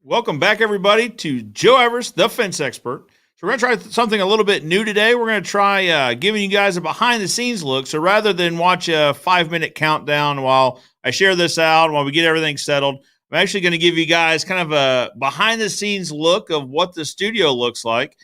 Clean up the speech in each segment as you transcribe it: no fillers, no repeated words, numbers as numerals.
Welcome back, everybody, to Joe Everest, the fence expert. So we're going to try something a little bit new today. We're going to try giving you guys a behind-the-scenes look. So rather than watch a 5-minute countdown while I share this out, while we get everything settled, I'm actually going to give you guys kind of a behind-the-scenes look of what the studio looks like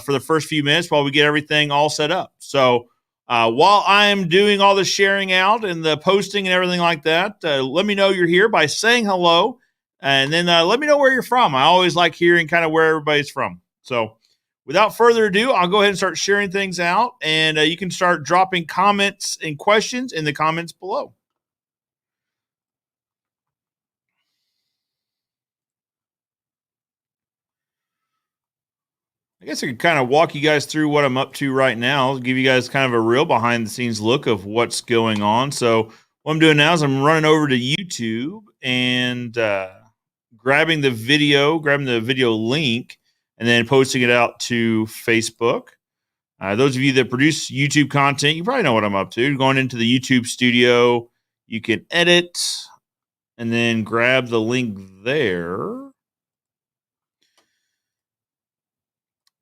for the first few minutes while we get everything all set up. So while I'm doing all the sharing out and the posting and everything like that, let me know you're here by saying hello. And then let me know where you're from. I always like hearing kind of where everybody's from. So without further ado, I'll go ahead and start sharing things out. And you can start dropping comments and questions in the comments below. I guess I could kind of walk you guys through what I'm up to right now, give you guys kind of a real behind the scenes look of what's going on. So what I'm doing now is I'm running over to YouTube and grabbing the video link, and then posting it out to Facebook. Those of you that produce YouTube content, you probably know what I'm up to. Going into the YouTube studio, you can edit and then grab the link there.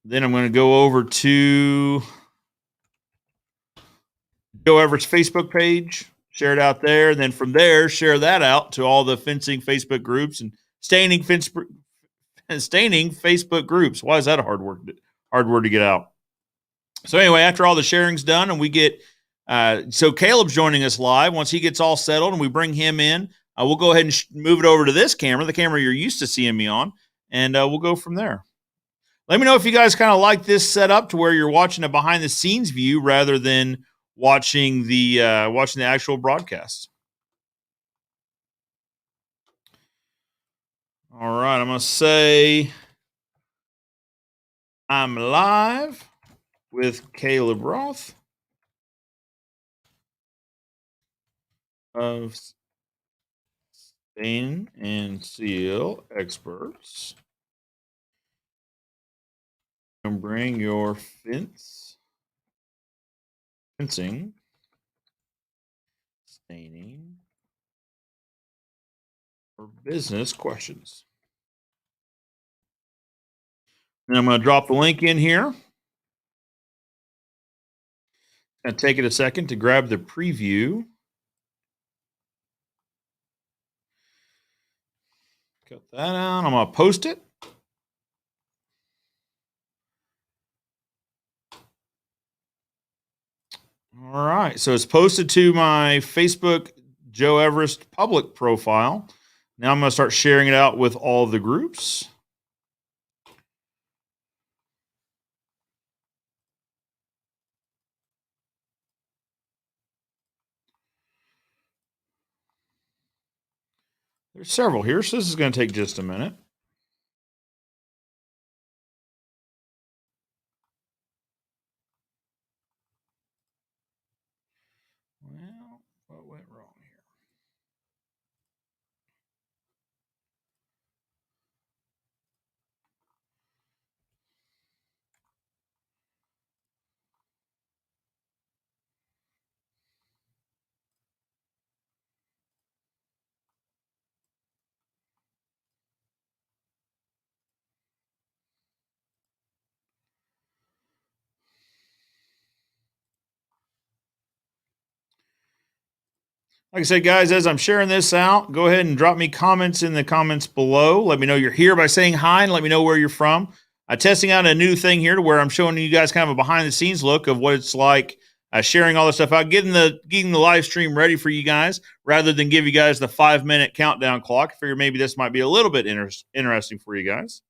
Then I'm going to go over to Joe Everett's Facebook page, share it out there. And then from there, share that out to all the fencing Facebook groups and staining Facebook groups. Why is that a hard word to get out? So anyway, after all the sharing's done and we get, so Caleb's joining us live. Once he gets all settled and we bring him in, we'll go ahead and move it over to this camera, the camera you're used to seeing me on, and we'll go from there. Let me know if you guys kind of like this setup to where you're watching a behind the scenes view rather than watching the actual broadcast. All right, I'm going to say I'm live with Caleb Roth of Stain and Seal Experts. And bring your fencing, staining, or business questions. And I'm going to drop the link in here. Going to take it a second to grab the preview. Cut that out. I'm going to post it. All right. So it's posted to my Facebook Joe Everest public profile. Now I'm going to start sharing it out with all the groups. There's several here, so this is going to take just a minute. Well, what went wrong here? Like I said, guys, as I'm sharing this out, go ahead and drop me comments in the comments below. Let me know you're here by saying hi and let me know where you're from. Testing out a new thing here to where I'm showing you guys kind of a behind the scenes look of what it's like sharing all this stuff out, getting the live stream ready for you guys rather than give you guys the 5-minute countdown clock. I figure maybe this might be a little bit interesting for you guys.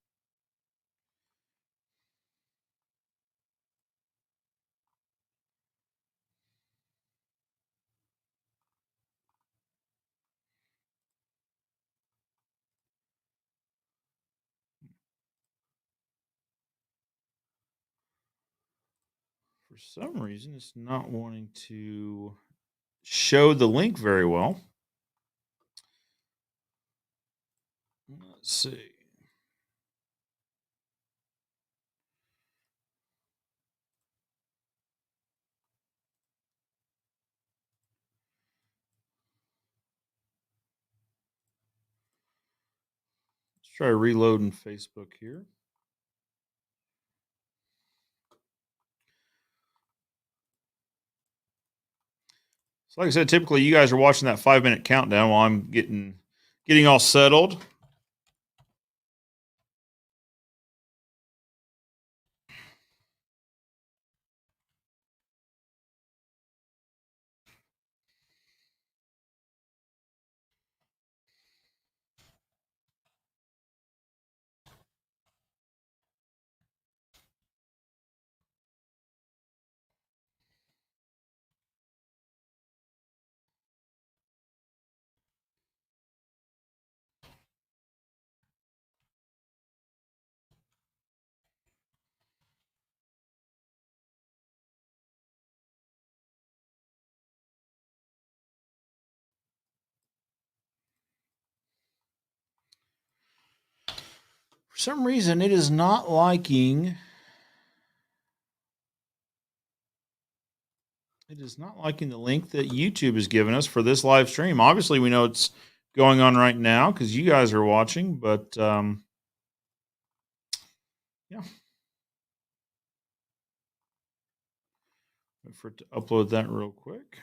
For some reason, it's not wanting to show the link very well. Let's see. Let's try reloading Facebook here. So like I said, typically you guys are watching that 5-minute countdown while I'm getting all settled. For some reason, it is not liking. It is not liking the link that YouTube has given us for this live stream. Obviously, we know it's going on right now because you guys are watching, but yeah. Wait for it to upload that real quick.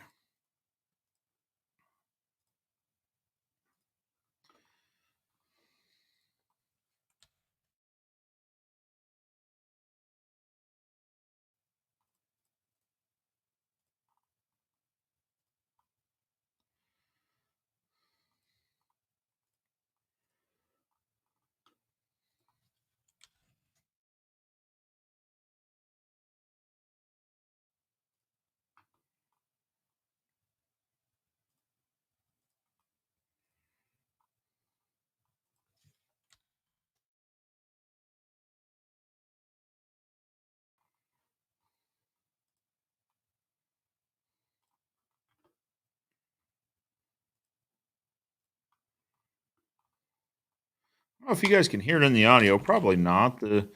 I don't know if you guys can hear it in the audio. Probably not. The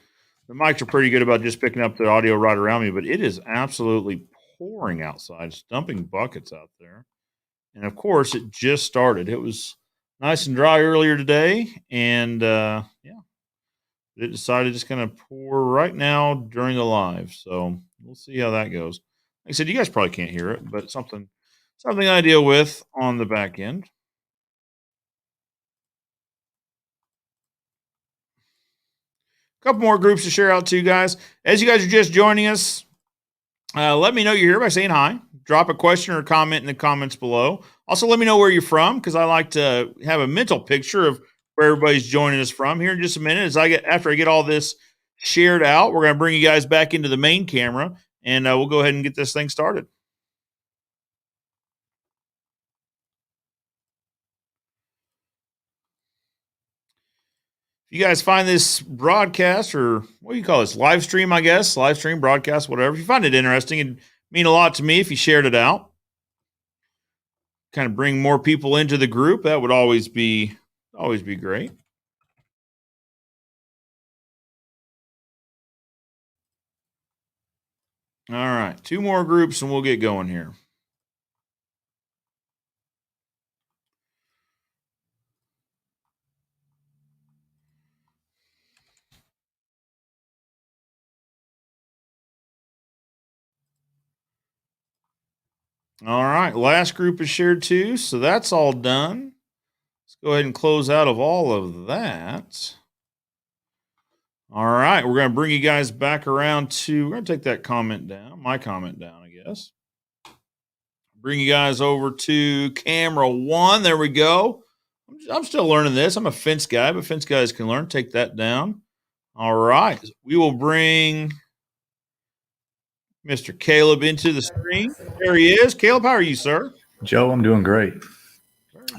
mics are pretty good about just picking up the audio right around me, but it is absolutely pouring outside. It's dumping buckets out there. And of course, it just started. It was nice and dry earlier today. And yeah, it decided just going to pour right now during the live. So we'll see how that goes. Like I said, you guys probably can't hear it, but something I deal with on the back end. Couple more groups to share out to you guys. As you guys are just joining us, let me know you're here by saying hi. Drop a question or a comment in the comments below. Also, let me know where you're from because I like to have a mental picture of where everybody's joining us from. Here in just a minute, after I get all this shared out, we're going to bring you guys back into the main camera, and we'll go ahead and get this thing started. If you guys find this broadcast, or what do you call this, live stream, I guess, live stream, broadcast, whatever, if you find it interesting, it'd mean a lot to me if you shared it out. Kind of bring more people into the group. That would always be great. All right, 2 more groups and we'll get going here. All right, last group is shared too, so that's all done. Let's go ahead and close out of all of that. All right, we're going to bring you guys back around to, we're going to take that comment down, my comment down, I guess. Bring you guys over to camera 1. There we go. I'm still learning this. I'm a fence guy, but fence guys can learn. Take that down. All right, we will bring Mr. Caleb into the screen. There he is. Caleb, how are you, sir? Joe, I'm doing great.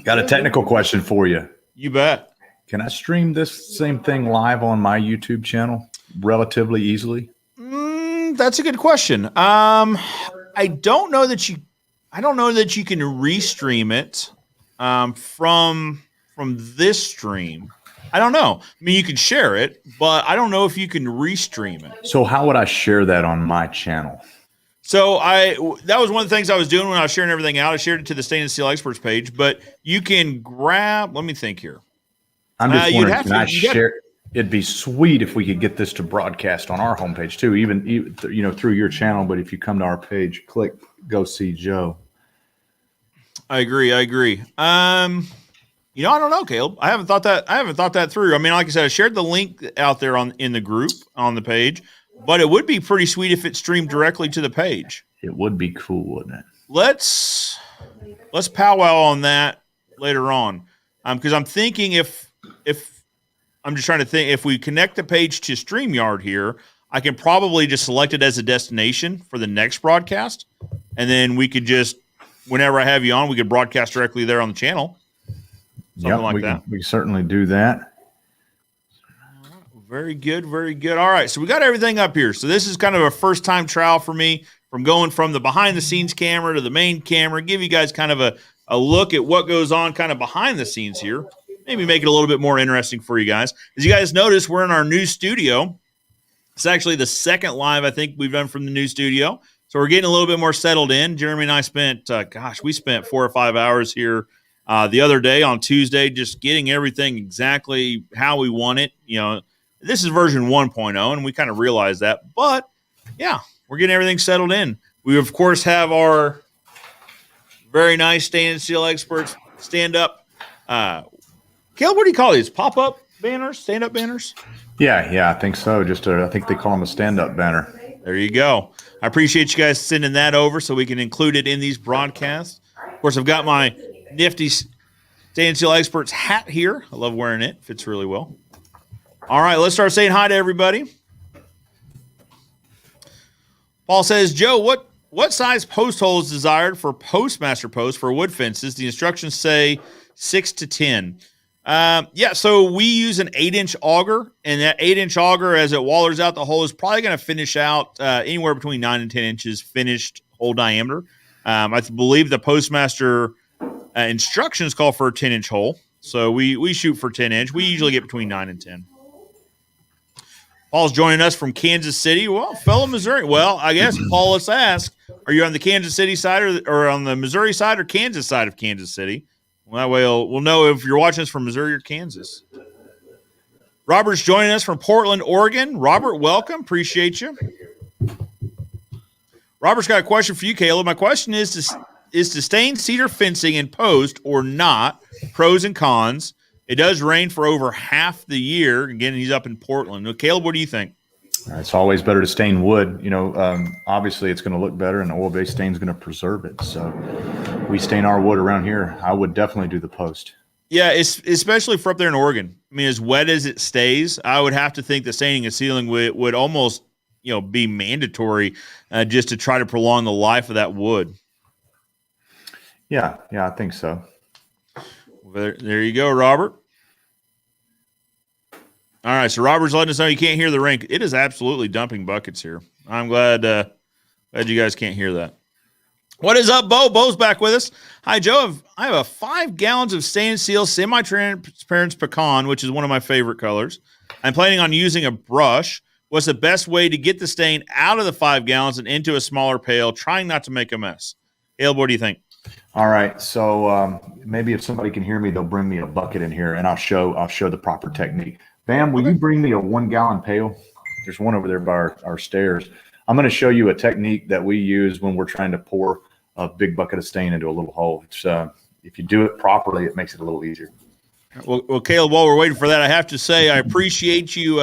Got a technical question for you. You bet. Can I stream this same thing live on my YouTube channel relatively easily? That's a good question. I don't know that you can restream it from this stream. I don't know. I mean, you can share it, but I don't know if you can restream it. So how would I share that on my channel? So that was one of the things I was doing when I was sharing everything out. I shared it to the Stainless Steel Experts page, but you can grab, let me think here. I'm just You'd wondering, have can to- I you got- share? It'd be sweet if we could get this to broadcast on our homepage too, even through your channel. But if you come to our page, click Go See Joe. I agree. I don't know, Caleb. I haven't thought that through. I mean, like I said, I shared the link out there in the group on the page, but it would be pretty sweet if it streamed directly to the page. It would be cool, wouldn't it? Let's powwow on that later on. Because I'm thinking if I'm just trying to think, if we connect the page to StreamYard here, I can probably just select it as a destination for the next broadcast. And then we could just, whenever I have you on, we could broadcast directly there on the channel. Something like that. We certainly do that. Very good. Very good. All right. So we got everything up here. So this is kind of a first time trial for me from going from the behind the scenes camera to the main camera, give you guys kind of a look at what goes on kind of behind the scenes here. Maybe make it a little bit more interesting for you guys. As you guys notice, we're in our new studio. It's actually the second live I think we've done from the new studio. So we're getting a little bit more settled in. Jeremy and I spent, we spent 4 or 5 hours here the other day on Tuesday, just getting everything exactly how we want it. This is version 1.0, and we kind of realized that. But, yeah, we're getting everything settled in. We, of course, have our very nice Stainless Steel Experts stand-up. Caleb, what do you call these? Pop-up banners? Stand-up banners? Yeah, I think so. I think they call them a stand-up banner. There you go. I appreciate you guys sending that over so we can include it in these broadcasts. Of course, I've got my nifty Stainless Steel Experts hat here. I love wearing it. Fits really well. All right, let's start saying hi to everybody. Paul says, Joe, what size post hole is desired for postmaster posts for wood fences? The instructions say 6 to 10. So we use an 8-inch auger, and that 8-inch auger, as it wallers out the hole, is probably going to finish out anywhere between 9 and 10 inches finished hole diameter. I believe the postmaster instructions call for a 10-inch hole, so we shoot for 10-inch. We usually get between 9 and 10. Paul's joining us from Kansas City. Well, fellow Missouri. Well, I guess, Paul, let's ask, are you on the Kansas City side or on the Missouri side or Kansas side of Kansas City? Well, that way we'll know if you're watching us from Missouri or Kansas. Robert's joining us from Portland, Oregon. Robert, welcome. Appreciate you. Robert's got a question for you, Caleb. My question is to stain cedar fencing in post or not? Pros and cons. It does rain for over half the year. Again, he's up in Portland. Now, Caleb, what do you think? It's always better to stain wood. Obviously it's going to look better, and the oil-based stain is going to preserve it. So we stain our wood around here. I would definitely do the post. Yeah, especially for up there in Oregon. I mean, as wet as it stays, I would have to think that staining and sealing would almost, be mandatory just to try to prolong the life of that wood. Yeah, I think so. There you go, Robert. All right, so Robert's letting us know you can't hear the rain. It is absolutely dumping buckets here. I'm glad you guys can't hear that. What is up, Bo? Bo's back with us. Hi, Joe. I have a 5 gallons of stainless steel semi-transparent pecan, which is one of my favorite colors. I'm planning on using a brush. What's the best way to get the stain out of the 5 gallons and into a smaller pail, trying not to make a mess? Caleb, what do you think? All right, so maybe if somebody can hear me, they'll bring me a bucket in here, and I'll show the proper technique. Bam, will you bring me a 1 gallon pail? There's one over there by our stairs. I'm going to show you a technique that we use when we're trying to pour a big bucket of stain into a little hole. It's, if you do it properly, it makes it a little easier. Well, Caleb, while we're waiting for that, I have to say I appreciate you,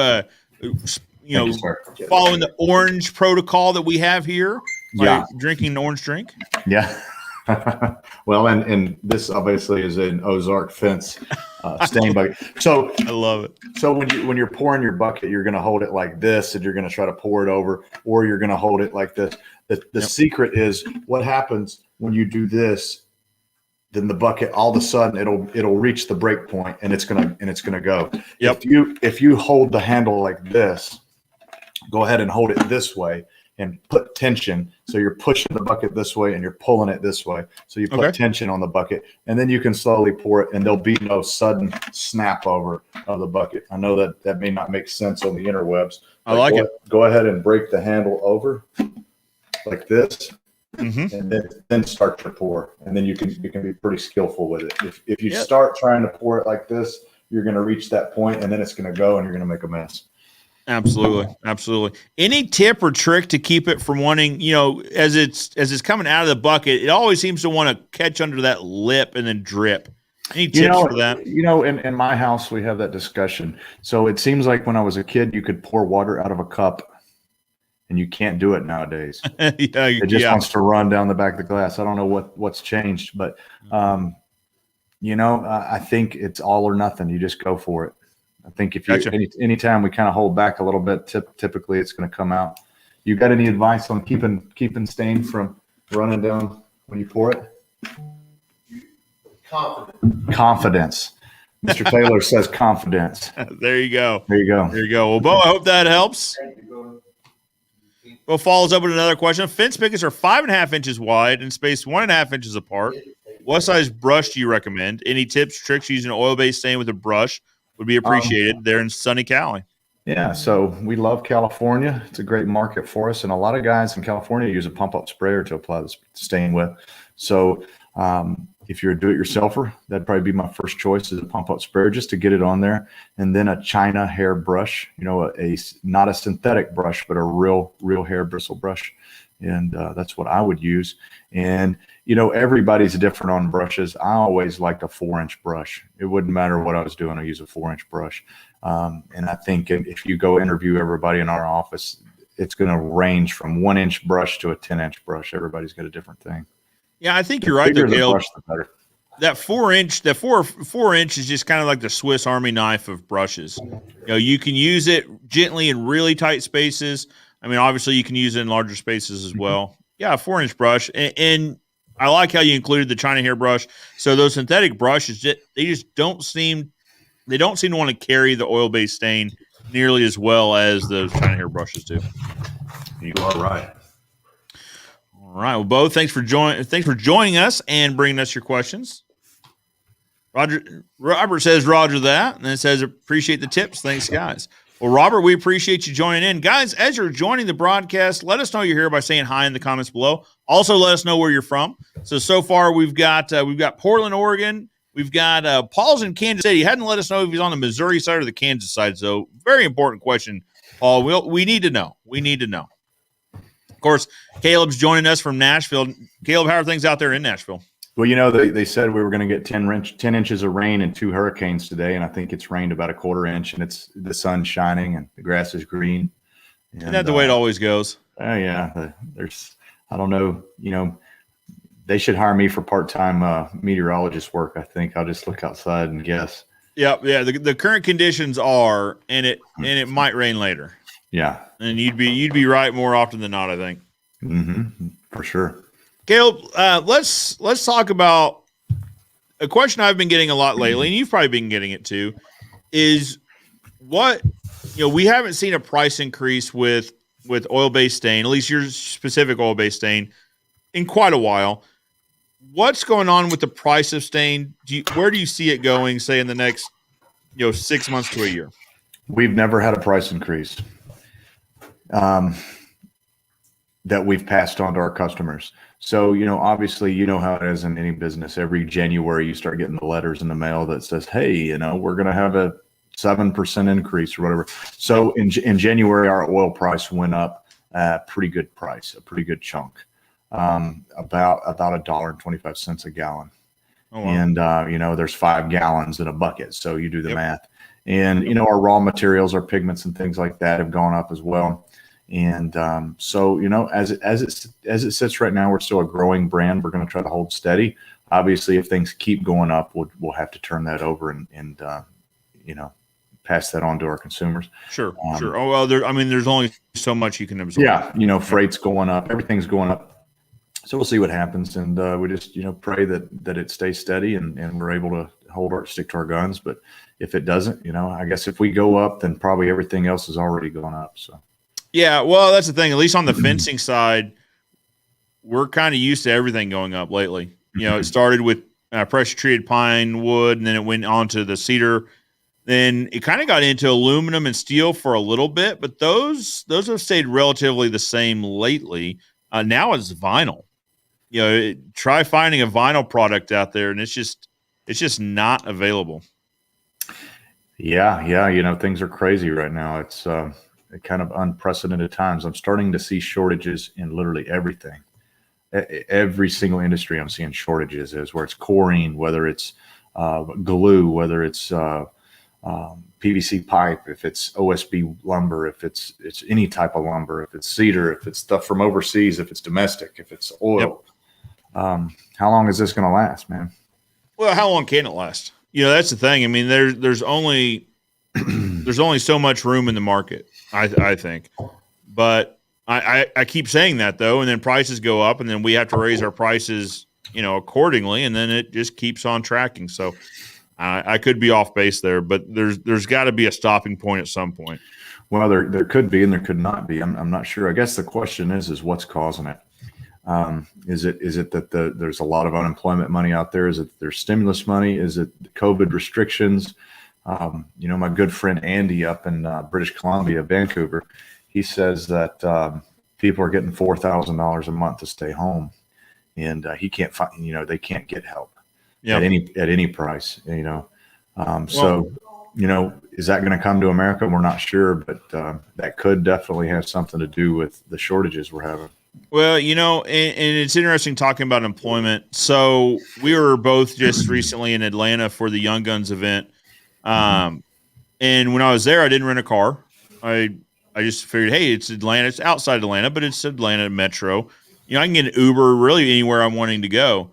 following the orange protocol that we have here. Drinking an orange drink. Yeah. Well, and this obviously is an Ozark fence stain bucket. So I love it. So when you're pouring your bucket, you're going to hold it like this, and you're going to try to pour it over, or you're going to hold it like this. The secret is what happens when you do this. Then the bucket, all of a sudden, it'll reach the break point, and it's gonna go. Yep. If you hold the handle like this, go ahead and hold it this way. And put tension. So you're pushing the bucket this way and you're pulling it this way. So you put tension on the bucket, and then you can slowly pour it, and there'll be no sudden snap over of the bucket. I know that may not make sense on the interwebs. I like it. Go ahead and break the handle over like this, and then start to pour. And then you can be pretty skillful with it. If you start trying to pour it like this, you're going to reach that point, and then it's going to go, and you're going to make a mess. Absolutely. Any tip or trick to keep it from wanting, as it's coming out of the bucket, it always seems to want to catch under that lip and then drip. Any tips for that? In my house, we have that discussion. So it seems like when I was a kid, you could pour water out of a cup, and you can't do it nowadays. It just wants to run down the back of the glass. I don't know what's changed, but I think it's all or nothing. You just go for it. I think if you anytime we kind of hold back a little bit, typically it's going to come out. You got any advice on keeping stain from running down when you pour it? Confidence. Mr. Taylor says confidence. There you go. Well, Bo, I hope that helps. Bo follows up with another question. Fence pickets are 5.5 inches wide and spaced 1.5 inches apart. What size brush do you recommend? Any tips, tricks using an oil-based stain with a brush would be appreciated there in sunny Cali. Yeah, so we love California. It's a great market for us, and a lot of guys in California use a pump-up sprayer to apply the stain with. So if you're a do-it-yourselfer, that'd probably be my first choice, is a pump-up sprayer just to get it on there, and then a China hair brush. Not a synthetic brush, but a real hair bristle brush, and that's what I would use. And everybody's different on brushes. I always liked a 4-inch brush. It wouldn't matter what I was doing. I use a 4-inch brush. And I think if you go interview everybody in our office, it's going to range from 1-inch brush to a 10-inch brush. Everybody's got a different thing. Yeah, I think you're right there, Caleb. The better. That 4-inch is just kind of like the Swiss Army knife of brushes. You can use it gently in really tight spaces. I mean, obviously you can use it in larger spaces as well. Yeah, a 4-inch brush. And I like how you included the China hair brush. So those synthetic brushes, they don't seem to want to carry the oil-based stain nearly as well as those China hair brushes do. You are right. All right. Well, Bo, thanks for joining us and bringing us your questions. Robert says Roger that, and then says appreciate the tips. Thanks, guys. Well, Robert, we appreciate you joining in. Guys, as you're joining the broadcast, let us know you're here by saying hi in the comments below. Also, let us know where you're from. So far, we've got Portland, Oregon. We've got Paul's in Kansas City. He hadn't let us know if he's on the Missouri side or the Kansas side. So, very important question, Paul. We need to know. Of course, Caleb's joining us from Nashville. Caleb, how are things out there in Nashville? Well, they said we were going to get 10 inches of rain and 2 hurricanes today, and I think it's rained about a 1/4 inch, and it's the sun's shining and the grass is green. Isn't that the way it always goes? Yeah. I don't know, they should hire me for part-time meteorologist work. I think I'll just look outside and guess. Yeah. The current conditions are, and it might rain later. Yeah, and you'd be right more often than not, I think. Mm-hmm. For sure. Caleb, let's talk about a question I've been getting a lot lately, and you've probably been getting it too. Is we haven't seen a price increase with oil-based stain, at least your specific oil-based stain, in quite a while. What's going on with the price of stain? Where do you see it going, say, in the next 6 months to a year? We've never had a price increase that we've passed on to our customers. So, obviously, how it is in any business. Every January, you start getting the letters in the mail that says, hey, we're going to have a 7% increase or whatever. So in January, our oil price went up a pretty good price, a pretty good chunk, about $1.25 a gallon. Oh, wow. And, there's 5 gallons in a bucket. So you do the math. And, our raw materials, our pigments and things like that have gone up as well. And so, as it sits right now, we're still a growing brand. We're going to try to hold steady. Obviously, if things keep going up, we'll have to turn that over and pass that on to our consumers. Sure. Oh, well, there's only so much you can absorb. Yeah. Freight's going up. Everything's going up. So we'll see what happens. And we just, pray that it stays steady and we're able to stick to our guns. But if it doesn't, I guess if we go up, then probably everything else has already gone up. So. Yeah, well, that's the thing. At least on the fencing side, we're kind of used to everything going up lately. It started with pressure-treated pine wood, and then it went on to the cedar. Then it kind of got into aluminum and steel for a little bit, but those have stayed relatively the same lately. Now it's vinyl. Try finding a vinyl product out there, and it's just not available. Yeah. You know, things are crazy right now. It's kind of unprecedented times. I'm starting to see shortages in literally everything. Every single industry I'm seeing shortages is where it's chlorine, whether it's glue, whether it's PVC pipe, if it's OSB lumber, if it's any type of lumber, if it's cedar, if it's stuff from overseas, if it's domestic, if it's Yep. oil. How long is this going to last, man? Well, how long can it last? You know, that's the thing. I mean, there's only so much room in the market, I think. But I keep saying that though, and then prices go up, and then we have to raise our prices, you know, accordingly, and then it just keeps on tracking. So I could be off base there, but there's got to be a stopping point at some point. Well, there could be, and there could not be. I'm not sure. I guess the question is what's causing it? Is it that there's a lot of unemployment money out there? Is it there's stimulus money? Is it COVID restrictions? You know, my good friend Andy up in British Columbia, Vancouver, he says that people are getting $4,000 a month to stay home, and he can't find. You know, they can't get help at any price. You know, so you know, is that going to come to America? We're not sure, but that could definitely have something to do with the shortages we're having. Well, you know, and it's interesting talking about employment. So we were both just recently in Atlanta for the Young Guns event. And when I was there, I didn't rent a car. I just figured, hey, it's Atlanta. It's outside Atlanta, but it's Atlanta Metro. You know, I can get an Uber really anywhere I'm wanting to go.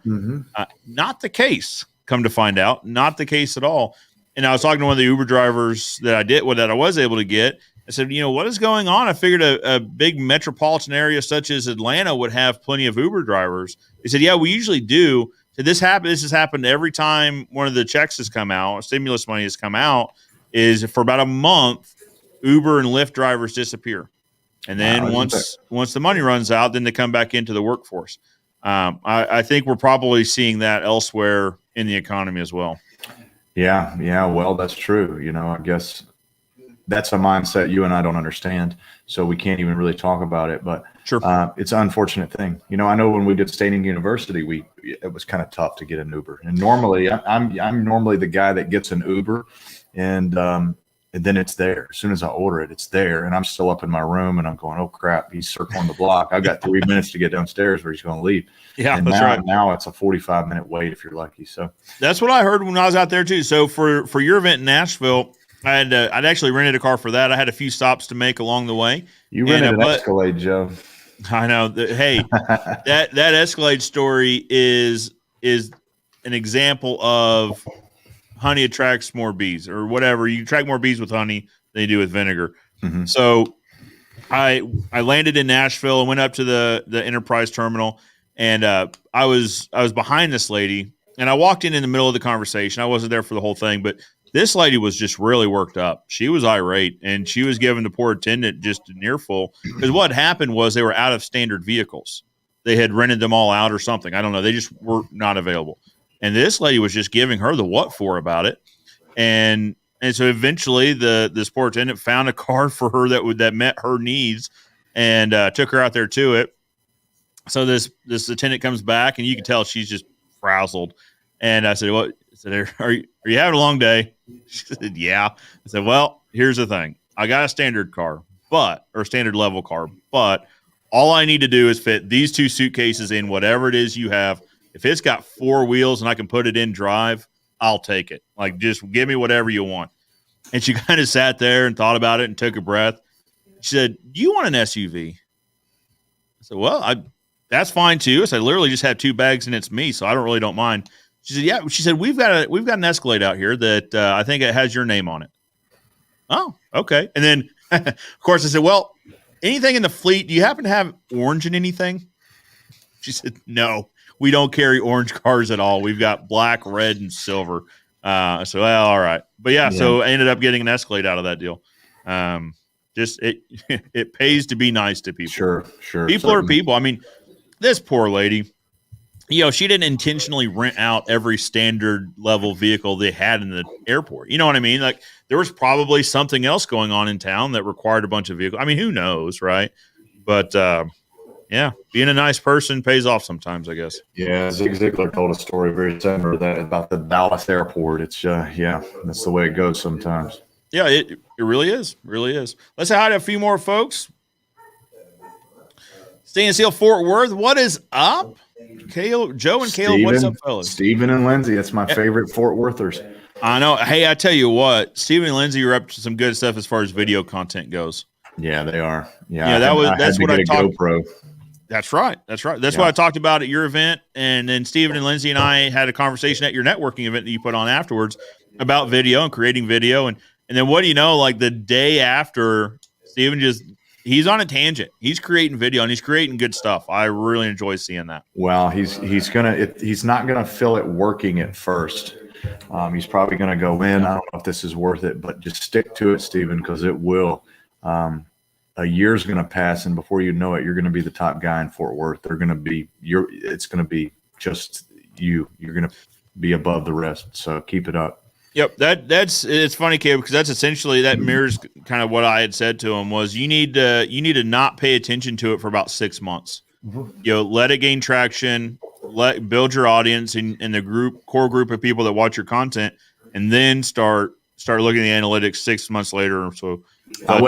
Not the case, come to find out. Not the case at all. And I was talking to one of the Uber drivers that I was able to get. I said, you know, what is going on? I figured a big metropolitan area such as Atlanta would have plenty of Uber drivers. He said, yeah, we usually do. So this has happened every time one of the checks has come out, stimulus money has come out, is for about a month, Uber and Lyft drivers disappear. And then once the money runs out, then they come back into the workforce. I think we're probably seeing that elsewhere in the economy as well. Yeah. Well, that's true. You know, I guess that's a mindset you and I don't understand, so we can't even really talk about it. But sure, it's an unfortunate thing. You know, I know when we did Staining University, it was kind of tough to get an Uber. And normally, I'm normally the guy that gets an Uber, and then it's there as soon as I order it. It's there, and I'm still up in my room, and I'm going, oh crap, he's circling the block. I've got 3 minutes to get downstairs where he's going to leave. Yeah, and that's right. Now it's a 45-minute wait if you're lucky. So that's what I heard when I was out there too. So for your event in Nashville, I'd actually rented a car for that. I had a few stops to make along the way. You rented an Escalade, Joe. I know. Hey, that Escalade story is an example of honey attracts more bees or whatever. You attract more bees with honey than you do with vinegar. So I landed in Nashville and went up to the Enterprise terminal, and I was behind this lady, and I walked in the middle of the conversation. I wasn't there for the whole thing, but this lady was just really worked up. She was irate, and she was giving the poor attendant just an earful, because what happened was they were out of standard vehicles. They had rented them all out or something. I don't know. They just were not available. And this lady was just giving her the what for about it. And so eventually this poor attendant found a car for her that met her needs, and took her out there to it. So this attendant comes back, and you can tell she's just frazzled. And I said, "What?" I said, "Are you having a long day?" She said, "Yeah." I said, "Well, here's the thing. I got a standard car, or standard level car, but all I need to do is fit these two suitcases in whatever it is you have. If it's got 4 wheels and I can put it in drive, I'll take it. Like, just give me whatever you want." And she kind of sat there and thought about it and took a breath. She said, "Do you want an SUV?" I said, "Well, that's fine too." I said, "I literally just have 2 bags and it's me, so I don't mind." She said, "Yeah." She said, we've got an Escalade out here that I think it has your name on it." Oh, okay. And then, of course, I said, "Well, anything in the fleet? Do you happen to have orange in anything?" She said, "No, we don't carry orange cars at all. We've got black, red, and silver." I said, "Well, all right." But yeah, so I ended up getting an Escalade out of that deal. Just it pays to be nice to people. Sure. People are people. I mean, this poor lady, you know, she didn't intentionally rent out every standard level vehicle they had in the airport. You know what I mean? Like, there was probably something else going on in town that required a bunch of vehicles. I mean, who knows, right? But Yeah, being a nice person pays off sometimes, I guess. Yeah, Zig Ziglar told a story very similar to that about the Dallas airport. It's yeah, that's the way it goes sometimes. Yeah, it really is. Really is. Let's say hi to a few more folks. Stand Seal Fort Worth. What is up? Caleb, Joe and Caleb, what's up, fellas? Steven and Lindsey. That's my favorite Fort Worthers. I know. Hey, I tell you what, Steven and Lindsey are up to some good stuff as far as video content goes. Yeah, they are. Yeah, that's what I talked. GoPro. That's right. That's what I talked about at your event, and then Steven and Lindsey and I had a conversation at your networking event that you put on afterwards about video and creating video, and then what do you know? Like the day after, Steven he's on a tangent. He's creating video and he's creating good stuff. I really enjoy seeing that. Well, he's not gonna feel it working at first. He's probably gonna go in. I don't know if this is worth it, but just stick to it, Steven, because it will. A year's going to pass, and before you know it, you're going to be the top guy in Fort Worth. It's going to be just you. You're going to be above the rest. So keep it up. Yep, it's funny, Caleb, because that's essentially that mirrors kind of what I had said to him was you need to not pay attention to it for about 6 months. Mm-hmm. Let it gain traction, build your audience and the core group of people that watch your content, and then start looking at the analytics 6 months later or so. But, I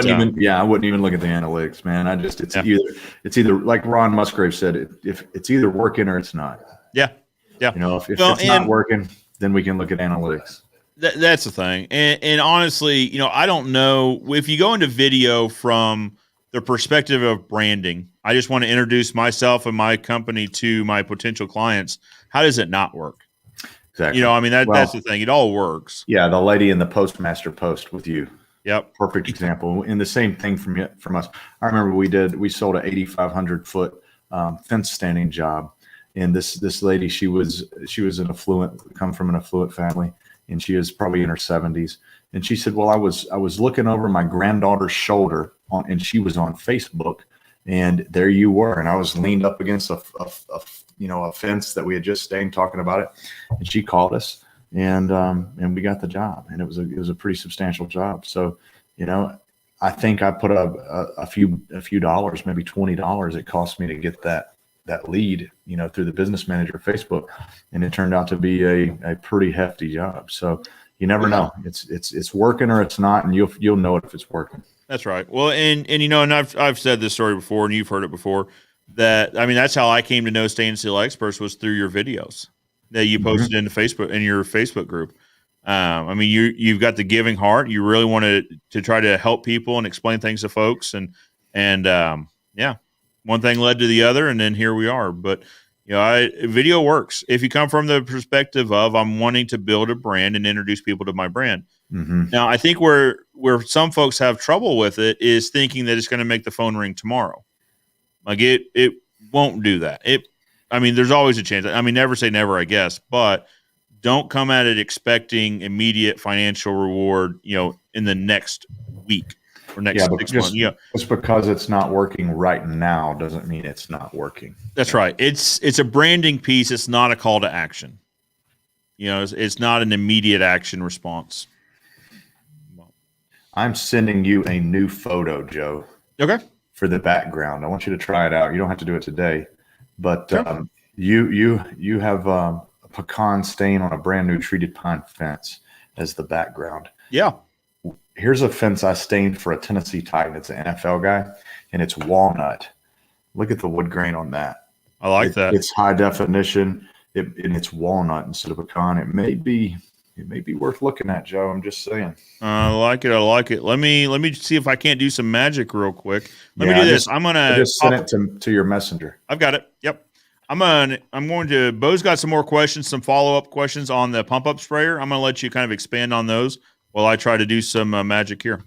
wouldn't even look at the analytics, man. It's either like Ron Musgrave said, if it's either working or it's not. Yeah. If it's not working, then we can look at analytics. That's the thing. And honestly, I don't know if you go into video from the perspective of branding. I just want to introduce myself and my company to my potential clients. How does it not work? Exactly. That's the thing. It all works. Yeah. The lady in the Postmaster post with you. Yep. Perfect example. And the same thing from us. I remember we sold an 8,500 foot fence standing job. And this lady, she was come from an affluent family, and she was probably in her 70s. And she said, well, I was looking over my granddaughter's shoulder and she was on Facebook, and there you were. And I was leaned up against a fence that we had just stayed talking about it. And she called us. And we got the job, and it was a pretty substantial job. So, I think I put a few dollars, maybe $20 it cost me to get that lead, through the business manager Facebook, and it turned out to be a pretty hefty job. So you never know. It's working or it's not, and you'll know it if it's working. That's right. Well, and I've said this story before, and you've heard it before. That's how I came to know Stand Still Experts was through your videos that you posted in your Facebook group. You've got the giving heart. You really want to try to help people and explain things to folks, and one thing led to the other, and then here we are. But video works if you come from the perspective of I'm wanting to build a brand and introduce people to my brand. Mm-hmm. Now, I think where some folks have trouble with it is thinking that it's going to make the phone ring tomorrow. Like it won't do that. There's always a chance. Never say never, I guess, but don't come at it expecting immediate financial reward, in the next week or next 6 months. Just because it's not working right now doesn't mean it's not working. That's right. It's a branding piece. It's not a call to action. It's not an immediate action response. I'm sending you a new photo, Joe. Okay. For the background. I want you to try it out. You don't have to do it today. But sure. You have a pecan stain on a brand new treated pine fence as the background. Yeah. Here's a fence I stained for a Tennessee Titan. It's an NFL guy, and it's walnut. Look at the wood grain on that. I like that. It's high definition, and it's walnut instead of pecan. It may be worth looking at, Joe. I'm just saying. I like it. Let me see if I can't do some magic real quick. Let me do this. I just sent it to your messenger. I've got it. Yep. I'm going to. Bo's got some more questions, some follow-up questions on the pump-up sprayer. I'm going to let you kind of expand on those while I try to do some magic here.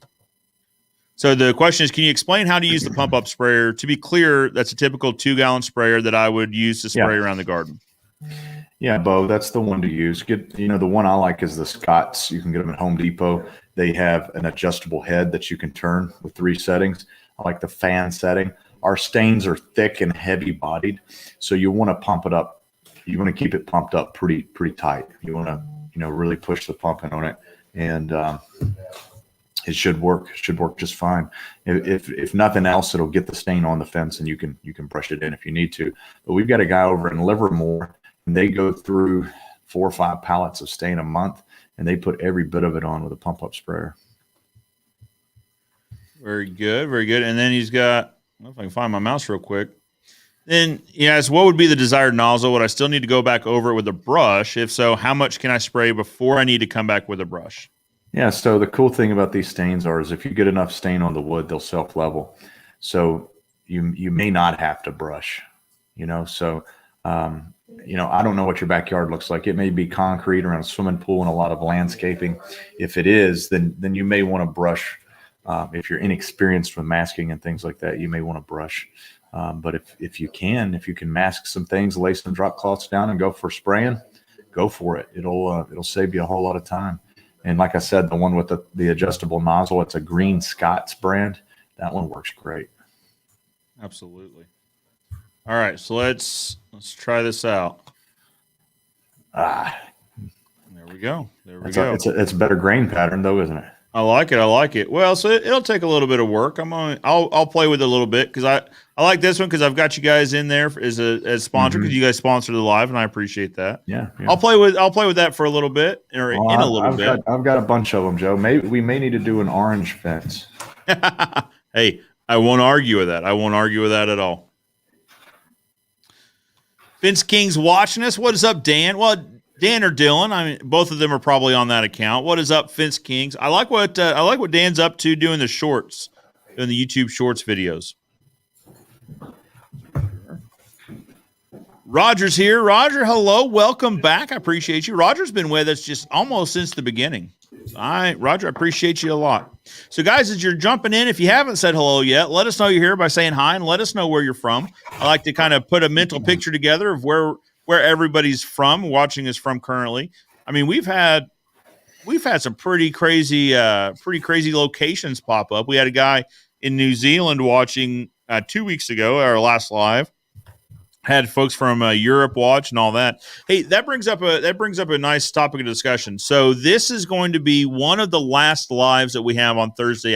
So the question is, can you explain how to use the pump-up sprayer? To be clear, that's a typical 2-gallon sprayer that I would use to spray around the garden. Yeah, Bo, that's the one to use. The one I like is the Scotts. You can get them at Home Depot. They have an adjustable head that you can turn with 3 settings. I like the fan setting. Our stains are thick and heavy bodied, so you want to pump it up. You want to keep it pumped up pretty tight. You want to really push the pumping on it, and it should work. It should work just fine. If nothing else, it'll get the stain on the fence, and you can brush it in if you need to. But we've got a guy over in Livermore, and they go through 4 or 5 pallets of stain a month, and they put every bit of it on with a pump up sprayer. Very good, very good. And then he's got, I don't know if I can find my mouse real quick. Then yes, what would be the desired nozzle? Would I still need to go back over it with a brush? If so, how much can I spray before I need to come back with a brush? Yeah, so the cool thing about these stains is if you get enough stain on the wood, they'll self-level. So you may not have to brush, So, I don't know what your backyard looks like. It may be concrete around a swimming pool and a lot of landscaping. If it is, then you may want to brush. If you're inexperienced with masking and things like that, you may want to brush. But if you can mask some things, lay some drop cloths down and go for spraying, go for it. It'll save you a whole lot of time. And like I said, the one with the adjustable nozzle, it's a Green Scott's brand. That one works great. Absolutely. All right, so let's try this out. There we go. It's a better grain pattern though, isn't it? I like it. Well, so it'll take a little bit of work. I'll play with it a little bit because I like this one because I've got you guys in there as sponsor because you guys sponsor the live and I appreciate that. Yeah. I'll play with that for a little bit bit. I've got a bunch of them, Joe. Maybe we may need to do an orange fence. Hey, I won't argue with that. I won't argue with that at all. Fence King's watching us. What is up, Dan? Well, Dan or Dylan, I mean, both of them are probably on that account. What is up, Fence Kings? I like what Dan's up to doing the shorts, doing the YouTube Shorts videos. Roger's here. Roger, hello, welcome back. I appreciate you. Roger's been with us just almost since the beginning. All right, Roger, I appreciate you a lot. So, guys, as you're jumping in, if you haven't said hello yet, let us know you're here by saying hi and let us know where you're from. I like to kind of put a mental picture together of where everybody's from, watching us from currently. I mean, we've had some pretty crazy locations pop up. We had a guy in New Zealand watching 2 weeks ago, our last live. Had folks from Europe watch and all that. Hey, that brings up a nice topic of discussion. So this is going to be one of the last lives that we have on Thursday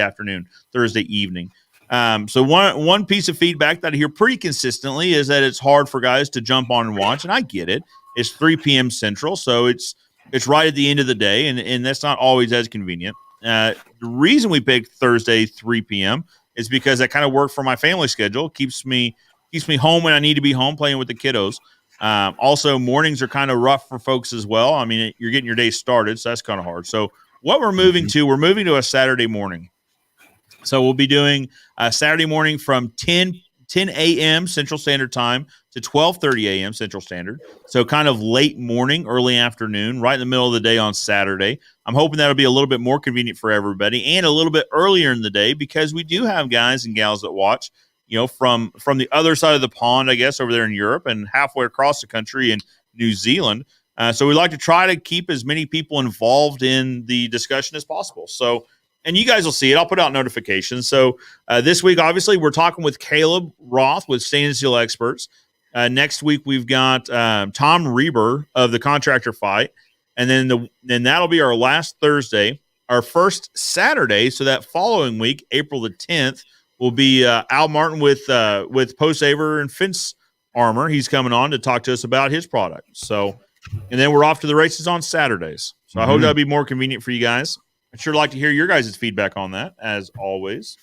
evening. So one piece of feedback that I hear pretty consistently is that it's hard for guys to jump on and watch, and I get it. It's 3 p.m. Central, so it's right at the end of the day, and that's not always as convenient. The reason we picked Thursday 3 p.m. is because that kind of worked for my family schedule. Keeps me home when I need to be home playing with the kiddos. Also, mornings are kind of rough for folks as well. I mean, you're getting your day started, so that's kind of hard. So what we're moving to a Saturday morning. So we'll be doing Saturday morning from 10 a.m. Central Standard Time to 12:30 a.m. Central Standard. So kind of late morning, early afternoon, right in the middle of the day on Saturday. I'm hoping that'll be a little bit more convenient for everybody and a little bit earlier in the day because we do have guys and gals that watch, from the other side of the pond, I guess, over there in Europe and halfway across the country in New Zealand. So we like to try to keep as many people involved in the discussion as possible. So, and you guys will see it. I'll put out notifications. So this week, obviously, we're talking with Caleb Roth with Stain and Seal Experts. Next week, we've got Tom Reber of the Contractor Fight. And then that'll be our last Thursday. Our first Saturday, so that following week, April the 10th, will be Al Martin with Post Saver and Fence Armor. He's coming on to talk to us about his product. So, and then we're off to the races on Saturdays. So I hope that'll be more convenient for you guys. I'd sure like to hear your guys' feedback on that, as always.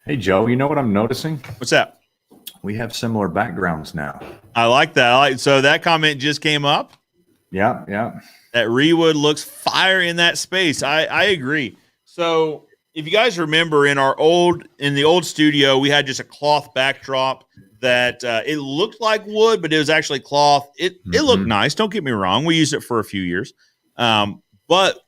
Hey, Joe, you know what I'm noticing? What's that? We have similar backgrounds now. I like that. So that comment just came up. Yeah. That Rewood looks fire in that space. I agree. So if you guys remember in the old studio, we had just a cloth backdrop that it looked like wood, but it was actually cloth. It looked nice. Don't get me wrong. We used it for a few years. But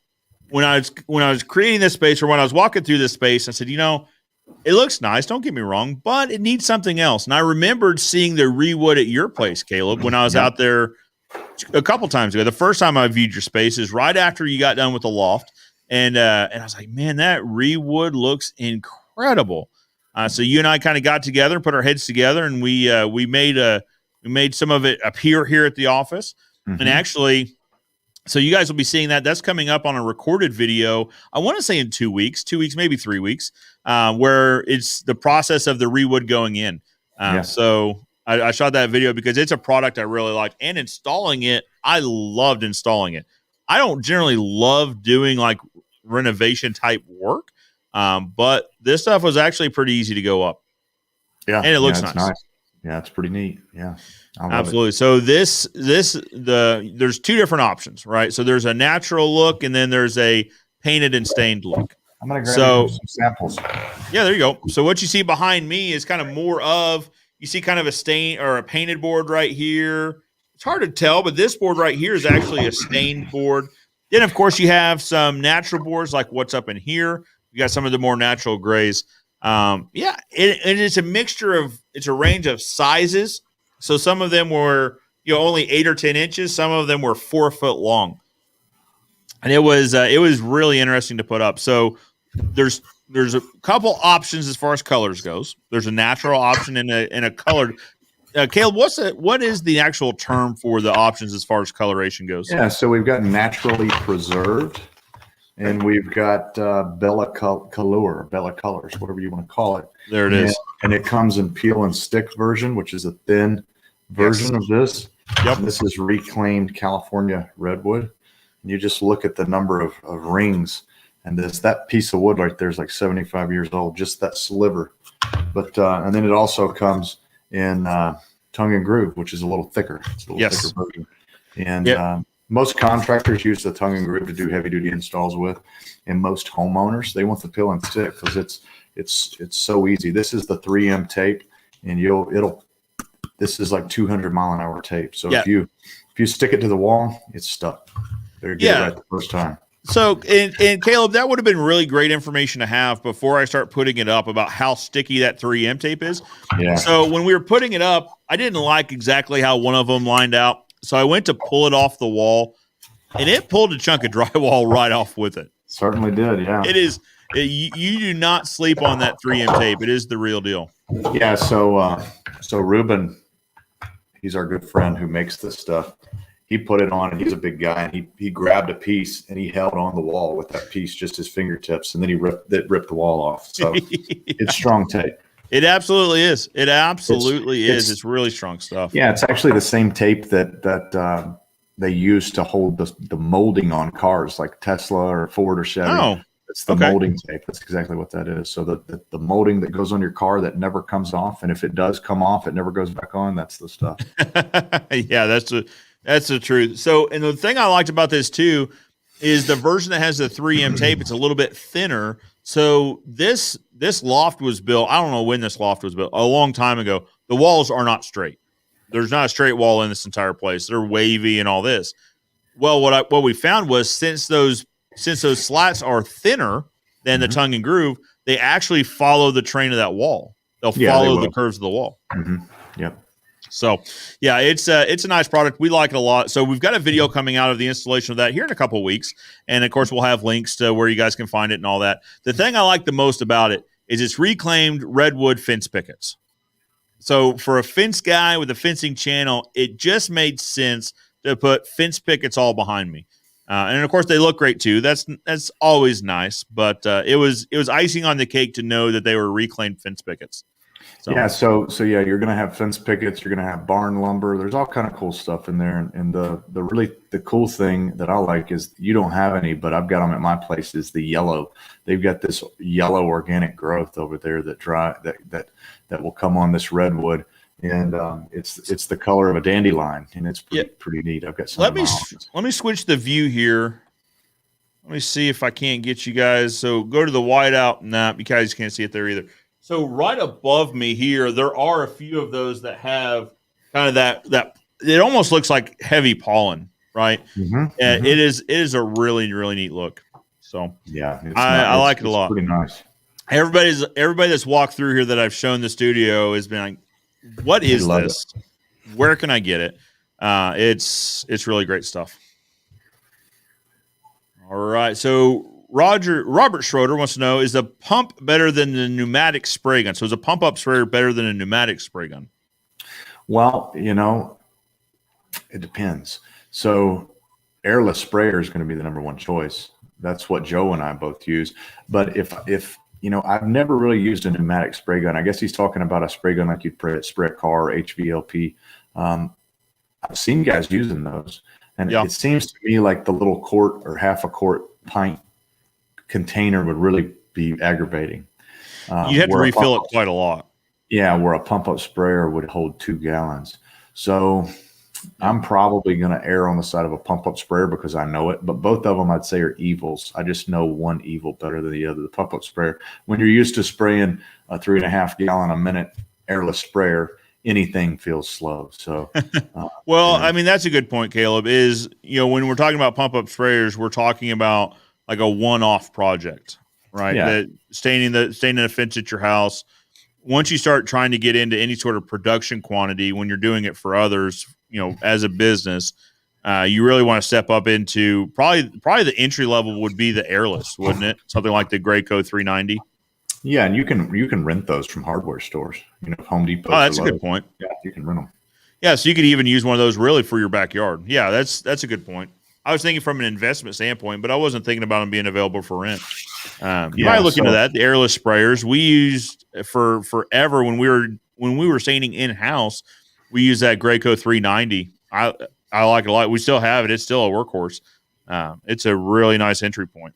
when I was creating this space or when I was walking through this space, I said, it looks nice. Don't get me wrong, but it needs something else. And I remembered seeing the Rewood at your place, Caleb, when I was out there a couple times ago. The first time I viewed your space is right after you got done with the loft. And I was like, man, that Rewood looks incredible. So you and I kind of got together and put our heads together, and we made some of it appear here at the office. And actually, So you guys will be seeing that. That's coming up on a recorded video. I want to say in 2 weeks, maybe 3 weeks, where it's the process of the rewood going in. So I shot that video because it's a product I really like, and installing it, I loved installing it. I don't generally love doing like renovation type work, but this stuff was actually pretty easy to go up. Yeah, and it looks nice. Yeah, it's pretty neat. Yeah, absolutely. So there's 2 different options, right? So there's a natural look, and then there's a painted and stained look. I'm gonna grab some samples. Yeah, there you go. So what you see behind me is kind of more of, you see kind of a stain or a painted board right here. It's hard to tell, but this board right here is actually a stained board. Then, of course, you have some natural boards like what's up in here. You got some of the more natural grays. And it's a mixture of, it's a range of sizes. So some of them were, only 8 or 10 inches. Some of them were 4 foot long. And it was really interesting to put up. So there's a couple options as far as colors goes. There's a natural option and a colored. Caleb, what is the actual term for the options as far as coloration goes? Yeah, so we've got naturally preserved, and we've got Bella colors, whatever you want to call it. There it is. And it comes in peel and stick version, which is a thin version of this. Yep. And this is reclaimed California redwood. And you just look at the number of rings, and that piece of wood right there is like 75 years old, just that sliver. But and then it also comes in tongue and groove, which is a little thicker. It's a little thicker version. And most contractors use the tongue and groove to do heavy duty installs with, and most homeowners, they want the peel and stick because it's so easy. This is the 3M tape, and this is like 200-mile-an-hour tape. So if you stick it to the wall, it's stuck. Better get it right the first time. So, and Caleb, that would have been really great information to have before I start putting it up about how sticky that 3M tape is. Yeah. So when we were putting it up, I didn't like exactly how one of them lined out. So I went to pull it off the wall, and it pulled a chunk of drywall right off with it. Certainly did, yeah. It is. You do not sleep on that 3M tape. It is the real deal. Yeah, so Ruben, he's our good friend who makes this stuff. He put it on, and he's a big guy, and he grabbed a piece, and he held on the wall with that piece, just his fingertips, and then he ripped the wall off. So it's strong tape. It absolutely is. It absolutely is. It's really strong stuff. Yeah, it's actually the same tape that they use to hold the molding on cars, like Tesla or Ford or Chevy. Oh, it's the molding tape. That's exactly what that is. So the molding that goes on your car that never comes off, and if it does come off, it never goes back on. That's the stuff. Yeah, that's the truth. So, and the thing I liked about this too is the version that has the 3M tape. It's a little bit thinner. So this loft was built, I don't know when this loft was built, a long time ago. The walls are not straight. There's not a straight wall in this entire place. They're wavy and all this. Well, what we found was since those slats are thinner than the tongue and groove, they actually follow the train of that wall. They'll follow the curves of the wall. Mm-hmm. Yep. So, yeah, it's a nice product. We like it a lot. So we've got a video coming out of the installation of that here in a couple of weeks. And, of course, we'll have links to where you guys can find it and all that. The thing I like the most about it is it's reclaimed redwood fence pickets. So for a fence guy with a fencing channel, it just made sense to put fence pickets all behind me. And, of course, they look great, too. That's always nice. But it was icing on the cake to know that they were reclaimed fence pickets. So. Yeah, so you're gonna have fence pickets, you're gonna have barn lumber. There's all kind of cool stuff in there, and the cool thing that I like is you don't have any, but I've got them at my place. Is the yellow? They've got this yellow organic growth over there that will come on this redwood, and it's the color of a dandelion, and it's pretty neat. I've got some. Let me switch the view here. Let me see if I can't get you guys. So go to the whiteout. Nah, you guys can't see it there either. So right above me here, there are a few of those that have kind of that it almost looks like heavy pollen, right? And it is a really, really neat look. So yeah, I like it a lot. Pretty nice. Everybody that's walked through here that I've shown the studio has been like, what is this? Where can I get it? It's really great stuff. All right. So Robert Schroeder wants to know, is the pump better than the pneumatic spray gun? So is a pump up sprayer better than a pneumatic spray gun? Well, it depends. So airless sprayer is going to be the number one choice. That's what Joe and I both use. But if I've never really used a pneumatic spray gun. I guess he's talking about a spray gun like you'd spray a car or HVLP. I've seen guys using those, and it seems to me like the little quart or half a quart pint container would really be aggravating. You have to refill it quite a lot. Yeah, where a pump up sprayer would hold 2 gallons. So I'm probably going to err on the side of a pump up sprayer because I know it, but both of them I'd say are evils. I just know one evil better than the other. The pump up sprayer, when you're used to spraying a 3.5 gallon a minute airless sprayer, anything feels slow. So, I mean, that's a good point, Caleb, is, when we're talking about pump up sprayers, we're talking about like a one-off project, right? Yeah. That staining a fence at your house. Once you start trying to get into any sort of production quantity, when you're doing it for others, as a business, you really want to step up into probably the entry level would be the airless, wouldn't it? Something like the Graco 390. Yeah, and you can rent those from hardware stores. Home Depot. Oh, that's a good point. Yeah, you can rent them. Yeah, so you could even use one of those really for your backyard. Yeah, that's a good point. I was thinking from an investment standpoint, but I wasn't thinking about them being available for rent. You might look into that. The airless sprayers we used for forever when we were staining in house. We use that Graco 390. I like it a lot. We still have it. It's still a workhorse. It's a really nice entry point.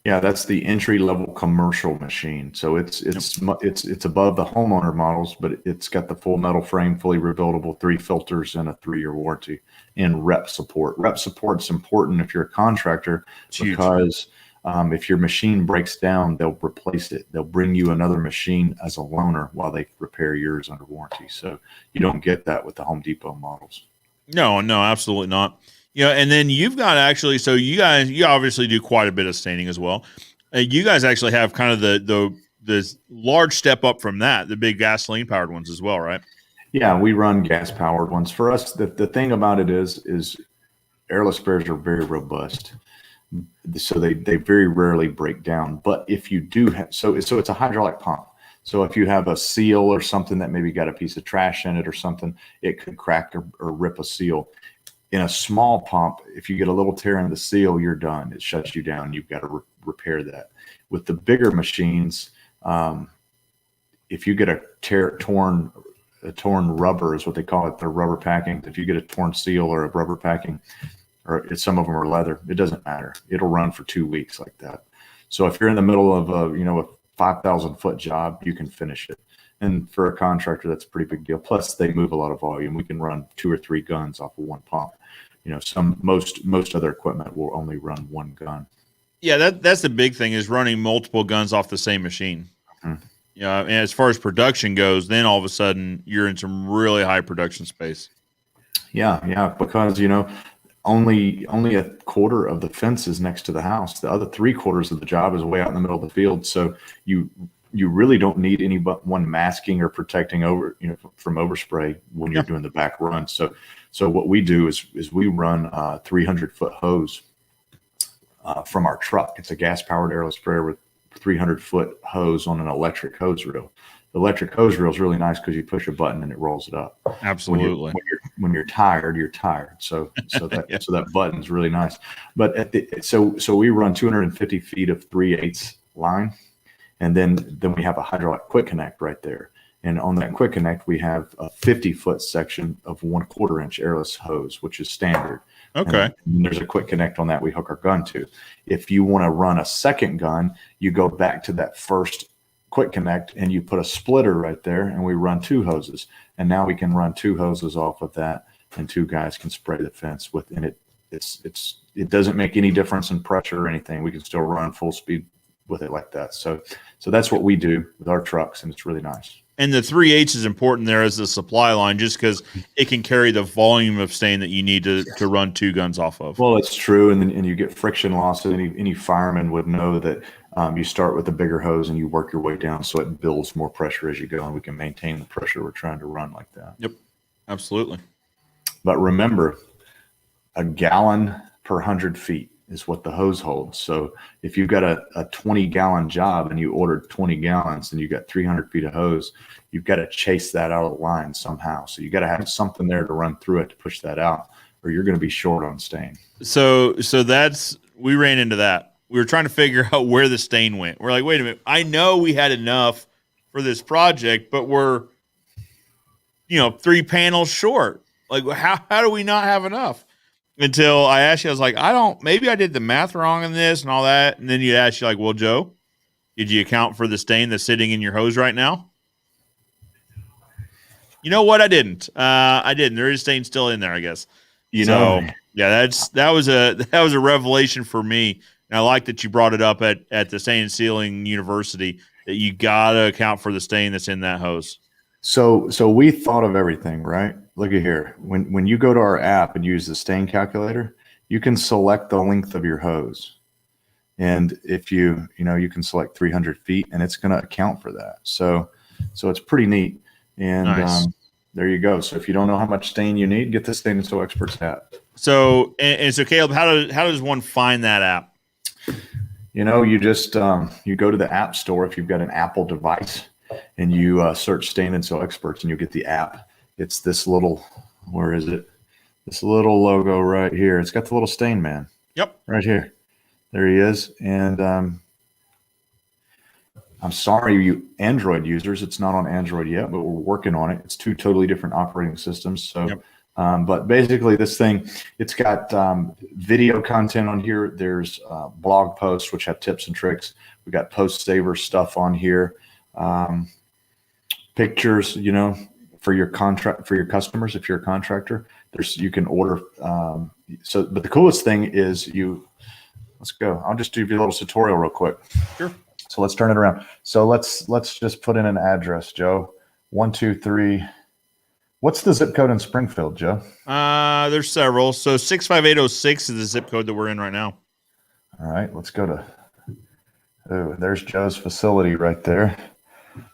Yeah, that's the entry level commercial machine. So it's above the homeowner models, but it's got the full metal frame, fully rebuildable, 3 filters, and a 3-year warranty, and rep support. Rep support's important if you're a contractor because if your machine breaks down, they'll replace it. They'll bring you another machine as a loaner while they repair yours under warranty. So you don't get that with the Home Depot models. No, absolutely not. And then you've got actually, so you obviously do quite a bit of staining as well. You guys actually have kind of the large step up from that, the big gasoline powered ones as well, right? Yeah, we run gas powered ones. For us, the thing about it is airless sprayers are very robust. So they very rarely break down. But if you do have, so it's a hydraulic pump. So if you have a seal or something that maybe got a piece of trash in it or something, it could crack or rip a seal. In a small pump, if you get a little tear in the seal, you're done. It shuts you down. You've got to repair that. With the bigger machines, if you get a torn rubber is what they call it, the rubber packing. If you get a torn seal or a rubber packing, or some of them are leather, it doesn't matter. It'll run for 2 weeks like that. So if you're in the middle of a 5,000 foot job, you can finish it. And for a contractor, that's a pretty big deal. Plus, they move a lot of volume. We can run 2 or 3 guns off of one pump. Most other equipment will only run 1 gun. Yeah, that's the big thing is running multiple guns off the same machine. Mm-hmm. And as far as production goes, then all of a sudden you're in some really high production space. Yeah, because only a quarter of the fence is next to the house. The other 3/4 of the job is way out in the middle of the field. So you really don't need any but one masking or protecting from overspray when you're doing the back run. So what we do is we run a 300-foot hose from our truck. It's a gas-powered airless sprayer with 300-foot hose on an electric hose reel. The electric hose reel is really nice because you push a button and it rolls it up. Absolutely. When you're tired, you're tired. So that so that button's really nice. But so we run 250 feet of 3/8 line. And then we have a hydraulic quick connect right there. And on that quick connect, we have a 50-foot section of 1/4 inch airless hose, which is standard. Okay. And there's a quick connect on that we hook our gun to. If you want to run a second gun, you go back to that first quick connect and you put a splitter right there and we run 2 hoses. And now we can run 2 hoses off of that and 2 guys can spray the fence within it. It doesn't make any difference in pressure or anything. We can still run full speed with it like that. So that's what we do with our trucks, and it's really nice. And the 3/8 is important there as the supply line, just because it can carry the volume of stain that you need to run 2 guns off of. Well, it's true, and you get friction loss. Any fireman would know that you start with a bigger hose and you work your way down, so it builds more pressure as you go, and we can maintain the pressure we're trying to run like that. Yep, absolutely. But remember, a gallon per 100 feet is what the hose holds. So if you've got a 20-gallon job and you ordered 20 gallons and you got 300 feet of hose, you've got to chase that out of the line somehow. So you got to have something there to run through it to push that out, or you're going to be short on stain. So we ran into that. We were trying to figure out where the stain went. We're like, wait a minute. I know we had enough for this project, but we're 3 panels short. Like, how do we not have enough? Until I asked you, I was like, maybe I did the math wrong on this and all that. And then you asked, you like, well, Joe, did you account for the stain that's sitting in your hose right now? You know what? I didn't. I didn't. There is stain still in there, I guess. Yeah, that was a revelation for me. And I like that you brought it up at the Stain and Sealing University, that you gotta account for the stain that's in that hose. So we thought of everything, right? Look at here. When you go to our app and use the stain calculator, you can select the length of your hose. And if you can select 300 feet, and it's going to account for that. So it's pretty neat. And nice. There you go. So if you don't know how much stain you need, get the Stain and Seal Experts app. So Caleb, how does one find that app? You just you go to the app store if you've got an Apple device, and you search Stain and Seal Experts, and you'll get the app. It's this little, where is it? This little logo right here. It's got the little stain man. Yep. Right here. There he is. And I'm sorry, you Android users, it's not on Android yet, but we're working on it. It's 2 totally different operating systems. So, yep. But basically this thing, it's got video content on here. There's blog posts, which have tips and tricks. We got post saver stuff on here. Pictures, for your customers, if you're a contractor, you can order. But the coolest thing is let's go. I'll just do you a little tutorial real quick. Sure. So let's turn it around. So let's just put in an address, Joe. 123. What's the zip code in Springfield, Joe? There's several. So 65806 is the zip code that we're in right now. All right, let's go to. Oh, there's Joe's facility right there.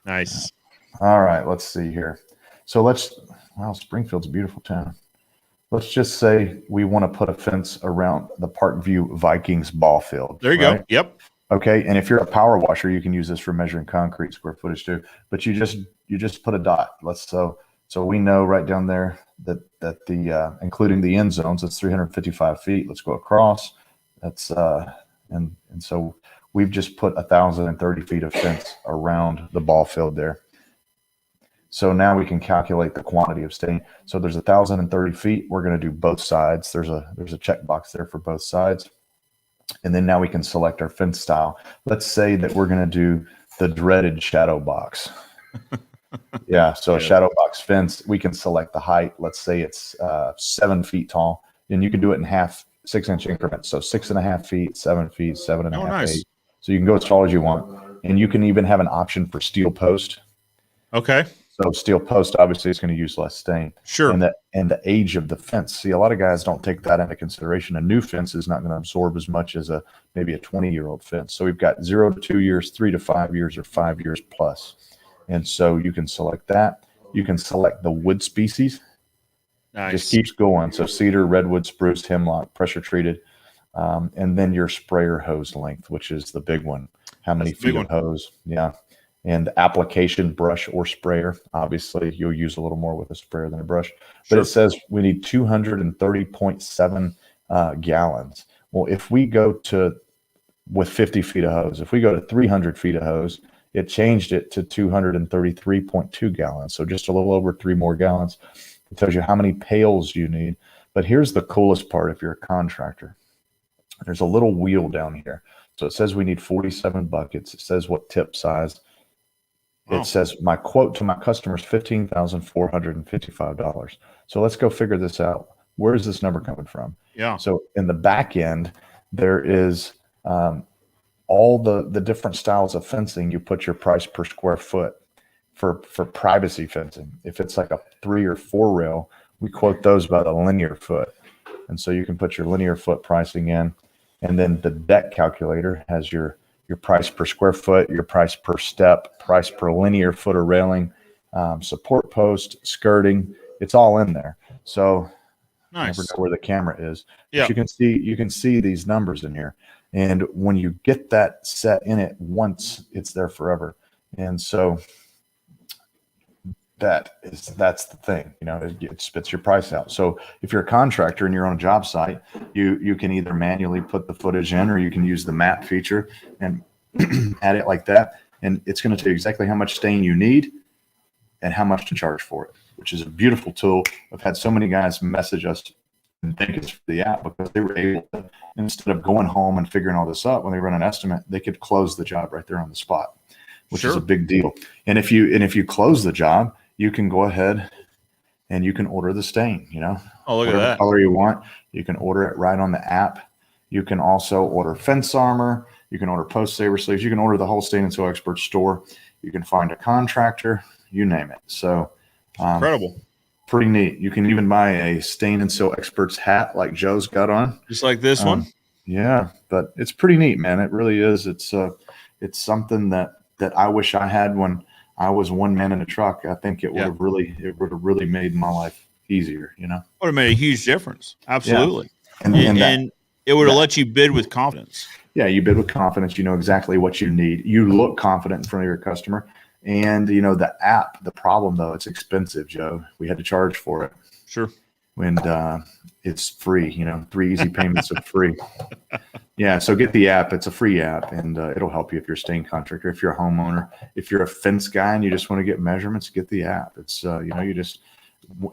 Nice. All right, let's see here. So wow, Springfield's a beautiful town. Let's just say we want to put a fence around the Parkview Vikings ball field. There you go. Yep. Okay, and if you're a power washer, you can use this for measuring concrete square footage too. But you just put a dot. So we know right down there that the including the end zones, it's 355 feet. Let's go across. That's and so we've just put 1,030 feet of fence around the ball field there. So now we can calculate the quantity of stain. So there's 1,030 feet. We're going to do both sides. There's a checkbox there for both sides. And then now we can select our fence style. Let's say that we're going to do the dreaded shadow box. Yeah. So a shadow box fence, we can select the height. Let's say it's 7 feet tall, and you can do it in 6-inch increments. So 6.5 feet, 7 feet, 7.5 nice. 8. So you can go as tall as you want, and you can even have an option for steel post. Okay. So steel post, obviously, is going to use less stain. Sure. And the age of the fence. See, a lot of guys don't take that into consideration. A new fence is not going to absorb as much as maybe a 20-year-old fence. So we've got 0 to 2 years, 3 to 5 years, or 5 years plus. And so you can select that. You can select the wood species. Nice. Just keeps going. So cedar, redwood, spruce, hemlock, pressure treated. And then your sprayer hose length, which is the big one. How many feet of hose? Yeah. And application, brush or sprayer. Obviously, you'll use a little more with a sprayer than a brush. But It says we need 230.7 gallons. Well, if we go with 50 feet of hose, if we go to 300 feet of hose, it changed it to 233.2 gallons. So just a little over 3 more gallons. It tells you how many pails you need. But here's the coolest part if you're a contractor. There's a little wheel down here. So it says we need 47 buckets. It says what tip size. Wow. It says my quote to my customer is $15,455. So let's go figure this out. Where is this number coming from? Yeah. So in the back end, there is all the different styles of fencing. You put your price per square foot for privacy fencing. If it's like a 3 or 4 rail, we quote those by the linear foot. And so you can put your linear foot pricing in. And then the deck calculator has your price per square foot, your price per step, price per linear foot or railing, support post, skirting. It's all in there. So nice. I never know where the camera is. Yeah. But you can see these numbers in here. And when you get that set in it once, it's there forever. And so that's the thing, it spits your price out. So if you're a contractor and you're on a job site, you can either manually put the footage in, or you can use the map feature and add it like that. And it's going to tell you exactly how much stain you need and how much to charge for it, which is a beautiful tool. I've had so many guys message us and thank us for the app, because they were able to, instead of going home and figuring all this up, when they run an estimate, they could close the job right there on the spot, which is a big deal. And if you close the job, you can go ahead and you can order the stain, Oh, look at whatever that. color you want. You can order it right on the app. You can also order fence armor. You can order post saber sleeves. You can order the whole Stain and Seal Expert store. You can find a contractor, you name it. So incredible. Pretty neat. You can even buy a Stain and Seal Experts hat like Joe's got on. Just like this one? Yeah, but it's pretty neat, man. It really is. It's something that I wish I had when I was one man in a truck. I think it would have really made my life easier, Would have made a huge difference. Absolutely. Yeah. And it would have let you bid with confidence. Yeah, you bid with confidence. You know exactly what you need. You look confident in front of your customer. And, the app, the problem, though, it's expensive, Joe. We had to charge for it. Sure. And it's free, 3 easy payments are free. Yeah, so get the app. It's a free app, and it'll help you if you're a stain contractor, if you're a homeowner, if you're a fence guy and you just want to get measurements, get the app. It's,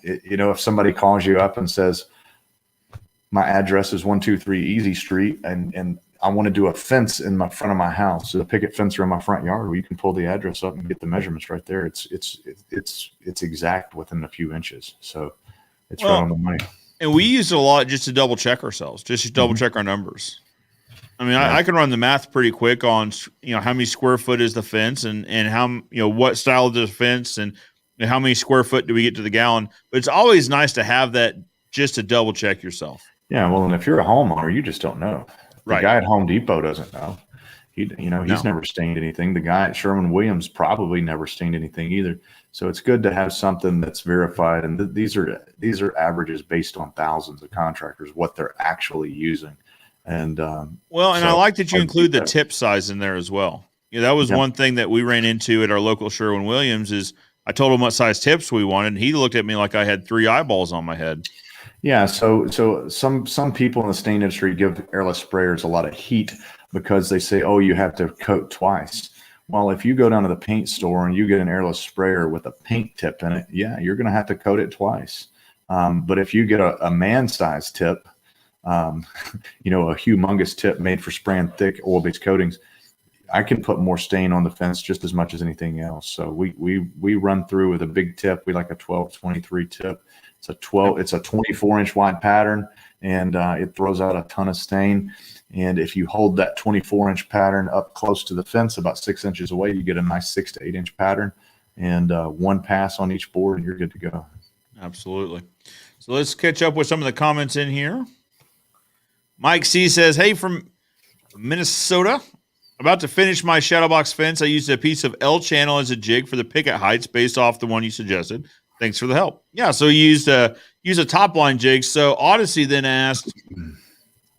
if somebody calls you up and says, my address is 123 Easy Street, and I want to do a fence in my front of my house, so a picket fence around my front yard, where you can pull the address up and get the measurements right there. It's exact within a few inches. So it's right on the money. And we use it a lot just to double check ourselves, just to double check our numbers. I mean, I can run the math pretty quick on, how many square foot is the fence and how, what style of the fence and how many square foot do we get to the gallon. But it's always nice to have that just to double check yourself. Yeah. Well, and if you're a homeowner, you just don't know. The guy at Home Depot doesn't know. He's never stained anything. The guy at Sherwin-Williams probably never stained anything either. So it's good to have something that's verified. And these are averages based on thousands of contractors, what they're actually using. And I like that you include the tip size in there as well. That was one thing that we ran into at our local Sherwin-Williams is I told him what size tips we wanted, and he looked at me like I had 3 eyeballs on my head. Yeah, so some people in the stain industry give airless sprayers a lot of heat because they say, oh, you have to coat twice. Well, if you go down to the paint store and you get an airless sprayer with a paint tip in it, you're going to have to coat it twice. But if you get a man-sized tip, a humongous tip made for spraying thick oil-based coatings, I can put more stain on the fence just as much as anything else. So we run through with a big tip. We like a 1223 tip. It's a 24-inch wide pattern, and it throws out a ton of stain. And if you hold that 24-inch pattern up close to the fence, about 6 inches away, you get a nice 6 to 8 inch pattern, and one pass on each board, and you're good to go. Absolutely. So let's catch up with some of the comments in here. Mike C says, "Hey, from Minnesota. About to finish my shadow box fence. I used a piece of L channel as a jig for the picket heights based off the one you suggested. Thanks for the help." Yeah, so you use a top line jig. So Odyssey then asked,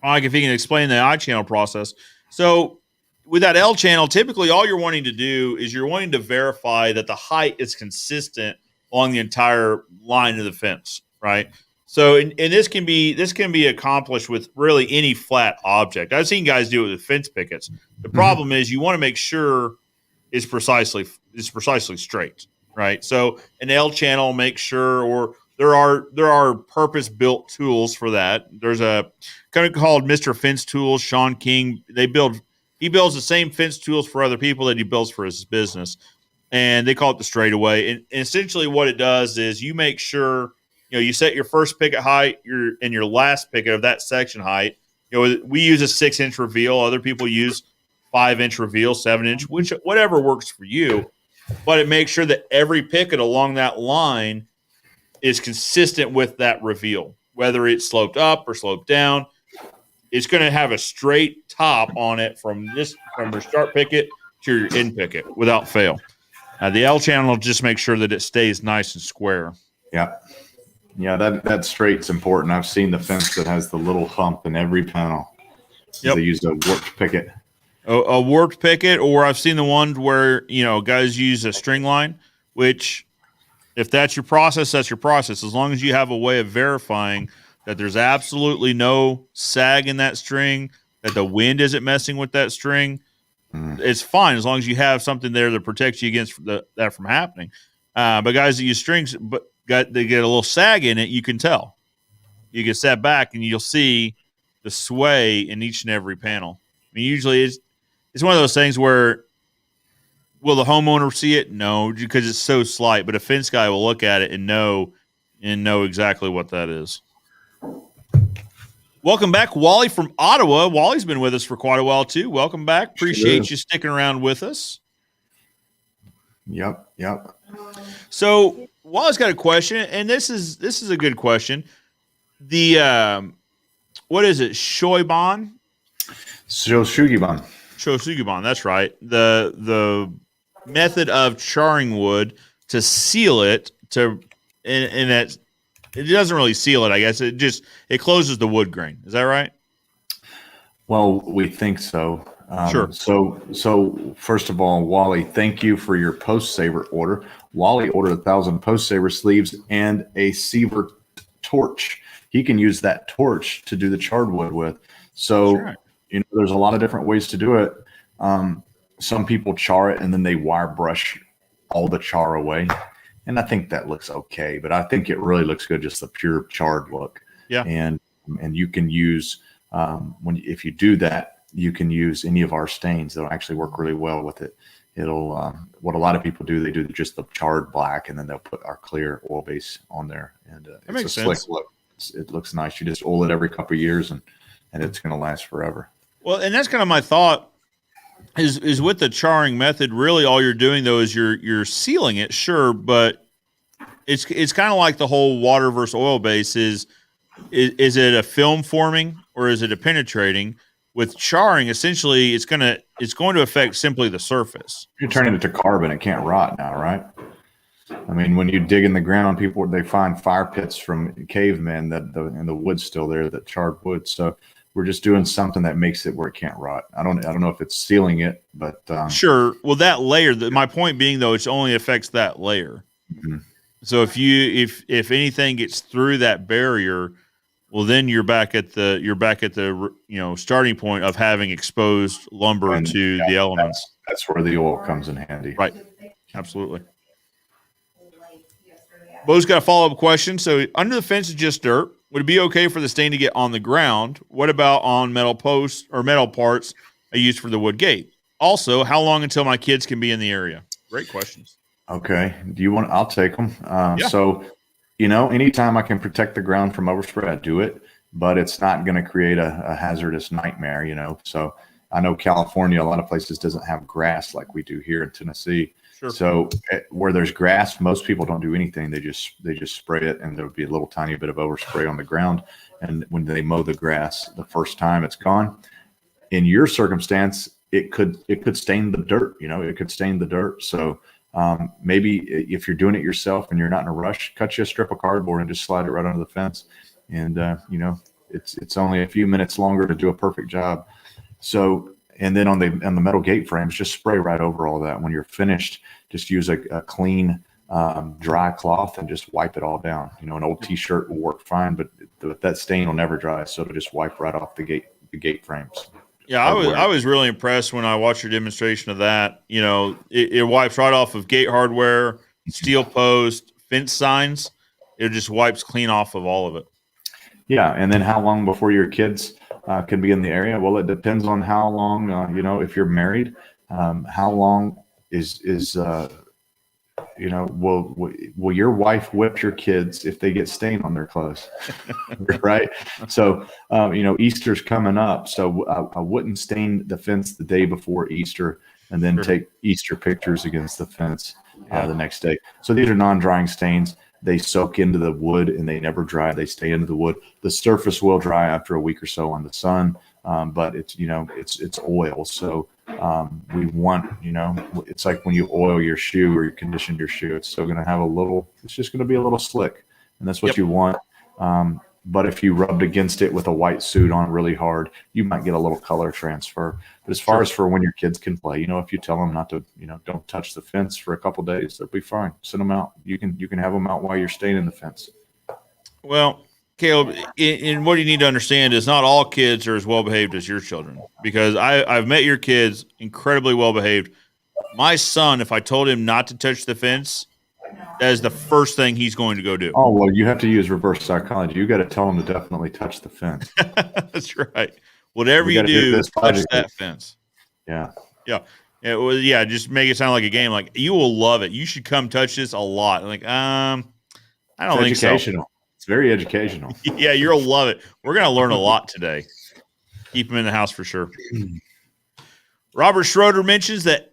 Mike, if he can explain the I channel process. So with that L channel, typically all you're wanting to do is you're wanting to verify that the height is consistent along the entire line of the fence, right? So and this can be accomplished with really any flat object. I've seen guys do it with fence pickets. The problem is you want to make sure it's precisely straight, right? So an L channel, make sure, or there are purpose-built tools for that. There's a company called Mr. Fence Tools, Sean King. He builds the same fence tools for other people that he builds for his business, and they call it the straightaway. And essentially what it does is you make sure, you set your first picket height, your last picket of that section height. We use a 6-inch reveal. Other people use 5-inch reveal, 7-inch, whatever works for you. But it makes sure that every picket along that line is consistent with that reveal, whether it's sloped up or sloped down. It's going to have a straight top on it from your start picket to your end picket without fail. The L channel will just make sure that it stays nice and square. Yeah. Yeah, that straight's important. I've seen the fence that has the little hump in every panel. Yep. They used a warped picket. A warped picket, or I've seen the ones where, guys use a string line, which If that's your process, that's your process. As long as you have a way of verifying that there's absolutely no sag in that string, that the wind isn't messing with that string, it's fine as long as you have something there that protects you against that from happening. But guys that use strings, but they get a little sag in it, you can tell. You get set back, and you'll see the sway in each and every panel. I mean, usually it's one of those things where will the homeowner see it? No, because it's so slight. But a fence guy will look at it and know exactly what that is. Welcome back, Wally from Ottawa. Wally's been with us for quite a while too. Welcome back. Appreciate you sticking around with us. Yep. So Wally's got a question, and this is a good question. The what is it? Shoiban? Shosugiban. Shosugiban, that's right. The method of charring wood to seal it and that it doesn't really seal it, I guess. It closes the wood grain. Is that right? Well, we think so. Sure. So first of all, Wally, thank you for your post saver order. Wally ordered 1,000 post saver sleeves and a Seaver torch. He can use that torch to do the charred wood with. So, Sure. There's a lot of different ways to do it. Some people char it and then they wire brush all the char away. And I think that looks okay, but I think it really looks good, just the pure charred look. Yeah. And you can use, if you do that, you can use any of our stains. They'll actually work really well with it. It'll, what a lot of people do, they do just the charred black and then they'll put our clear oil base on there. And that makes sense. Slick look. It looks nice. You just oil it every couple of years and it's going to last forever. Well, and that's kind of my thought is with the charring method, really all you're doing though is you're sealing it, sure, but it's kind of like the whole water versus oil base is it a film forming or is it a penetrating? With charring, essentially it's going to affect simply the surface. You're turning it to carbon, it can't rot now, right? I mean, when you dig in the ground, they find fire pits from cavemen and the wood's still there, that charred wood. So we're just doing something that makes it where it can't rot. I don't know if it's sealing it, but sure. Well, that layer. My point being, though, it only affects that layer. Mm-hmm. So if anything gets through that barrier, well, then you're back at the starting point of having exposed lumber to the elements. That's where the oil comes in handy. Right. Absolutely. Bo's got a follow-up question. So under the fence is just dirt. Would it be okay for the stain to get on the ground? What about on metal posts or metal parts I use for the wood gate? Also, how long until my kids can be in the area? Great questions. Okay. I'll take them. Yeah. So, anytime I can protect the ground from overspray, I do it, but it's not going to create a hazardous nightmare, So I know California, a lot of places doesn't have grass like we do here in Tennessee. Sure. So where there's grass, most people don't do anything. They just spray it, and there'll be a little tiny bit of overspray on the ground. And when they mow the grass the first time, it's gone. In your circumstance, it could stain the dirt. It could stain the dirt. So maybe if you're doing it yourself and you're not in a rush, cut you a strip of cardboard and just slide it right under the fence. And it's only a few minutes longer to do a perfect job. So. And then on the metal gate frames, just spray right over all that. When you're finished, just use a clean, dry cloth and just wipe it all down. An old T-shirt will work fine, but that stain will never dry, so it'll just wipe right off the gate frames. Yeah, I was really impressed when I watched your demonstration of that. It wipes right off of gate hardware, steel post, fence signs. It just wipes clean off of all of it. Yeah, and then how long before your kids can be in the area? Well, it depends on how long, if you're married, how long will your wife whip your kids if they get stain on their clothes? Right. So, Easter's coming up. So I wouldn't stain the fence the day before Easter and then take Easter pictures against the fence the next day. So these are non-drying stains. They soak into the wood and they never dry. They stay into the wood. The surface will dry after a week or so on the sun, but it's oil. So we want, it's like when you oil your shoe or you condition your shoe, it's still going to have it's just going to be a little slick, and that's what you want. But if you rubbed against it with a white suit on really hard, you might get a little color transfer. But as far as for when your kids can play, if you tell them not to, don't touch the fence for a couple of days, they'll be fine. Send them out. You can have them out while you're staying in the fence. Well, Caleb, and what you need to understand is not all kids are as well behaved as your children, because I've met your kids, incredibly well behaved. My son, if I told him not to touch the fence, that is the first thing he's going to go do. Oh, well, you have to use reverse psychology. You got to tell him to definitely touch the fence. That's right. Whatever you do, touch that fence. Yeah. Yeah. Yeah. Just make it sound like a game. Like, you will love it. You should come touch this a lot. Like, I don't think so. It's very educational. Yeah, you'll love it. We're going to learn a lot today. Keep them in the house for sure. Robert Schroeder mentions that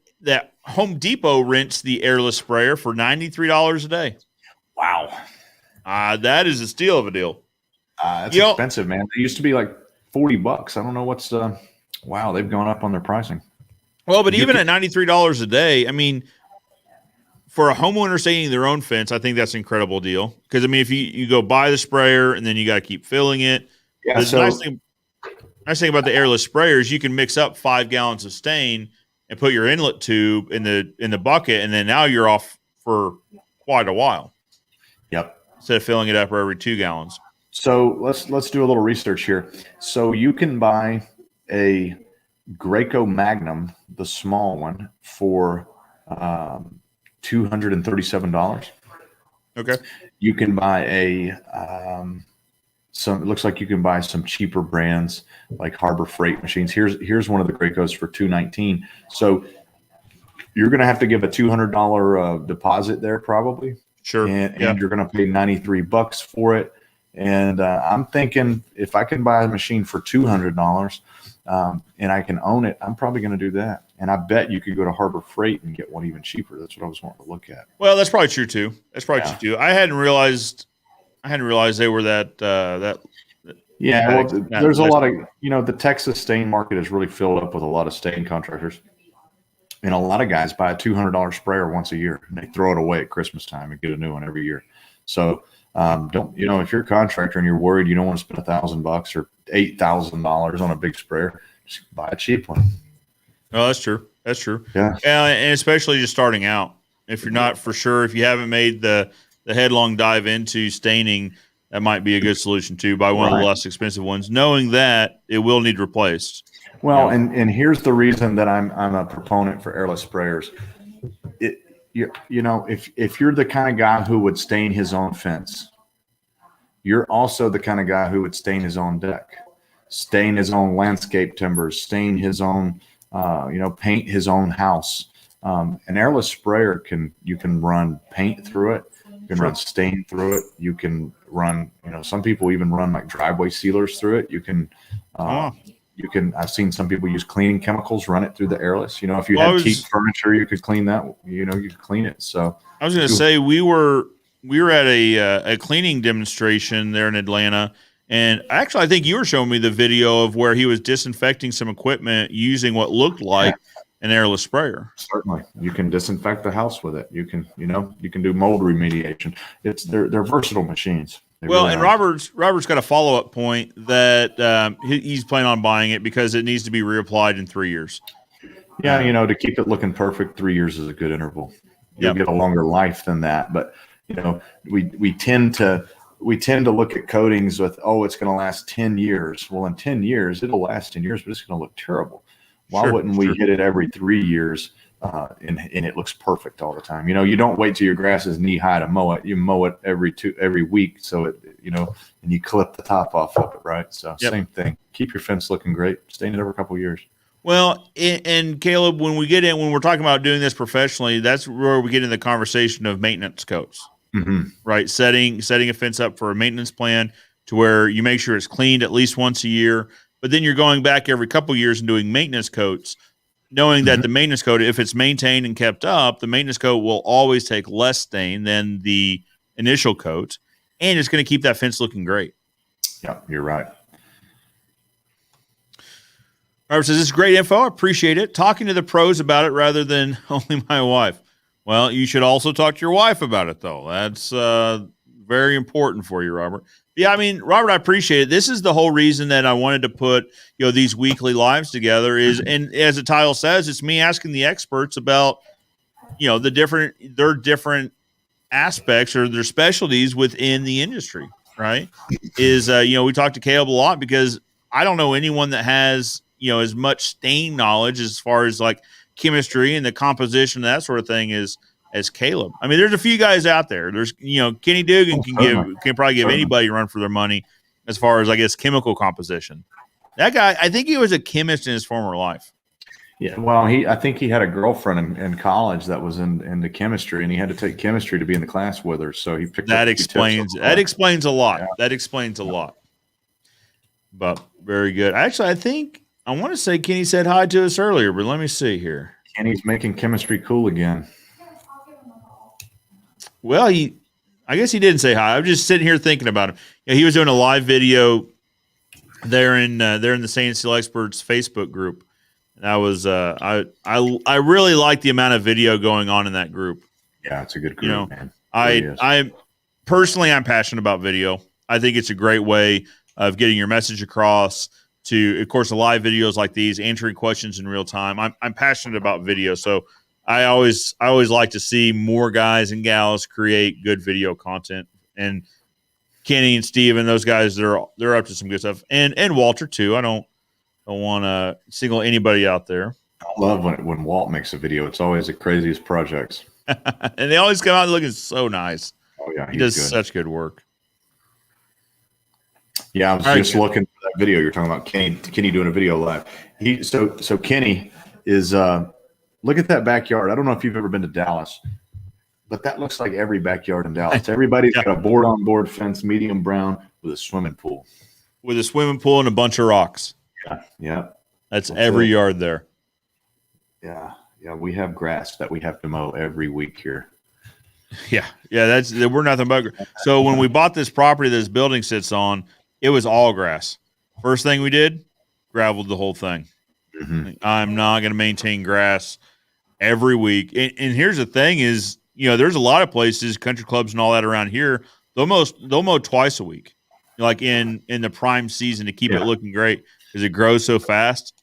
Home Depot rents the airless sprayer for $93 a day. Wow. That is a steal of a deal. It's expensive, man. They used to be like $40. I don't know what's wow, they've gone up on their pricing. Well, but even at $93 a day, I mean, for a homeowner staying their own fence, I think that's an incredible deal. Because, I mean, if you go buy the sprayer and then you got to keep filling it. Yeah, the nice thing about the airless sprayers, you can mix up 5 gallons of stain and put your inlet tube in the bucket, and then now you're off for quite a while. Yep. Instead of filling it up every 2 gallons. So let's do a little research here. So you can buy a Graco Magnum, the small one, for $237. Okay. You can buy it looks like you can buy some cheaper brands like Harbor Freight machines. Here's one of the Gracos for $219. So you're going to have to give a $200 deposit there probably. Sure. And you're going to pay $93 for it. And I'm thinking if I can buy a machine for $200 and I can own it, I'm probably going to do that. And I bet you could go to Harbor Freight and get one even cheaper. That's what I was wanting to look at. Well, that's probably true too. True too. I hadn't realized they were that. Yeah, there's a lot of the Texas stain market is really filled up with a lot of stain contractors, and a lot of guys buy a $200 sprayer once a year and they throw it away at Christmas time and get a new one every year. So don't if you're a contractor and you're worried you don't want to spend $1,000 or $8,000 on a big sprayer, just buy a cheap one. Oh, that's true. That's true. Yeah, and especially just starting out. If you're not for sure, if you haven't made the headlong dive into staining, that might be a good solution too. Buy one of the less expensive ones, knowing that it will need replaced. Well, and here's the reason that I'm a proponent for airless sprayers. If you're the kind of guy who would stain his own fence, you're also the kind of guy who would stain his own deck, stain his own landscape timbers, stain his own, paint his own house. An airless sprayer you can run paint through it. You can run stain through it. You can run, some people even run like driveway sealers through it. You can, I've seen some people use cleaning chemicals, run it through the airless. If you had cheap furniture, you could clean that, you could clean it. So I was going to say, we were at a cleaning demonstration there in Atlanta. And actually, I think you were showing me the video of where he was disinfecting some equipment using what looked like an airless sprayer. Certainly, you can disinfect the house with it. You can, you can do mold remediation. They're versatile machines. And Robert's got a follow-up point that he's planning on buying it because it needs to be reapplied in 3 years. Yeah, to keep it looking perfect, 3 years is a good interval. You'll get a longer life than that, but we tend to look at coatings with, it's going to last 10 years. Well, in 10 years, it'll last 10 years, but it's going to look terrible. Why wouldn't we hit it every 3 years and it looks perfect all the time? You don't wait till your grass is knee high to mow it. You mow it every week. So it, and you clip the top off of it. Right. So same thing. Keep your fence looking great. Stain it every couple of years. Well, and Caleb, when we're talking about doing this professionally, that's where we get into the conversation of maintenance coats, right? Setting a fence up for a maintenance plan to where you make sure it's cleaned at least once a year. But then you're going back every couple of years and doing maintenance coats, knowing that the maintenance coat, if it's maintained and kept up, the maintenance coat will always take less stain than the initial coat, and it's going to keep that fence looking great. Yeah, you're right. Robert says, this is great info. I appreciate it. Talking to the pros about it rather than only my wife. Well, you should also talk to your wife about it, though. That's Very important for you, Robert. Yeah, I mean, Robert, I appreciate it. This is the whole reason that I wanted to put, these weekly lives together and as the title says, it's me asking the experts about, their different aspects or their specialties within the industry, right? We talked to Caleb a lot because I don't know anyone that has, as much stain knowledge as far as like chemistry and the composition, that sort of thing as Caleb. I mean, there's a few guys out there. There's, Kenny Dugan can probably give anybody a run for their money as far as, I guess, chemical composition. That guy, I think he was a chemist in his former life. Yeah, well, I think he had a girlfriend in college that was into chemistry, and he had to take chemistry to be in the class with her. So he picked that up explains a lot. Yeah. That explains a lot. But very good. Actually, I want to say Kenny said hi to us earlier, but let me see here. Kenny's making chemistry cool again. Well, I guess he didn't say hi. I'm just sitting here thinking about him. He was doing a live video there in the Sand Steel Experts Facebook group. That was I really like the amount of video going on in that group. Yeah, it's a good group, man. I'm passionate about video. I think it's a great way of getting your message across to, of course, the live videos like these, answering questions in real time. I'm passionate about video, so I always like to see more guys and gals create good video content. And Kenny and Steve and those guys, they're up to some good stuff. And Walter too. I don't want to single anybody out there. I love when Walt makes a video. It's always the craziest projects. And they always come out looking so nice. Oh yeah, he does such good work. Yeah, I was just looking for that video you're talking about. Kenny doing a video live. So Kenny is look at that backyard. I don't know if you've ever been to Dallas, but that looks like every backyard in Dallas. Everybody's got a board-on-board fence, medium brown, with a swimming pool. With a swimming pool and a bunch of rocks. Yeah. That's every yard there. Yeah. We have grass that we have to mow every week here. Yeah. We're nothing but. So when we bought this property this building sits on, it was all grass. First thing we did, graveled the whole thing. Mm-hmm. I'm not going to maintain grass every week. And here's the thing is, there's a lot of places, country clubs and all that around here, they'll mow twice a week, like in the prime season to keep it looking great because it grows so fast.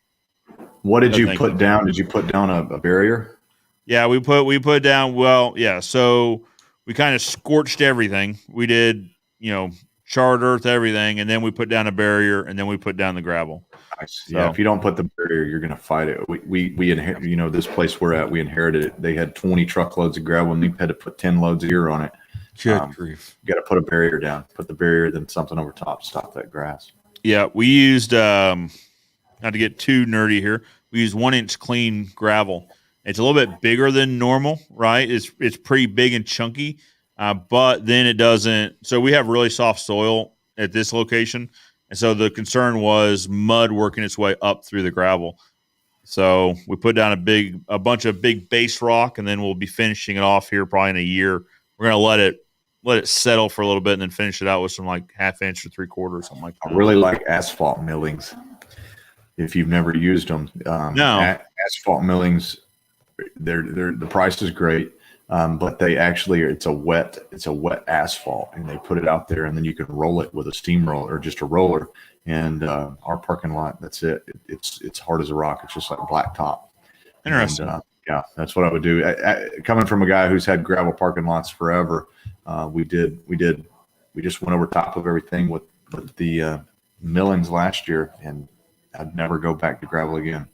What did you put down? Did you put down a barrier? Yeah, we put down, so we kind of scorched everything. We did, charred earth, everything, and then we put down a barrier, and then we put down the gravel. Nice. So, yeah, if you don't put the barrier, you're going to fight it. We inherit, this place we're at, we inherited it. They had 20 truckloads of gravel, and we had to put 10 loads a year on it. Good grief. You got to put a barrier down. Put the barrier, then something over top to stop that grass. Yeah, we used, not to get too nerdy here, we used 1-inch clean gravel. It's a little bit bigger than normal, right? It's pretty big and chunky, but then it doesn't. So we have really soft soil at this location. And so the concern was mud working its way up through the gravel. So we put down a bunch of big base rock, and then we'll be finishing it off here probably in a year. We're going to let it settle for a little bit and then finish it out with some like 1/2 inch or 3/4 or something like that. I really like asphalt millings. If you've never used them, asphalt millings, they're the price is great. But they actually, it's a wet asphalt, and they put it out there, and then you can roll it with a steamroller or just a roller. And our parking lot, that's it. It's hard as a rock. It's just like blacktop. Interesting. And, that's what I would do. Coming from a guy who's had gravel parking lots forever, we just went over top of everything with the millings last year, and I'd never go back to gravel again.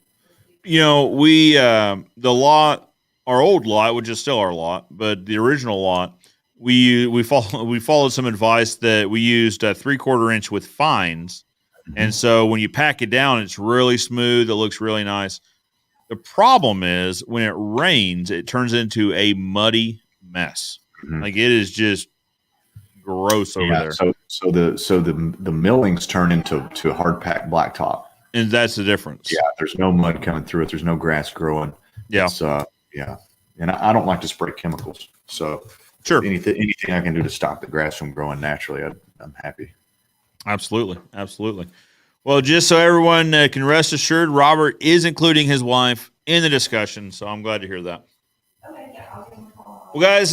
We the lot. Our old lot, which is still our lot, but the original lot, we followed some advice that we used a 3/4 inch with fines, and so when you pack it down, it's really smooth. It looks really nice. The problem is when it rains, it turns into a muddy mess. Mm-hmm. Like it is just gross over there. So the millings turn into hard packed blacktop, and that's the difference. Yeah, there's no mud coming through it. There's no grass growing. Yeah. Yeah, and I don't like to spray chemicals. So sure, anything I can do to stop the grass from growing naturally, I'm happy. Absolutely. Well, just so everyone can rest assured, Robert is including his wife in the discussion, so I'm glad to hear that. Well, guys,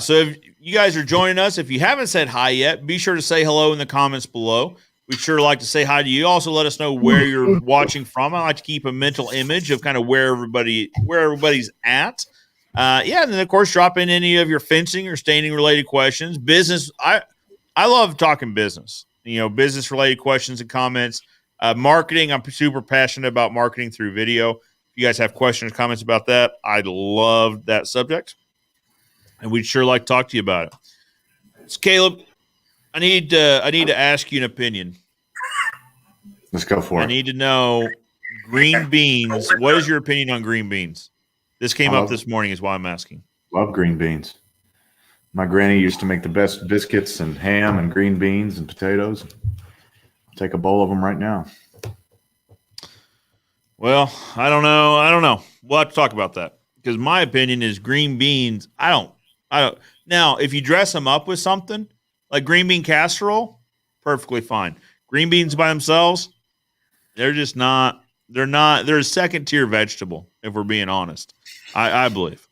so you guys are joining us. If you haven't said hi yet, be sure to say hello in the comments below. We'd sure like to say hi to you. Also, let us know where you're watching from. I like to keep a mental image of kind of where everybody's at. Yeah, and then of course drop in any of your fencing or staining related questions. Business, I love talking business. Business related questions and comments. Marketing, I'm super passionate about marketing through video. If you guys have questions or comments about that, I'd love that subject, and we'd sure like to talk to you about it. So Caleb, I need to ask you an opinion. Let's go for it. I need to know green beans. What is your opinion on green beans? This came up this morning is why I'm asking. Love green beans. My granny used to make the best biscuits and ham and green beans and potatoes. I'll take a bowl of them right now. Well, I don't know. We'll have to talk about that because my opinion is green beans. I don't. Now, if you dress them up with something like green bean casserole, perfectly fine. Green beans by themselves, they're just not. They're a second tier vegetable. If we're being honest, I believe.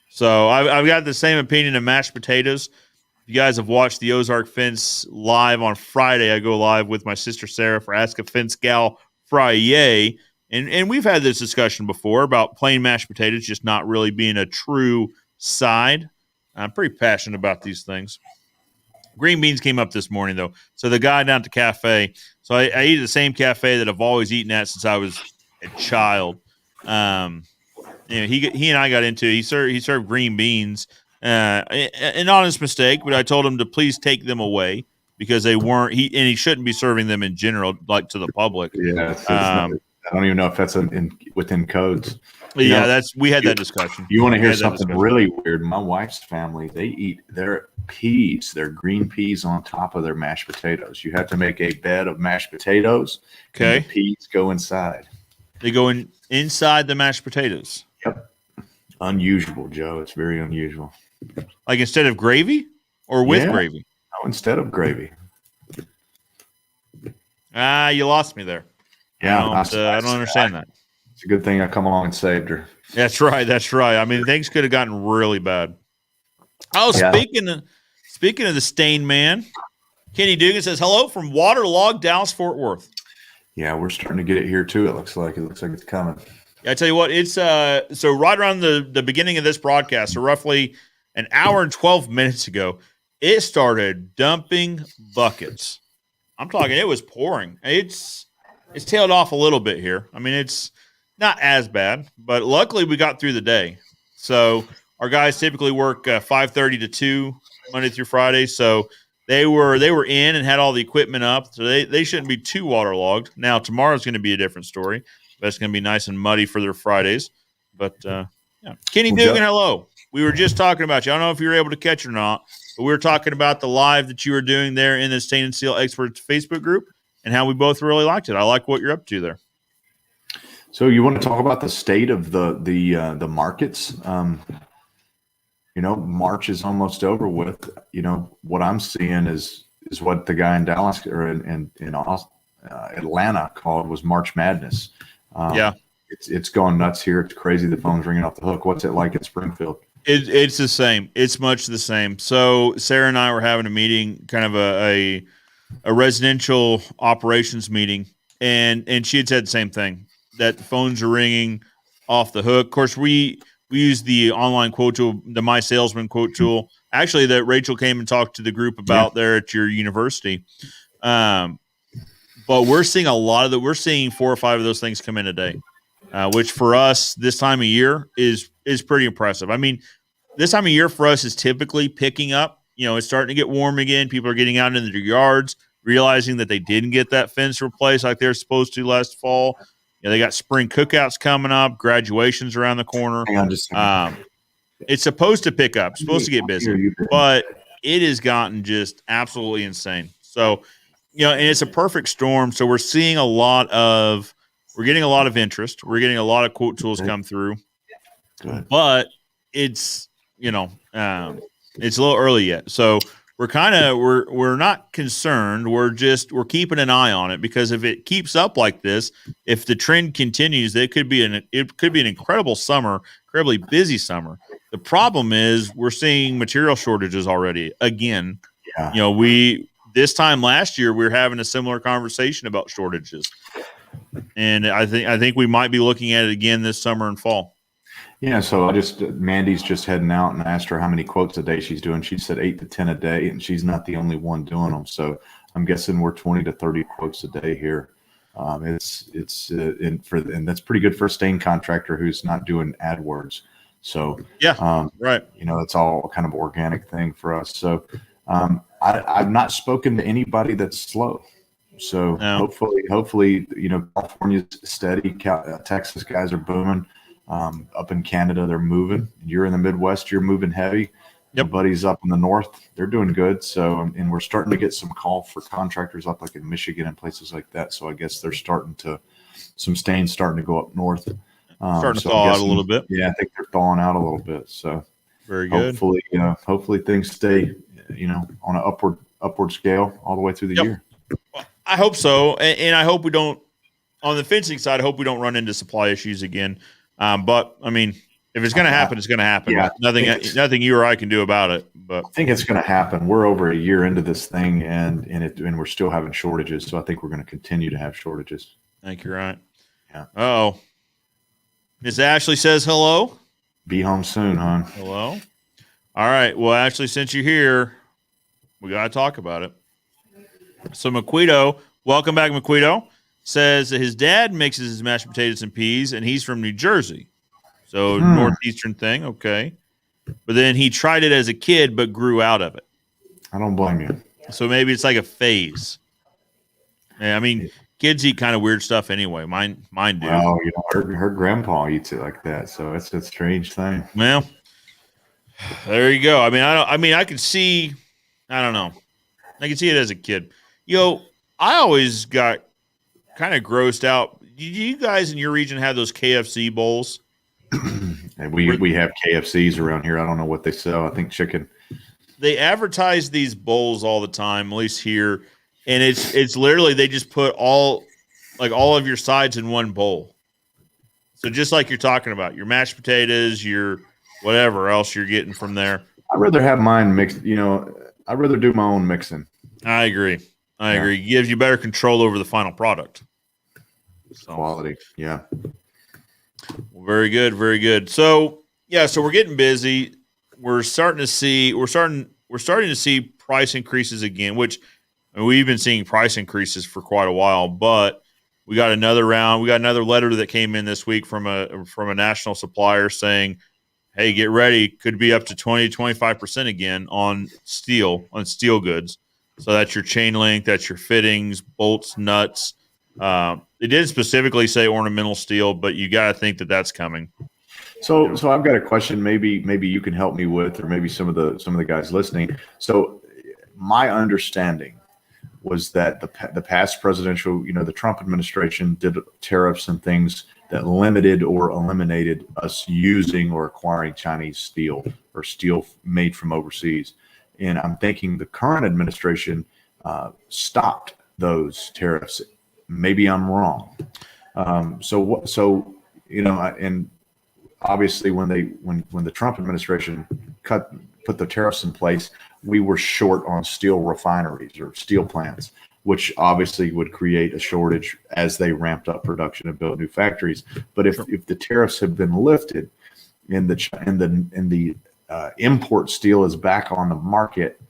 So I've got the same opinion of mashed potatoes. If you guys have watched the Ozark Fence live on Friday, I go live with my sister Sarah for Ask a Fence Gal Friday, and we've had this discussion before about plain mashed potatoes just not really being a true side. I'm pretty passionate about these things. Green beans came up this morning, though. So the guy down at the cafe, so I eat at the same cafe that I've always eaten at since I was a child. He and I got into it. He served green beans. An honest mistake, but I told him to please take them away because they weren't. He shouldn't be serving them in general, like to the public. Yeah, I don't even know if that's within codes. We had that discussion. You want to hear something really weird? My wife's family, they eat their peas, their green peas on top of their mashed potatoes. You have to make a bed of mashed potatoes. Okay. And the peas go inside. They go inside the mashed potatoes. Yep. Unusual, Joe. It's very unusual. Like instead of gravy or with gravy? No, instead of gravy. You lost me there. Yeah. I don't understand that. It's a good thing I come along and saved her. That's right. I mean, things could have gotten really bad. Oh, yeah. Speaking of the stain man, Kenny Dugan says, hello from waterlogged Dallas-Fort Worth. Yeah, we're starting to get it here too. It looks like it's coming. I tell you what, it's so right around the beginning of this broadcast, so roughly an hour and 12 minutes ago, it started dumping buckets. I'm talking, it was pouring. It's tailed off a little bit here. I mean, it's not as bad, but luckily we got through the day. So our guys typically work 5:30 to 2 Monday through Friday. So they were in and had all the equipment up. So they shouldn't be too waterlogged. Now tomorrow's going to be a different story. But it's going to be nice and muddy for their Fridays. But yeah, Kenny Dugan, hello. We were just talking about you. I don't know if you were able to catch it or not, but we were talking about the live that you were doing there in the Stain and Seal Experts Facebook group and how we both really liked it. I like what you're up to there. So you want to talk about the state of the markets? March is almost over with. What I'm seeing is what the guy in Dallas or in Atlanta called was March Madness. Yeah, it's going nuts here. It's crazy. The phone's ringing off the hook. What's it like in Springfield? It's the same. It's much the same. So Sarah and I were having a meeting, kind of a residential operations meeting, and she had said the same thing, that the phones are ringing off the hook. Of course, we use the online quote tool, the My Salesman quote tool, actually that Rachel came and talked to the group about there at your university. But we're seeing we're seeing 4 or 5 of those things come in a day, which for us this time of year is pretty impressive. I mean, this time of year for us is typically picking up. It's starting to get warm again. People are getting out into their yards, realizing that they didn't get that fence replaced like they're supposed to last fall. They got spring cookouts coming up, graduations around the corner. Hang on just a second. It's supposed to pick up, supposed to get busy, but it has gotten just absolutely insane. So, and it's a perfect storm. So we're seeing getting a lot of interest. We're getting a lot of quote tools come through. Good. But it's, it's a little early yet. So we're not concerned. We're keeping an eye on it, because if it keeps up like this, if the trend continues, it could be an incredible summer, incredibly busy summer. The problem is we're seeing material shortages already again. Yeah. You know, this time last year we were having a similar conversation about shortages, and I think we might be looking at it again this summer and fall. Yeah, so Mandy's just heading out, and I asked her how many quotes a day she's doing. She said 8 to 10 a day, and she's not the only one doing them. So I'm guessing we're 20 to 30 quotes a day here. And that's pretty good for a stain contractor who's not doing AdWords. So yeah, right. You know, it's all kind of organic thing for us. So I've not spoken to anybody that's slow. So No. hopefully, you know, California's steady. Texas guys are booming. Up in Canada, they're moving. You're in the Midwest, you're moving heavy. Yep. My buddies up in the North, they're doing good. So, and we're starting to get some call for contractors up like in Michigan and places like that. So I guess they're some stains starting to go up north. Starting to thaw out a little bit. Yeah, I think they're thawing out a little bit. So very good. Hopefully things stay, you know, on an upward scale all the way through the year. Well, I hope so. And I hope we don't, on the fencing side, I hope we don't run into supply issues again. But I mean, if it's going to happen, it's going to happen. Yeah, nothing you or I can do about it. But I think it's going to happen. We're over a year into this thing, and we're still having shortages. So I think we're going to continue to have shortages. I think you're right. Yeah. Oh, Miss Ashley says hello. Be home soon, hon. Hello. All right. Well, Ashley, since you're here, we got to talk about it. So McQuido, welcome back, McQuido. Says that his dad mixes his mashed potatoes and peas, and he's from New Jersey. So northeastern thing, okay. But then he tried it as a kid, but grew out of it. I don't blame you. So maybe it's like a phase. Yeah, I mean, kids eat kind of weird stuff anyway. Mine do. Well, you know, her grandpa eats it like that, so it's a strange thing. Well, there you go. I can see. I don't know. I can see it as a kid. I always got kind of grossed out. Do you guys in your region have those KFC bowls? And we have KFCs around here. I don't know what they sell. I think chicken. They advertise these bowls all the time, at least here, and it's literally they just put all of your sides in one bowl. So just like you're talking about, your mashed potatoes, your whatever else you're getting from there. I'd rather have mine mixed. You know, I'd rather do my own mixing. I agree. I agree. It gives you better control over the final product. So. Quality, yeah. Well, very good, very good. So so we're getting busy. We're starting to see price increases again, which we've been seeing price increases for quite a while. But we got another round. We got another letter that came in this week from a national supplier saying, "Hey, get ready. Could be up to 20-25% again on steel goods." So that's your chain link, that's your fittings, bolts, nuts. It did specifically say ornamental steel, but you got to think that that's coming. So I've got a question. Maybe you can help me with, or maybe some of the guys listening. So my understanding was that the past presidential, the Trump administration did tariffs and things that limited or eliminated us using or acquiring Chinese steel or steel made from overseas. And I'm thinking the current administration stopped those tariffs. Maybe I'm wrong. And obviously when the Trump administration put the tariffs in place, we were short on steel refineries or steel plants, which obviously would create a shortage as they ramped up production and built new factories. But if the tariffs have been lifted and the import steel is back on the market,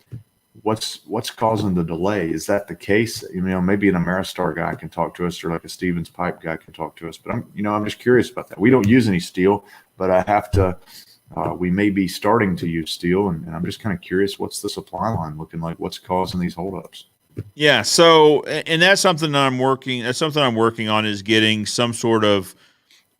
what's causing the delay? Is that the case? Maybe an Ameristar guy can talk to us, or like a Stevens Pipe guy can talk to us. But I'm just curious about that. We don't use any steel, but I have to. We may be starting to use steel, and I'm just kind of curious. What's the supply line looking like? What's causing these holdups? Yeah. So, and that's something that I'm working. That's something I'm working on, is getting some sort of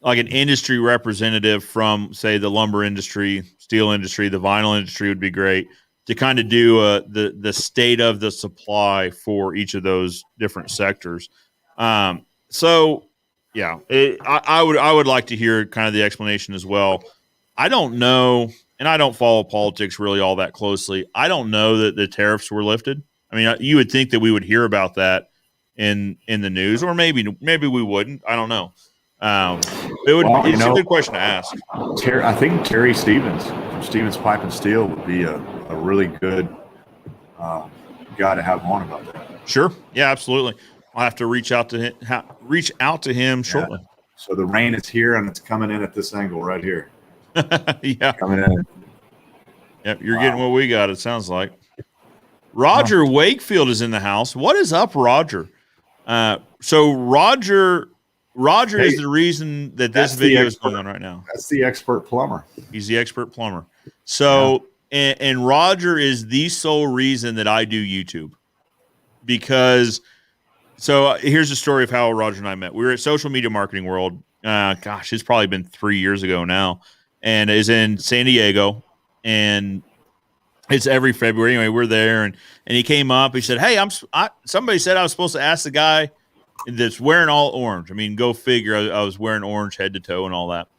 like an industry representative from, say, the lumber industry, steel industry, the vinyl industry would be great, to kind of do the state of the supply for each of those different sectors. I would like to hear kind of the explanation as well. I don't know, and I don't follow politics really all that closely. I don't know that the tariffs were lifted. I mean, you would think that we would hear about that in the news, or maybe we wouldn't. I don't know. It's a good question to ask. I think Terry Stevens from Stevens Pipe and Steel would be a really good guy to have on about that. Sure. Yeah, absolutely. I'll have to reach out to him shortly. So the rain is here and it's coming in at this angle right here. Yeah. Coming in. Yep. You're getting what we got, it sounds like. Roger Wakefield is in the house. What is up, Roger? So Roger is the reason that this video is going on right now. That's the expert plumber. He's the expert plumber. So, and Roger is the sole reason that I do YouTube. Because, so here's the story of how Roger and I met. We were at Social Media Marketing World. It's probably been 3 years ago now, and is in San Diego, and it's every February. Anyway, we're there, and he came up. He said, "Hey, somebody said I was supposed to ask the guy that's wearing all orange. I mean, go figure. I was wearing orange head to toe and all that."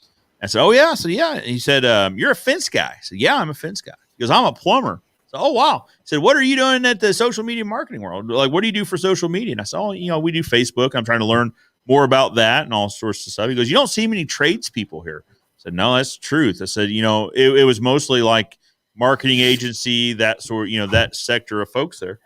I said, "Oh yeah." So yeah, and he said, "You're a fence guy." I said, "Yeah, I'm a fence guy." He goes, "I'm a plumber." So, oh, wow. I said, "What are you doing at the Social Media Marketing World? Like, what do you do for social media?" And I said, "Oh, we do Facebook. I'm trying to learn more about that and all sorts of stuff." He goes, "You don't see many tradespeople here." I said, "No, that's the truth." I said, it was mostly like marketing agency, that sort, that sector of folks there.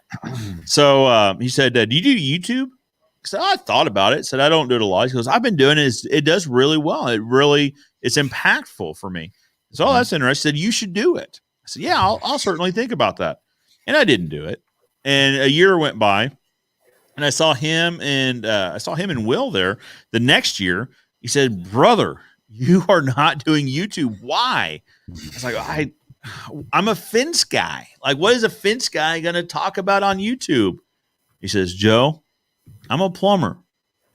So he said, "Do you do YouTube?" I said, "I thought about it." I said, "I don't do it a lot." He goes, "I've been doing it. It does really well. It's impactful for me." So, "Oh, that's interesting." I said, "You should do it." I said, "Yeah, I'll certainly think about that." And I didn't do it. And a year went by, and I saw him and Will there the next year. He said, "Brother, you are not doing YouTube. Why?" I was like, I'm a fence guy. Like, what is a fence guy going to talk about on YouTube? He says, "Joe, I'm a plumber,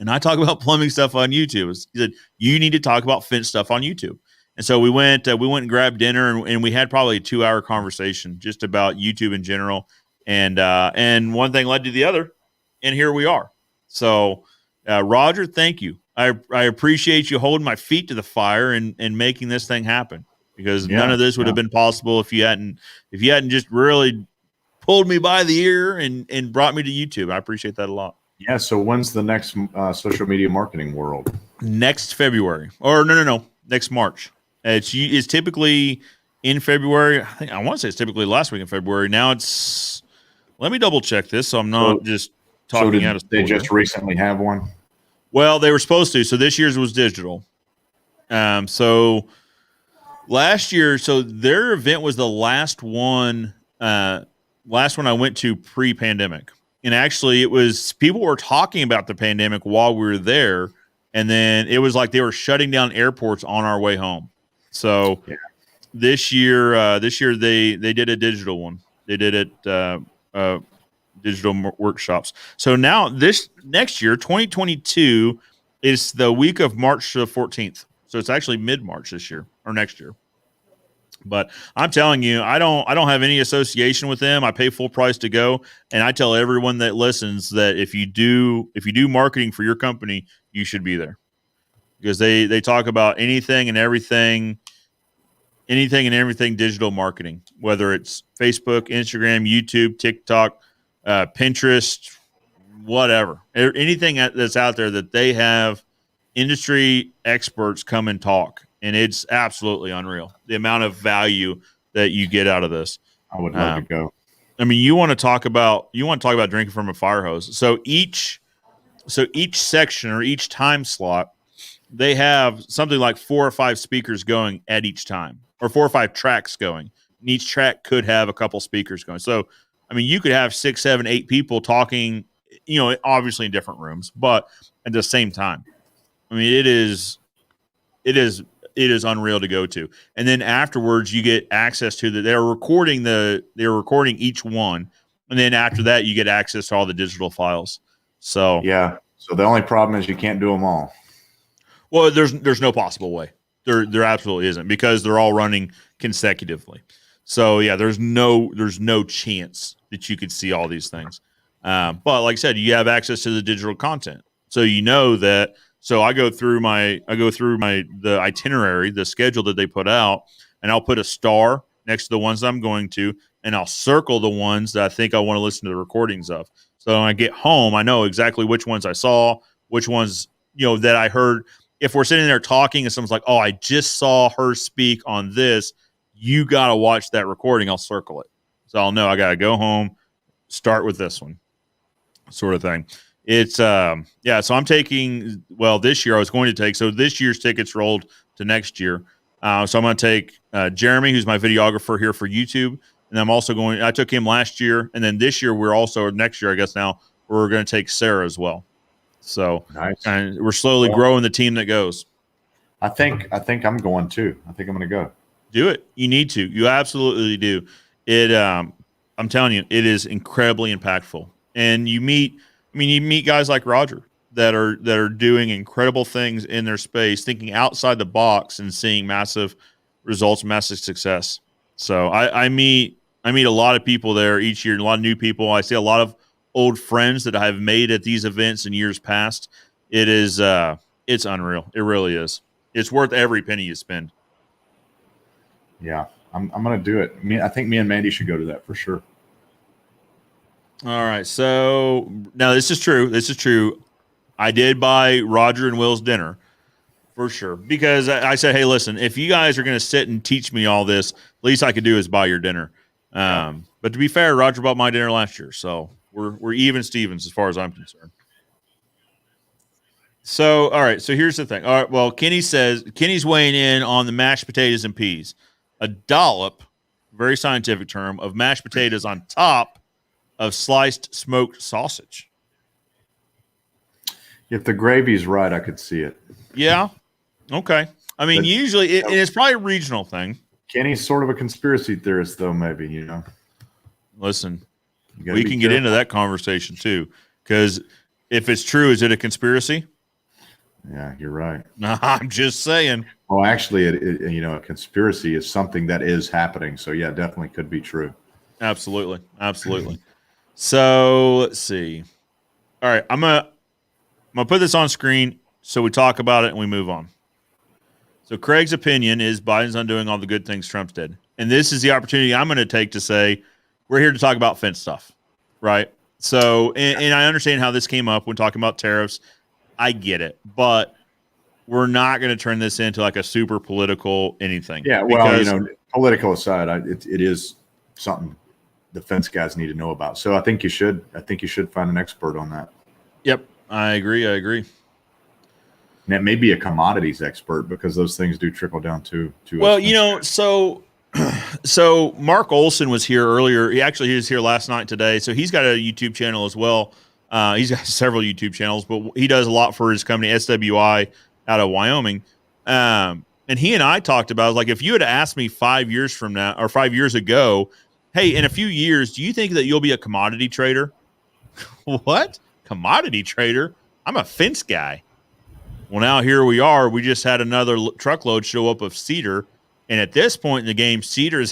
and I talk about plumbing stuff on YouTube." He said, "You need to talk about fence stuff on YouTube." And so we went and grabbed dinner, and we had probably a 2-hour conversation just about YouTube in general. And one thing led to the other, and here we are. So, Roger, thank you. I appreciate you holding my feet to the fire and making this thing happen, because none of this would have been possible if you hadn't just really pulled me by the ear and brought me to YouTube. I appreciate that a lot. Yeah. So when's the next Social Media Marketing World? Next February, or no, next March. It's typically in February. I want to say it's typically last week in February. Now it's. Let me double check this, so I'm not just talking out of school. They just recently have one? Well, they were supposed to. So this year's was digital. So last year, so their event was the last one. I went to pre-pandemic, and actually, it was people were talking about the pandemic while we were there, and then it was like they were shutting down airports on our way home. So this year they did a digital one. They did it digital workshops. So now this next year, 2022, is the week of March 14th. So it's actually mid-March this year or next year. But I'm telling you, I don't have any association with them. I pay full price to go, and I tell everyone that listens that if you do marketing for your company, you should be there, because they talk about anything and everything digital marketing, whether it's Facebook, Instagram, YouTube, TikTok, Pinterest, whatever, anything that's out there that they have industry experts come and talk. And it's absolutely unreal, the amount of value that you get out of this. I would love to go. I mean, you want to talk about drinking from a fire hose. So each section or each time slot, they have something like 4 or 5 speakers going at each time, or 4 or 5 tracks going. And each track could have a couple speakers going. So, I mean, you could have 6, 7, 8 people talking, obviously in different rooms, but at the same time. I mean, it is unreal to go to. And then afterwards you get access to they're recording each one. And then after that, you get access to all the digital files. So, yeah. So the only problem is you can't do them all. Well, there's no possible way. There absolutely isn't, because they're all running consecutively. So yeah, there's no chance that you could see all these things. But like I said, you have access to the digital content. So that. So I go through the itinerary, the schedule that they put out, and I'll put a star next to the ones I'm going to, and I'll circle the ones that I think I want to listen to the recordings of. So when I get home, I know exactly which ones I saw, which ones, that I heard. if we're sitting there talking and someone's like, oh, I just saw her speak on this, you got to watch that recording. I'll circle it. So I'll know I got to go home, start with this one, sort of thing. It's, so I'm taking, this year I was going to take, so this year's tickets rolled to next year. So I'm going to take Jeremy, who's my videographer here for YouTube. And I'm also I took him last year. And then this year, next year, I guess now, we're going to take Sarah as well. So nice. And we're slowly growing the team that goes. I think I'm going too. I think I'm going to go. Do it. You need to. You absolutely do. It. I'm telling you, it is incredibly impactful. And you meet guys like Roger that are doing incredible things in their space, thinking outside the box and seeing massive results, massive success. So I meet a lot of people there each year, a lot of new people. I see a lot of old friends that I've made at these events in years past. It is it's unreal. It really is. It's worth every penny you spend. Yeah, I'm going to do it. I think me and Mandy should go to that for sure. All right. So now this is true. I did buy Roger and Will's dinner for sure, because I said, hey, listen, if you guys are going to sit and teach me all this, least I could do is buy your dinner. But to be fair, Roger bought my dinner last year. So we're even Stevens as far as I'm concerned. So, all right. So here's the thing. All right. Well, Kenny's weighing in on the mashed potatoes and peas, a dollop, very scientific term, of mashed potatoes on top of sliced smoked sausage. If the gravy's right, I could see it. Yeah. Okay. I mean, usually it's probably a regional thing. Kenny's sort of a conspiracy theorist, though, maybe, Listen, we can get into that conversation, too, because if it's true, is it a conspiracy? Yeah, you're right. No, I'm just saying. Well, actually, a conspiracy is something that is happening. So, yeah, definitely could be true. Absolutely. So, let's see. All right, I'm gonna put this on screen so we talk about it and we move on. So Craig's opinion is Biden's undoing all the good things Trump's did. And this is the opportunity I'm going to take to say, we're here to talk about fence stuff, right? So, and I understand how this came up when talking about tariffs. I get it, but we're not going to turn this into like a super political anything. Yeah, well, political aside, it is something the fence guys need to know about. So I think you should find an expert on that. Yep, I agree. And that may be a commodities expert, because those things do trickle down to well, so Mark Olson was here earlier. He was here last night today. So he's got a YouTube channel as well. He's got several YouTube channels, but he does a lot for his company, SWI, out of Wyoming. And he and I talked about, like, if you had asked me 5 years from now or 5 years ago, hey, in a few years, do you think that you'll be a commodity trader? What? Commodity trader? I'm a fence guy. Well, now here we are. We just had another truckload show up of cedar. And at this point in the game, cedar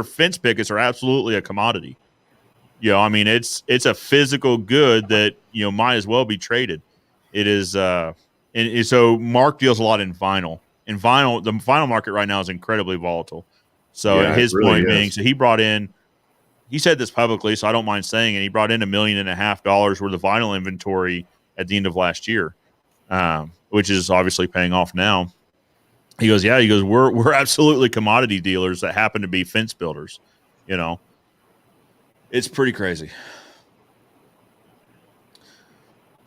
fence pickets are absolutely a commodity. I mean, it's a physical good that, might as well be traded. It is. And so Mark deals a lot in vinyl. And the vinyl market right now is incredibly volatile. So his point being, so he brought in, he said this publicly, so I don't mind saying it. He brought in $1.5 million worth of vinyl inventory at the end of last year, which is obviously paying off now. He goes, we're absolutely commodity dealers that happen to be fence builders. It's pretty crazy.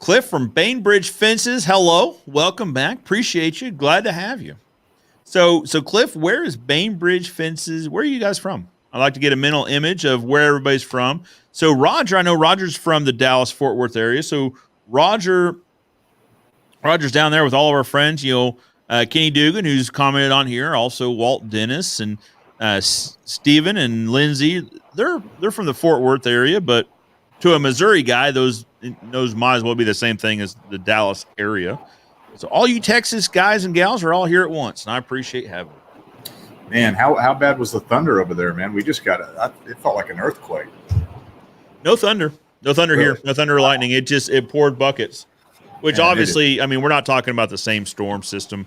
Cliff from Bainbridge Fences, hello, welcome back. Appreciate you. Glad to have you. So Cliff, where is Bainbridge Fences? Where are you guys from? I'd like to get a mental image of where everybody's from. So Roger, I know Roger's from the Dallas-Fort Worth area. So Roger's down there with all of our friends. Kenny Dugan, who's commented on here, also Walt Dennis and Steven and Lindsey. They're from the Fort Worth area, but to a Missouri guy, those might as well be the same thing as the Dallas area. So all you Texas guys and gals are all here at once, and I appreciate having it. Man, how bad was the thunder over there, man? We just got it felt like an earthquake. No thunder really? Here. No thunder or lightning. It poured buckets, which obviously, I mean, we're not talking about the same storm system.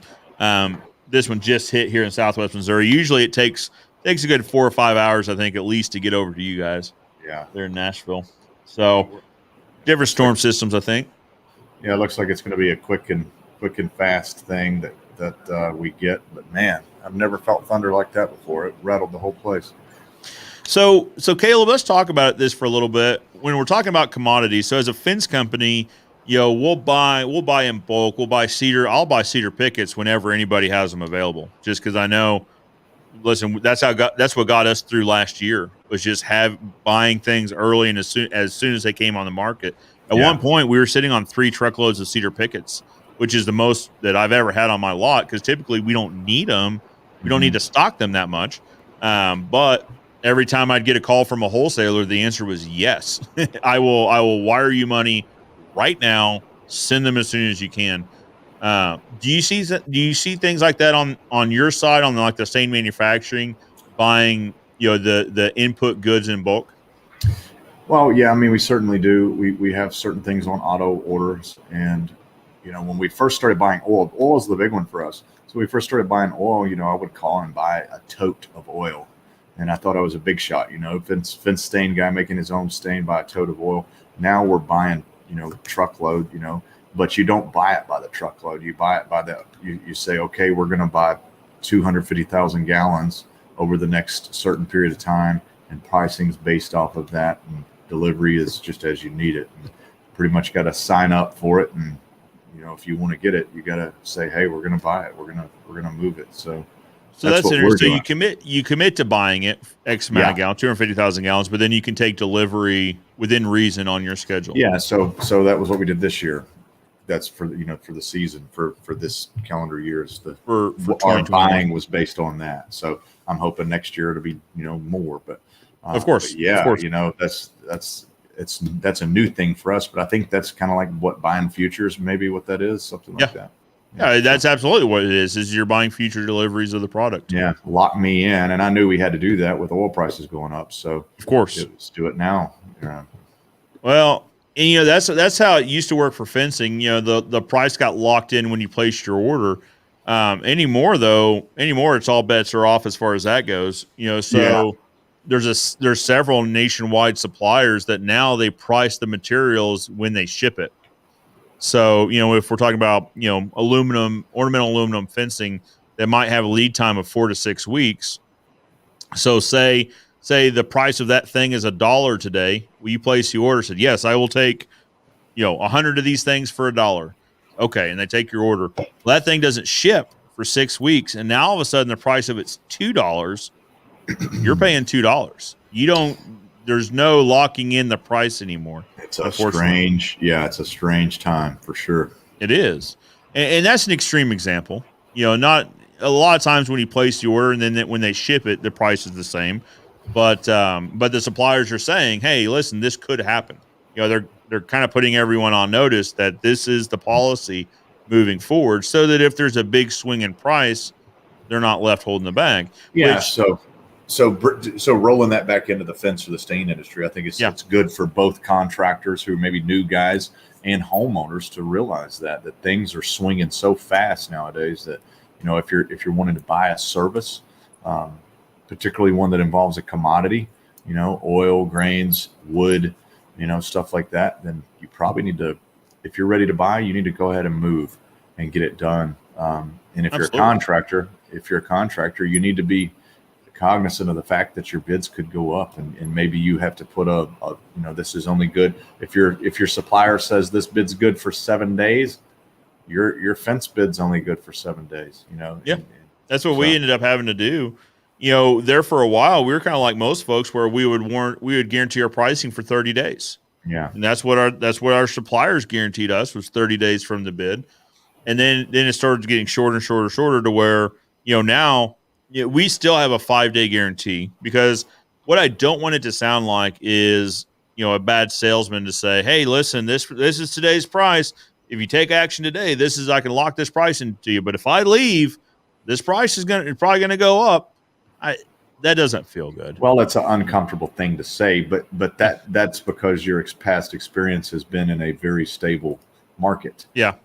This one just hit here in Southwest Missouri. Usually it takes a good 4 or 5 hours, I think, at least to get over to you guys. Yeah. There in Nashville. So different storm systems, I think. Yeah, it looks like it's going to be a quick and quick and fast thing that we get. But man, I've never felt thunder like that before. It rattled the whole place. So Caleb, let's talk about this for a little bit. When we're talking about commodities, so as a fence company, we'll buy in bulk. We'll buy cedar. I'll buy cedar pickets whenever anybody has them available, just because I know. Listen, that's what got us through last year, was just buying things early and as soon as they came on the market. At one point, we were sitting on 3 truckloads of cedar pickets, which is the most that I've ever had on my lot, because typically we don't need them. We don't need to stock them that much. But every time I'd get a call from a wholesaler, the answer was yes. I will wire you money right now. Send them as soon as you can. Do you see things like that on your side, on like the stain manufacturing, buying the input goods in bulk? Well, yeah, I mean, we certainly do. We have certain things on auto orders, and when we first started buying oil is the big one for us. So we first started buying oil. I would call and buy a tote of oil, and I thought I was a big shot. Fence stain guy making his own stain, buy a tote of oil. Now we're buying truckload. But you don't buy it by the truckload. You buy it by you say, okay, we're going to buy 250,000 gallons over the next certain period of time, and pricing's based off of that, and delivery is just as you need it. And pretty much got to sign up for it, and if you want to get it, you got to say, hey, we're going to buy it. We're going to move it. So that's interesting. So you commit to buying it X amount of gallons, 250,000 gallons, but then you can take delivery within reason on your schedule. Yeah. So that was what we did this year. That's for the season for this calendar year. For our buying was based on that. So I'm hoping next year it'll be more. But of course, that's a new thing for us. But I think that's kind of like what buying futures, maybe what that is, something like that. Yeah, that's absolutely what it is. Is you're buying future deliveries of the product. Yeah, lock me in, and I knew we had to do that with oil prices going up. So of course, let's do it now. Well. And that's how it used to work for fencing. The price got locked in when you placed your order. Anymore it's all bets are off as far as that goes. There's several nationwide suppliers that now they price the materials when they ship it. So if we're talking about ornamental aluminum fencing, that might have a lead time of 4 to 6 weeks. So say the price of that thing is $1 today. Will you place the order? Said, yes, I will take, 100 of these things for $1. Okay. And they take your order. Well, that thing doesn't ship for 6 weeks. And now all of a sudden the price of it's $2. You're paying $2. There's no locking in the price anymore. It's a strange time for sure. It is. And that's an extreme example. Not a lot of times when you place the order and then when they ship it, the price is the same. But the suppliers are saying, hey, listen, this could happen. They're kind of putting everyone on notice that this is the policy moving forward, so that if there's a big swing in price, they're not left holding the bag. Yeah. So rolling that back into the fence or the stain industry, I think it's good for both contractors who are maybe new guys and homeowners to realize that things are swinging so fast nowadays that if you're wanting to buy a service, particularly one that involves a commodity, oil, grains, wood, stuff like that, then you probably need to, if you're ready to buy, you need to go ahead and move and get it done. And if you're a contractor, you need to be cognizant of the fact that your bids could go up, and maybe you have to put this is only good. If your supplier says this bid's good for 7 days, your fence bid's only good for 7 days, Yeah. That's what we ended up having to do. There for a while, we were kind of like most folks, where we would guarantee our pricing for 30 days. Yeah. And that's what our suppliers guaranteed us, was 30 days from the bid. And then it started getting shorter and shorter to where, now we still have a 5-day guarantee, because what I don't want it to sound like is, a bad salesman to say, hey, listen, this is today's price. If you take action today, I can lock this price into you. But if I leave, this price is probably going to go up. That doesn't feel good. Well, it's an uncomfortable thing to say, but that's because your past experience has been in a very stable market. Yeah.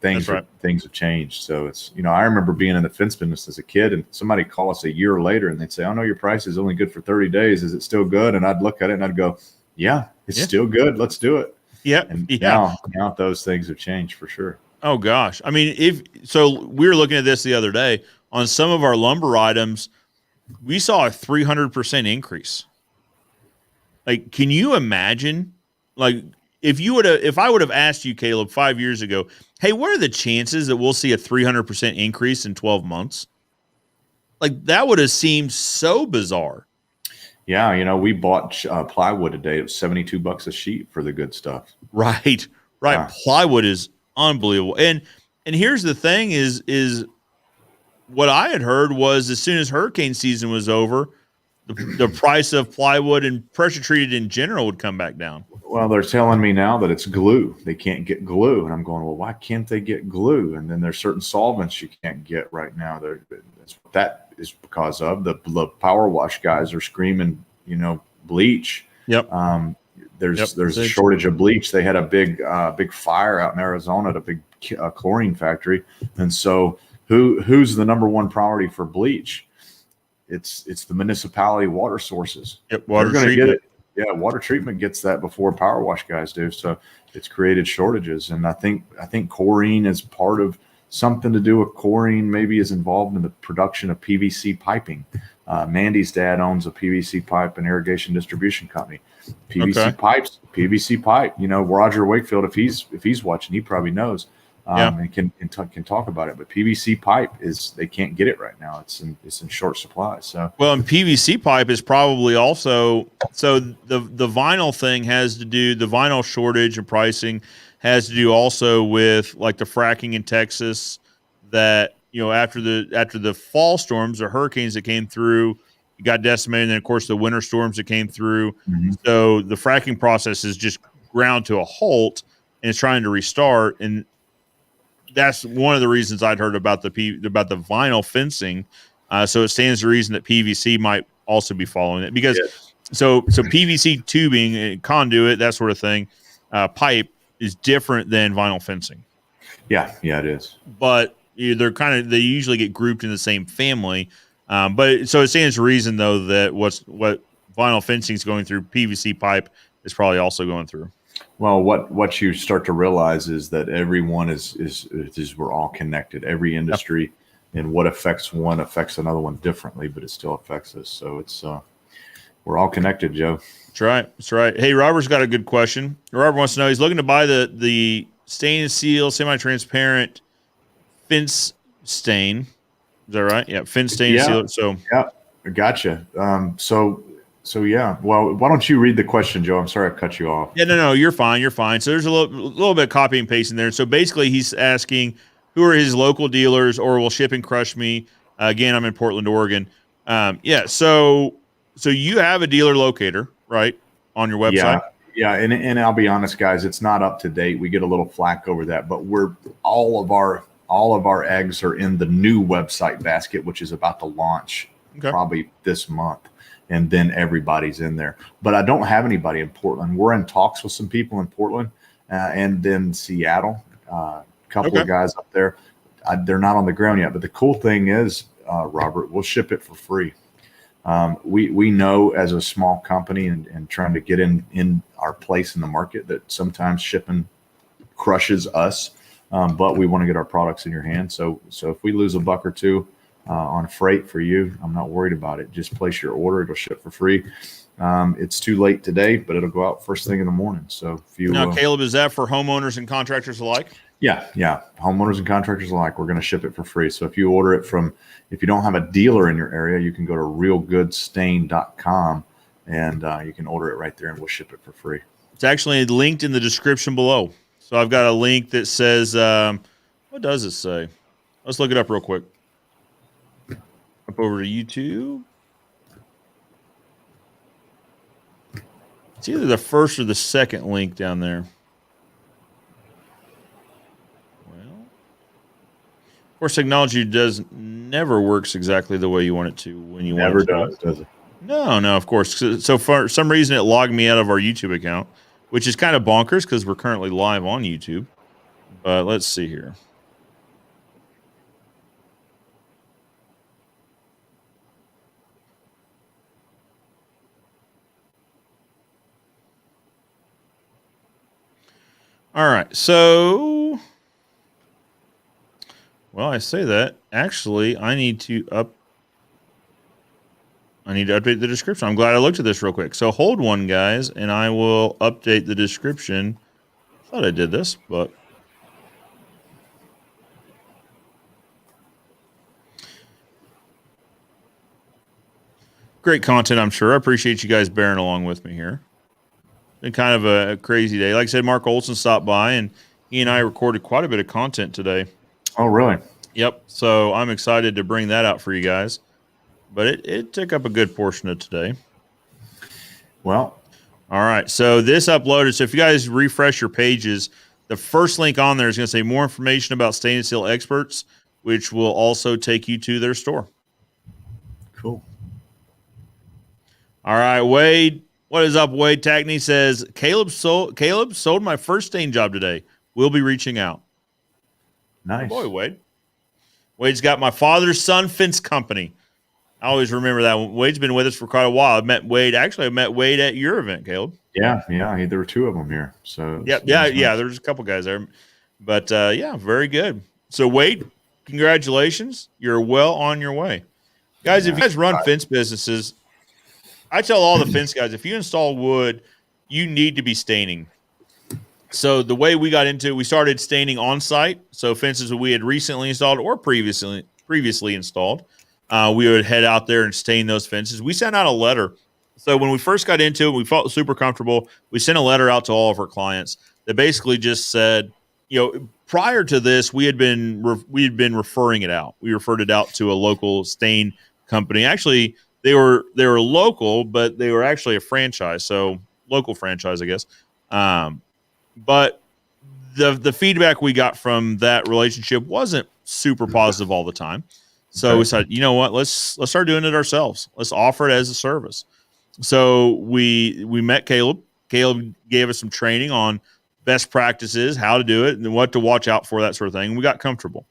Things have changed. So it's, I remember being in the fence business as a kid, and somebody call us a year later and they'd say, oh no, your price is only good for 30 days. Is it still good? And I'd look at it and I'd go, yeah, it's still good. Let's do it. Yeah. And now those things have changed for sure. Oh gosh. I mean, we were looking at this the other day on some of our lumber items, we saw a 300% increase. Like, can you imagine? Like, if I would have asked you, Caleb, 5 years ago, hey, what are the chances that we'll see a 300% increase in 12 months? Like, that would have seemed so bizarre. Yeah, we bought plywood today. It was $72 a sheet for the good stuff. Right. Right. Plywood is unbelievable. And here's the thing is what I had heard was as soon as hurricane season was over, the price of plywood and pressure treated in general would come back down. Well, they're telling me now that it's glue. They can't get glue. And I'm going, well, why can't they get glue? And then there's certain solvents you can't get right now. That is because of the power wash guys are screaming, bleach. Yep. There's a shortage of bleach. They had a big fire out in Arizona at a big chlorine factory. And so who's the number one priority for bleach? It's the municipality water sources. Yep, water treatment. Get it. Yeah, water treatment gets that before power wash guys do. So it's created shortages. And I think chlorine is part of something to do with chlorine, maybe is involved in the production of PVC piping. Mandy's dad owns a PVC pipe and irrigation distribution company. PVC pipe. Roger Wakefield, if he's watching, he probably knows. And can talk about it. But PVC pipe they can't get it right now. It's in short supply. So and PVC pipe is probably also the vinyl thing has to do the vinyl shortage and pricing has to do also with like the fracking in Texas that after the fall storms or hurricanes that came through, it got decimated, and then of course the winter storms that came through. Mm-hmm. So the fracking process is just ground to a halt and it's trying to restart. And that's one of the reasons I'd heard about the vinyl fencing. So it stands to reason that PVC might also be following it because so PVC tubing, conduit, that sort of thing, pipe is different than vinyl fencing. Yeah, it is. But they usually get grouped in the same family. But so it stands to reason though that what vinyl fencing is going through, PVC pipe is probably also going through. Well, what you start to realize is that everyone is we're all connected. Every industry, and what affects one affects another one differently, but it still affects us. So it's we're all connected, Joe. That's right. Hey, Robert's got a good question. Robert wants to know, he's looking to buy the stainless steel semi-transparent fence stain. Is that right? Yeah, fence stain seal. So yeah, gotcha. So yeah. Well, why don't you read the question, Joe? I'm sorry I cut you off. Yeah, no, you're fine. So there's a little bit of copy and paste in there. So basically, he's asking who are his local dealers, or will shipping crush me? Again, I'm in Portland, Oregon. So you have a dealer locator, right, on your website? Yeah. And I'll be honest, guys, it's not up to date. We get a little flack over that, but all of our eggs are in the new website basket, which is about to launch probably this month. And then everybody's in there. But I don't have anybody in Portland. We're in talks with some people in Portland and then Seattle. A couple of guys up there. They're not on the ground yet. But the cool thing is, Robert, we'll ship it for free. We know as a small company and trying to get in our place in the market that sometimes shipping crushes us. But we want to get our products in your hand. So if we lose $1 or $2 on freight for you, I'm not worried about it. Just place your order; it'll ship for free. It's too late today, but it'll go out first thing in the morning. So if you Caleb, is that for homeowners and contractors alike? Yeah, homeowners and contractors alike. We're going to ship it for free. So if you order it if you don't have a dealer in your area, you can go to realgoodstain.com and you can order it right there, and we'll ship it for free. It's actually linked in the description below. So I've got a link that says, what does it say? Let's look it up real quick. Up over to YouTube. It's either the first or the second link down there. Well, of course, technology never works exactly the way you want it to when you want it to. Never does it? No, of course. So for some reason, it logged me out of our YouTube account, which is kind of bonkers because we're currently live on YouTube. But let's see here. All right, so Well, I say that. Actually, I need to update the description. I'm glad I looked at this real quick. So hold one, guys, and I will update the description. I thought I did this, but great content, I'm sure. I appreciate you guys bearing along with me here. Been kind of a crazy day. Like I said, Mark Olson stopped by, and he and I recorded quite a bit of content today. Oh, really? Yep. So I'm excited to bring that out for you guys. But it took up a good portion of today. Well, all right. So this uploaded. So if you guys refresh your pages, the first link on there is going to say more information about stainless steel experts, which will also take you to their store. Cool. All right, Wade. What is up, Wade? Tackney says Caleb sold my first stain job today. We'll be reaching out. Nice. Oh boy, Wade. Wade's got my father's son fence company. I always remember that. Wade's been with us for quite a while. I've met Wade at your event, Caleb. Yeah. There were two of them here. So yeah. There's a couple guys there, but yeah, very good. So Wade, congratulations. You're well on your way, guys. If you guys run fence businesses, I tell all the fence guys, if you install wood, you need to be staining. So the way we got into it, we started staining on site. So fences that we had recently installed or previously installed, we would head out there and stain those fences. We sent out a letter. So when we first got into it, we felt super comfortable. We sent a letter out to all of our clients that basically just said, prior to this, we had been referring it out. We referred it out to a local stain company. Actually, they were local, but they were actually a franchise. So local franchise, I guess. But the feedback we got from that relationship wasn't super positive all the time. So we said, you know what, let's start doing it ourselves. Let's offer it as a service. So we met Caleb. Caleb gave us some training on best practices, how to do it, and what to watch out for, that sort of thing. And we got comfortable.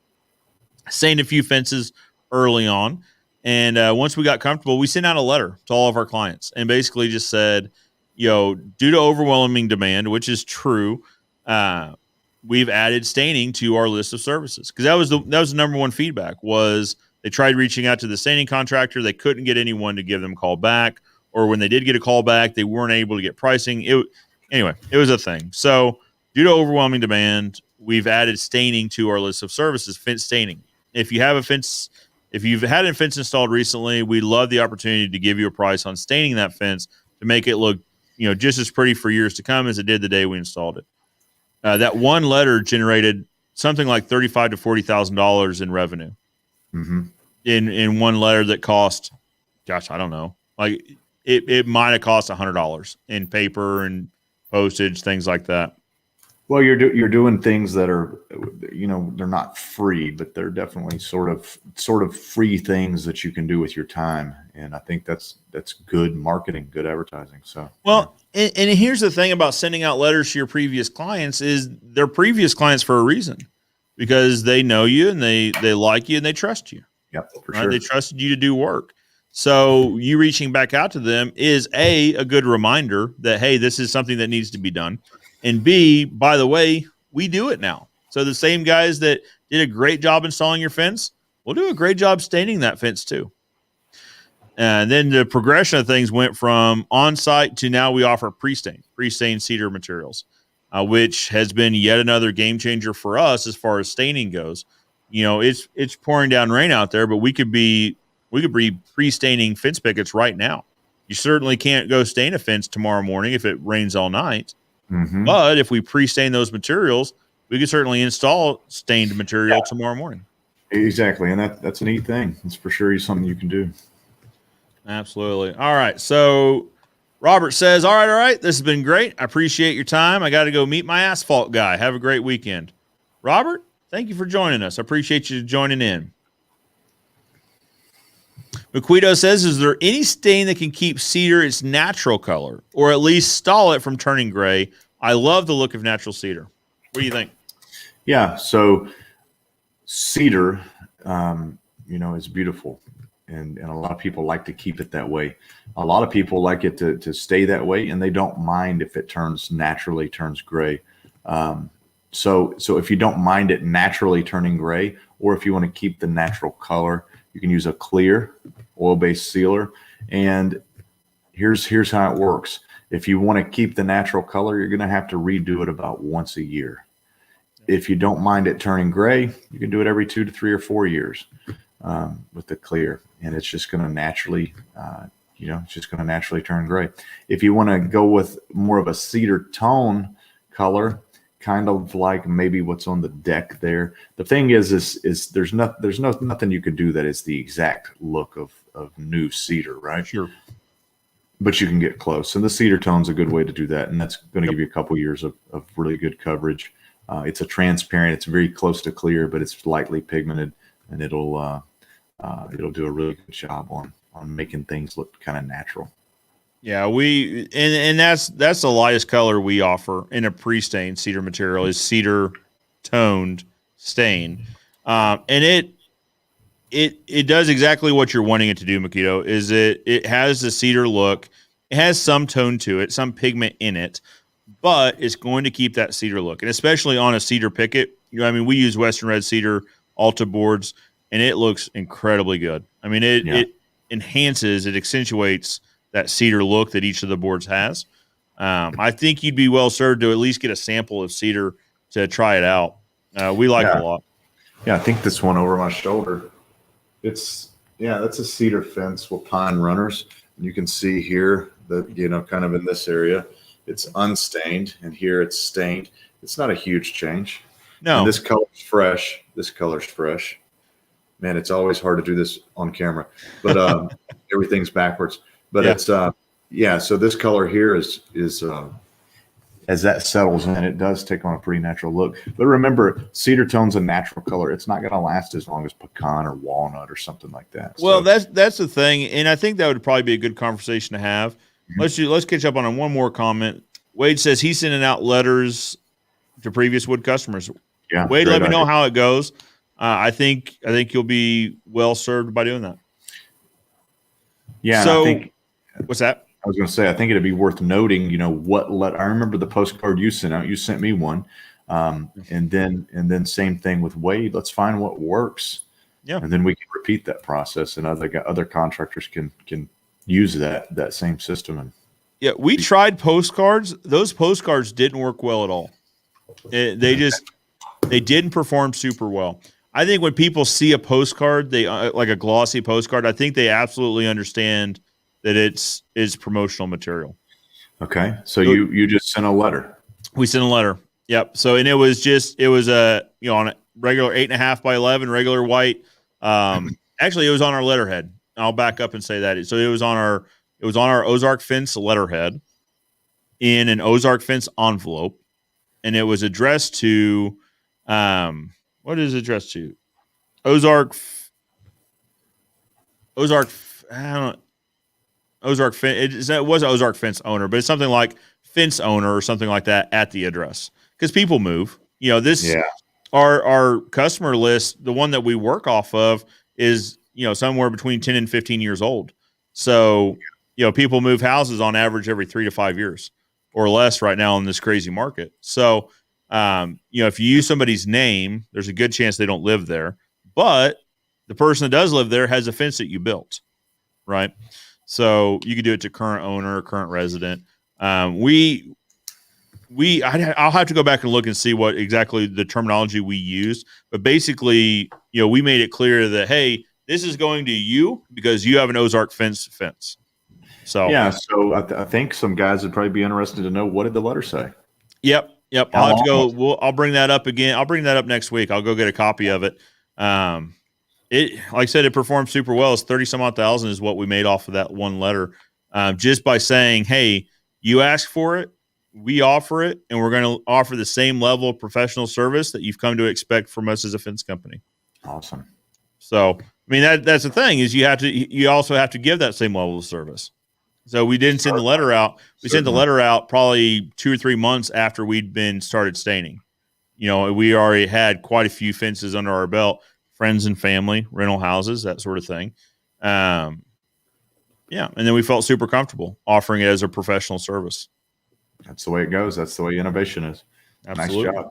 Stained a few fences early on. And once we got comfortable, we sent out a letter to all of our clients and basically just said, due to overwhelming demand, which is true, we've added staining to our list of services. Because that was the number one feedback was they tried reaching out to the staining contractor. They couldn't get anyone to give them a call back. Or when they did get a call back, they weren't able to get pricing. Anyway, it was a thing. So due to overwhelming demand, we've added staining to our list of services, fence staining. If you've had a fence installed recently, we'd love the opportunity to give you a price on staining that fence to make it look, just as pretty for years to come as it did the day we installed it. That one letter generated something like $35,000 to $40,000 in revenue. Mm-hmm. In one letter that cost, gosh, I don't know, like it might have cost $100 in paper and postage, things like that. Well, you're doing things that are, they're not free, but they're definitely sort of free things that you can do with your time, and I think that's good marketing, good advertising. So well, and here's the thing about sending out letters to your previous clients is they're previous clients for a reason, because they know you and they like you and they trust you. Yep, for right? Sure. They trusted you to do work. So you reaching back out to them is a good reminder that, hey, this is something that needs to be done. And B, by the way, we do it now. So the same guys that did a great job installing your fence, we'll do a great job staining that fence too. And then the progression of things went from on-site to now we offer pre-stained cedar materials, which has been yet another game changer for us as far as staining goes. It's pouring down rain out there, but we could be pre-staining fence pickets right now. You certainly can't go stain a fence tomorrow morning if it rains all night. Mm-hmm. But if we pre-stain those materials, we could certainly install stained material tomorrow morning. Exactly. And that's a neat thing. It's for sure something you can do. Absolutely. All right. So Robert says, all right. This has been great. I appreciate your time. I got to go meet my asphalt guy. Have a great weekend. Robert, thank you for joining us. I appreciate you joining in. McQuido says, is there any stain that can keep cedar its natural color or at least stall it from turning gray? I love the look of natural cedar. What do you think? Yeah. So cedar, is beautiful. And a lot of people like to keep it that way. A lot of people like it to stay that way, and they don't mind if it naturally turns gray. So if you don't mind it naturally turning gray, or if you want to keep the natural color, you can use a clear oil-based sealer. And here's how it works. If you want to keep the natural color, you're going to have to redo it about once a year. If you don't mind it turning gray, you can do it every 2 to 3 or 4 years with the clear, and it's just going to naturally, it's just going to naturally turn gray. If you want to go with more of a cedar tone color, kind of like maybe what's on the deck there. The thing is there's nothing you could do that is the exact look of new cedar, right? Sure. But you can get close, and the cedar tone's a good way to do that, and that's going to give you a couple years of really good coverage. It's a transparent, it's very close to clear, but it's lightly pigmented, and it'll do a really good job on making things look kind of natural. Yeah, and that's the lightest color we offer in a pre-stained cedar material is cedar toned stain, and it does exactly what you're wanting it to do, Makito. Is it has the cedar look, it has some tone to it, some pigment in it, but it's going to keep that cedar look, and especially on a cedar picket. We use Western Red Cedar Alta boards, and it looks incredibly good. It enhances, it accentuates that cedar look that each of the boards has. I think you'd be well served to at least get a sample of cedar to try it out. We like it a lot. Yeah, I think this one over my shoulder, that's a cedar fence with pine runners. And you can see here that, kind of in this area, it's unstained, and here it's stained. It's not a huge change. No. And this color's fresh. This color's fresh. Man, it's always hard to do this on camera, but everything's backwards. But it's so this color here is as that settles in, it does take on a pretty natural look. But remember, cedar tone's a natural color. It's not going to last as long as pecan or walnut or something like that. Well, that's the thing, and I think that would probably be a good conversation to have. Mm-hmm. Let's catch up on one more comment. Wade says he's sending out letters to previous wood customers. Yeah, Wade, let me know how it goes. I think you'll be well served by doing that. Yeah. So, I think, what's that? I was going to say, I think it'd be worth noting, what letter. I remember the postcard you sent out. You sent me one, and then same thing with Wade. Let's find what works. Yeah, and then we can repeat that process, and other contractors can use that same system. And we tried postcards. Those postcards didn't work well at all. They didn't perform super well. I think when people see a postcard, they like a glossy postcard, I think they absolutely understand that it's promotional material. Okay. So you just sent a letter. We sent a letter. Yep. So, and it was a, on a regular 8.5 by 11, regular white. Actually it was on our letterhead. I'll back up and say that. So it was on our Ozark Fence letterhead in an Ozark Fence envelope. And it was addressed to, what is it addressed to? Ozark Fence. It was Ozark Fence owner, but it's something like fence owner or something like that at the address, because people move. Our customer list, the one that we work off of, is somewhere between 10 and 15 years old. So people move houses on average every 3 to 5 years or less right now in this crazy market. So if you use somebody's name, there's a good chance they don't live there, but the person that does live there has a fence that you built, right? So you could do it to current owner, current resident. I'll have to go back and look and see what exactly the terminology we used, but basically, we made it clear that, hey, this is going to you because you have an Ozark fence. So I think some guys would probably be interested to know, what did the letter say? Yep. I'll have to go. I'll bring that up again. I'll bring that up next week. I'll go get a copy of it. It, like I said, it performed super well. It's 30 some odd thousand is what we made off of that one letter. Just by saying, hey, you asked for it, we offer it, and we're going to offer the same level of professional service that you've come to expect from us as a fence company. Awesome. So, that's the thing, is you also have to give that same level of service. So we didn't send the letter out. We sent the letter out probably 2 or 3 months after we'd been started staining. We already had quite a few fences under our belt, friends and family, rental houses, that sort of thing. And then we felt super comfortable offering it as a professional service. That's the way it goes. That's the way innovation is. Absolutely. Nice job.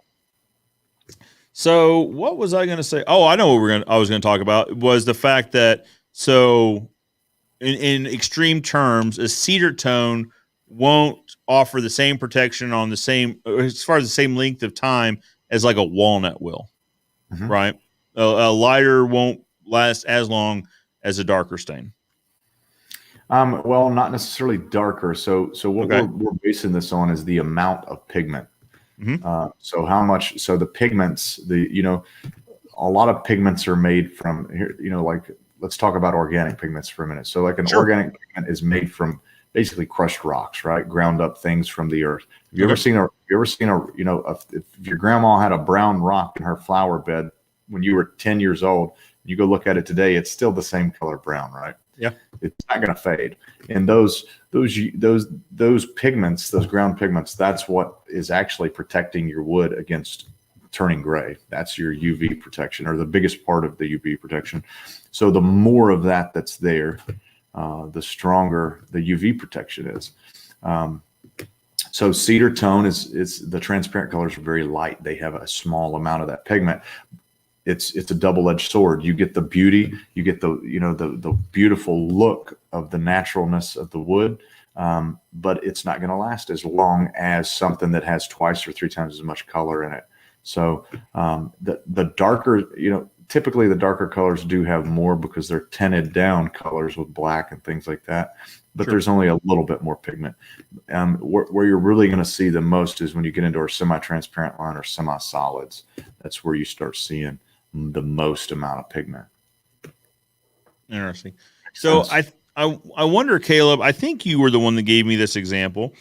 So what was I going to say? Oh, I know what I was going to talk about was the fact that so in extreme terms, a cedar tone won't offer the same protection on the same as far as the same length of time as like a walnut will, Mhm. right? A lighter won't last as long as a darker stain. Well, not necessarily darker. So what Okay. we're basing this on is the amount of pigment. Mm-hmm. So how much? So the pigments, a lot of pigments are made from here. Like let's talk about organic pigments for a minute. So like an Sure. organic pigment is made from basically crushed rocks, right? Ground up things from the earth. Have you ever Okay. seen a? You ever seen a? If your grandma had a brown rock in her flower bed when you were 10 years old, you go look at it today, it's still the same color brown, right? Yeah. It's not going to fade. And those pigments, those ground pigments, that's what is actually protecting your wood against turning gray. That's your UV protection, or the biggest part of the UV protection. So the more of that that's there, the stronger the UV protection is. So cedar tone is the transparent colors are very light. They have a small amount of that pigment. It's a double-edged sword. You get the beauty, you get the beautiful look of the naturalness of the wood, but it's not going to last as long as something that has twice or three times as much color in it. So the darker, typically the darker colors do have more because they're tinted down colors with black and things like that. But Sure. there's only a little bit more pigment. Where you're really going to see the most is when you get into our semi-transparent line or semi-solids. That's where you start seeing the most amount of pigment. Interesting. So I wonder, Caleb. I think you were the one that gave me this example.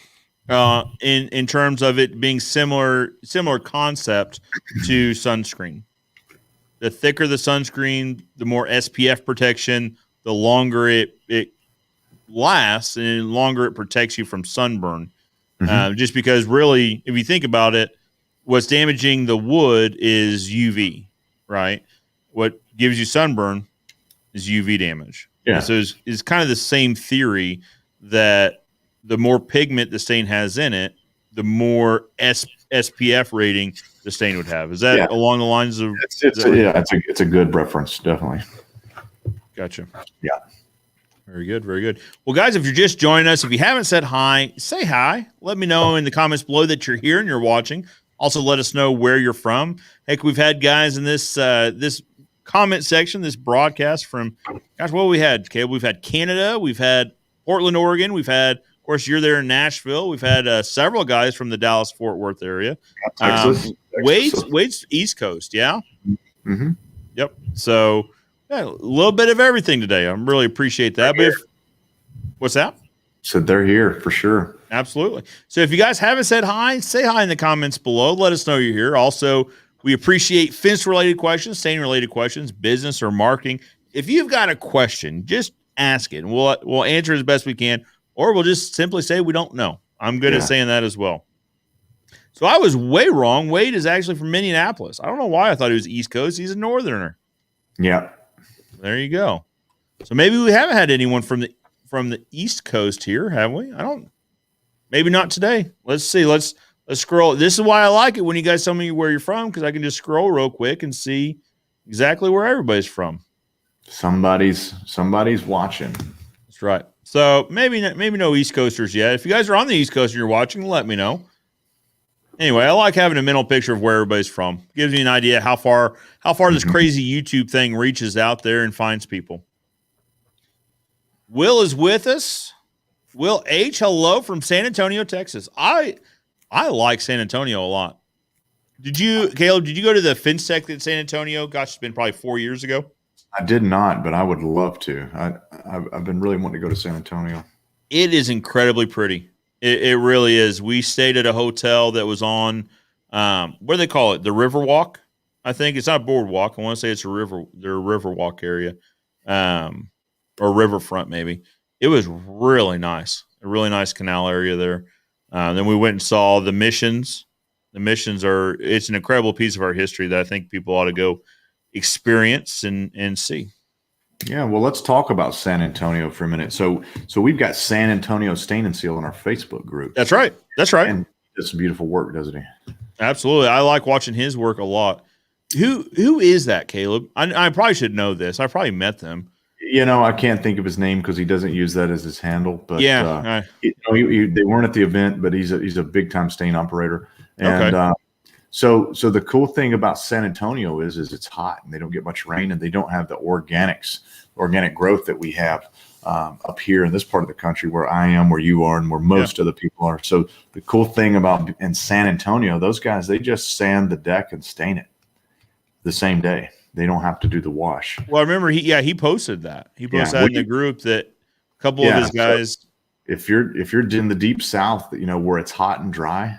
In terms of it being similar concept to sunscreen. The thicker the sunscreen, the more SPF protection, the longer it lasts and the longer it protects you from sunburn. Mm-hmm. Just because really, if you think about it, what's damaging the wood is UV, right? What gives you sunburn is UV damage. Yeah. And so it's kind of the same theory that the more pigment the stain has in it, the more SPF rating the stain would have. Is that along the lines of? It's a good reference, definitely. Gotcha. Yeah. Very good. Very good. Well, guys, if you're just joining us, if you haven't said hi, say hi. Let me know in the comments below that you're here and you're watching. Also, let us know where you're from. Heck, we've had guys in this comment section, this broadcast from, gosh, what we had, Caleb? We've had Canada, we've had Portland, Oregon, we've had, of course, you're there in Nashville. We've had several guys from the Dallas-Fort Worth area. Texas. Wade's East Coast, yeah? Mm-hmm. Yep. So, yeah, a little bit of everything today. I really appreciate that. But what's that? So they're here for sure. Absolutely. So if you guys haven't said hi, say hi in the comments below. Let us know you're here. Also, we appreciate fence-related questions, stain-related questions, business or marketing. If you've got a question, just ask it. We'll answer as best we can, or we'll just simply say we don't know. I'm good at saying that as well. So I was way wrong. Wade is actually from Minneapolis. I don't know why I thought he was East Coast. He's a Northerner. Yeah. There you go. So maybe we haven't had anyone from the East Coast here, have we? Maybe not today. Let's see. Let's scroll. This is why I like it when you guys tell me where you're from, because I can just scroll real quick and see exactly where everybody's from. Somebody's watching. That's right. So maybe no East Coasters yet. If you guys are on the East Coast and you're watching, let me know. Anyway, I like having a mental picture of where everybody's from. Gives me an idea how far this crazy YouTube thing reaches out there and finds people. Will is with us. Will H, hello from San Antonio, Texas. I like San Antonio a lot. Caleb, did you go to the Fence Tech in San Antonio? Gosh, it's been probably 4 years ago. I did not, but I would love to. I've been really wanting to go to San Antonio. It is incredibly pretty. It really is. We stayed at a hotel that was on, what do they call it? The Riverwalk, I think. It's not Boardwalk. I want to say it's their Riverwalk area, or Riverfront maybe. It was really nice. A really nice canal area there. Then we went and saw the Missions. The Missions it's an incredible piece of our history that I think people ought to go experience and see. Yeah, well, let's talk about San Antonio for a minute. So we've got San Antonio Stain and Seal in our Facebook group. That's right. And it's beautiful work, doesn't he? Absolutely. I like watching his work a lot. Who is that, Caleb? I probably should know this. I probably met them. I can't think of his name because he doesn't use that as his handle. But Yeah. they weren't at the event, but he's a big time stain operator. And Okay. so the cool thing about San Antonio is it's hot and they don't get much rain and they don't have the organic growth that we have up here in this part of the country where I am, where you are, and where most of the people are. So the cool thing about in San Antonio, those guys, they just sand the deck and stain it the same day. They don't have to do the wash. Well, I remember he posted that. He posted that in the group that a couple of his guys. So if you're in the deep South, where it's hot and dry,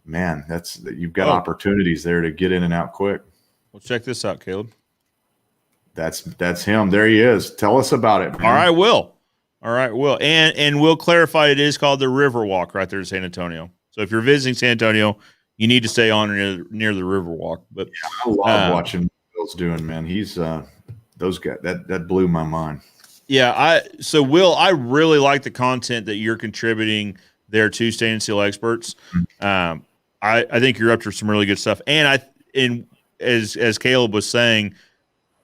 man, you've got opportunities there to get in and out quick. Well, check this out, Caleb. That's him. There he is. Tell us about it, man. All right, Will. And we'll clarify it is called the Riverwalk right there in San Antonio. So if you're visiting San Antonio, you need to stay on near the Riverwalk. But I love watching what Will's doing, man. He's those guys that blew my mind. Yeah, so Will, I really like the content that you're contributing there to Stain and Seal Experts. I think you're up to some really good stuff. And as Caleb was saying,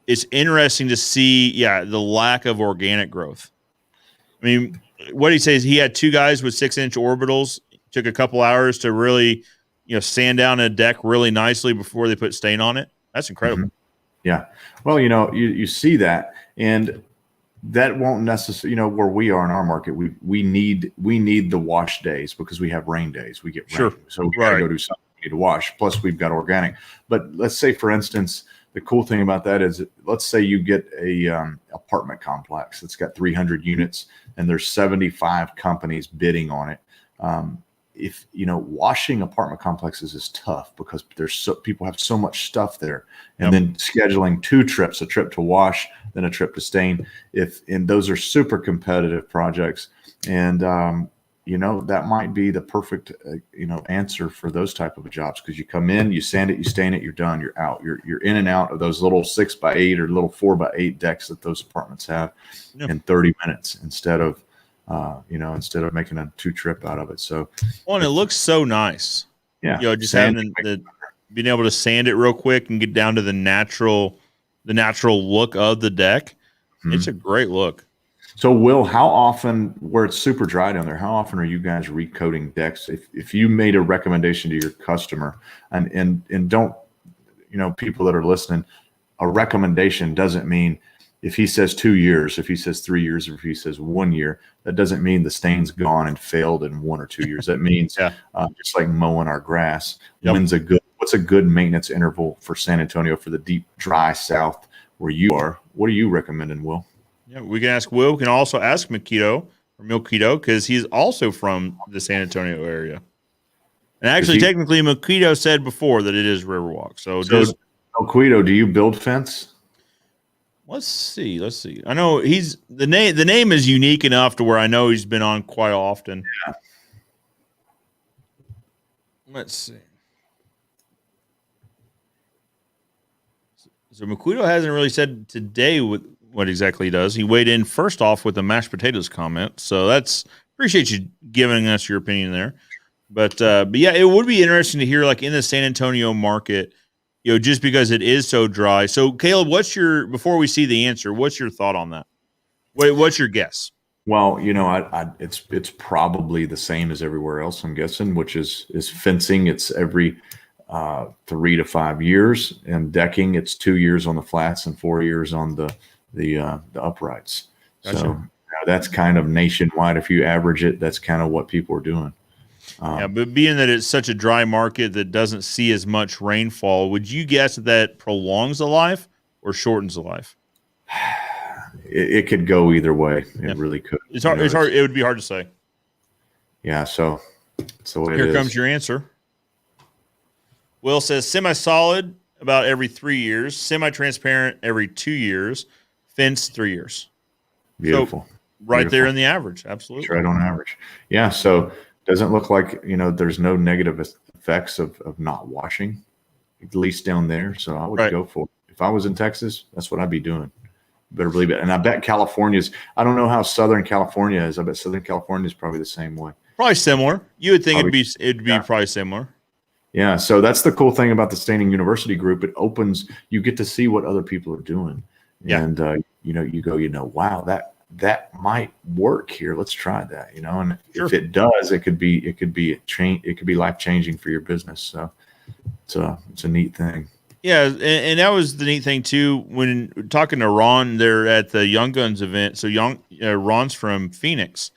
it's interesting to see, the lack of organic growth. I mean, what he says, he had 2 guys with 6-inch orbitals. Took a couple hours to really, sand down a deck really nicely before they put stain on it. That's incredible. Mm-hmm. Yeah. Well, you see that, and that won't necessarily, where we are in our market, we need the wash days because we have rain days. We get rain. So we got to go do something. We need to wash. Plus, we've got organic. But let's say, for instance, the cool thing about that is, let's say you get a apartment complex that's got 300 units, and there's 75 companies bidding on it. If washing apartment complexes is tough because people have so much stuff there, and then scheduling 2 trips, a trip to wash, then a trip to stain. And those are super competitive projects, and that might be the perfect answer for those type of jobs, because you come in, you sand it, you stain it, you're done, you're out, you're in and out of those little 6x8 or little 4x8 decks that those apartments have in 30 minutes instead of making a 2 trip out of it. So, and it looks so nice. Yeah. Just having being able to sand it real quick and get down to the natural look of the deck. Mm-hmm. It's a great look. So, Will, how often, where it's super dry down there, how often are you guys recoating decks? If you made a recommendation to your customer, and don't, people that are listening, a recommendation doesn't mean if he says 2 years, if he says 3 years, or if he says 1 year, that doesn't mean the stain's gone and failed in 1 or 2 years. That means just like mowing our grass. What's a good maintenance interval for San Antonio, for the deep, dry South where you are? What are you recommending, Will? Yeah, we can ask Will. We can also ask Milquito, because he's also from the San Antonio area. And actually, technically, Milquito said before that it is Riverwalk. So Milquito, do you build fence? Let's see. I know the name is unique enough to where I know he's been on quite often. Yeah. Let's see. So Milquito hasn't really said today what exactly he does. He weighed in first off with the mashed potatoes comment. So appreciate you giving us your opinion there. But yeah, it would be interesting to hear, like, in the San Antonio market, just because it is so dry. So, Caleb, before we see the answer, what's your thought on that? What's your guess? Well, it's probably the same as everywhere else, I'm guessing, which is fencing. It's every 3 to 5 years, and decking, it's 2 years on the flats and 4 years on the uprights. Gotcha. So that's kind of nationwide. If you average it, that's kind of what people are doing. But being that it's such a dry market that doesn't see as much rainfall, would you guess that prolongs the life or shortens the life? It could go either way. It really could. It's hard. It's hard. It would be hard to say. Yeah. So here comes your answer. Will says semi-solid about every 3 years, semi-transparent every 2 years, fence 3 years. Beautiful. So right there in the average. Absolutely. It's right on average. Yeah. So doesn't look like, there's no negative effects of not washing, at least down there. So I would go for it. If I was in Texas, that's what I'd be doing. Better believe it. And I bet I don't know how Southern California is. I bet Southern California is probably the same way. Probably similar. You would think it'd be probably similar. Yeah. So that's the cool thing about the Staining University group. It opens, you get to see what other people are doing. Yeah. And, you go, wow, that might work here. Let's try that, and Sure. if it does, it could be life changing for your business. So it's a neat thing. Yeah, and that was the neat thing too. When talking to Ron there at the Young Guns event, so Ron's from Phoenix,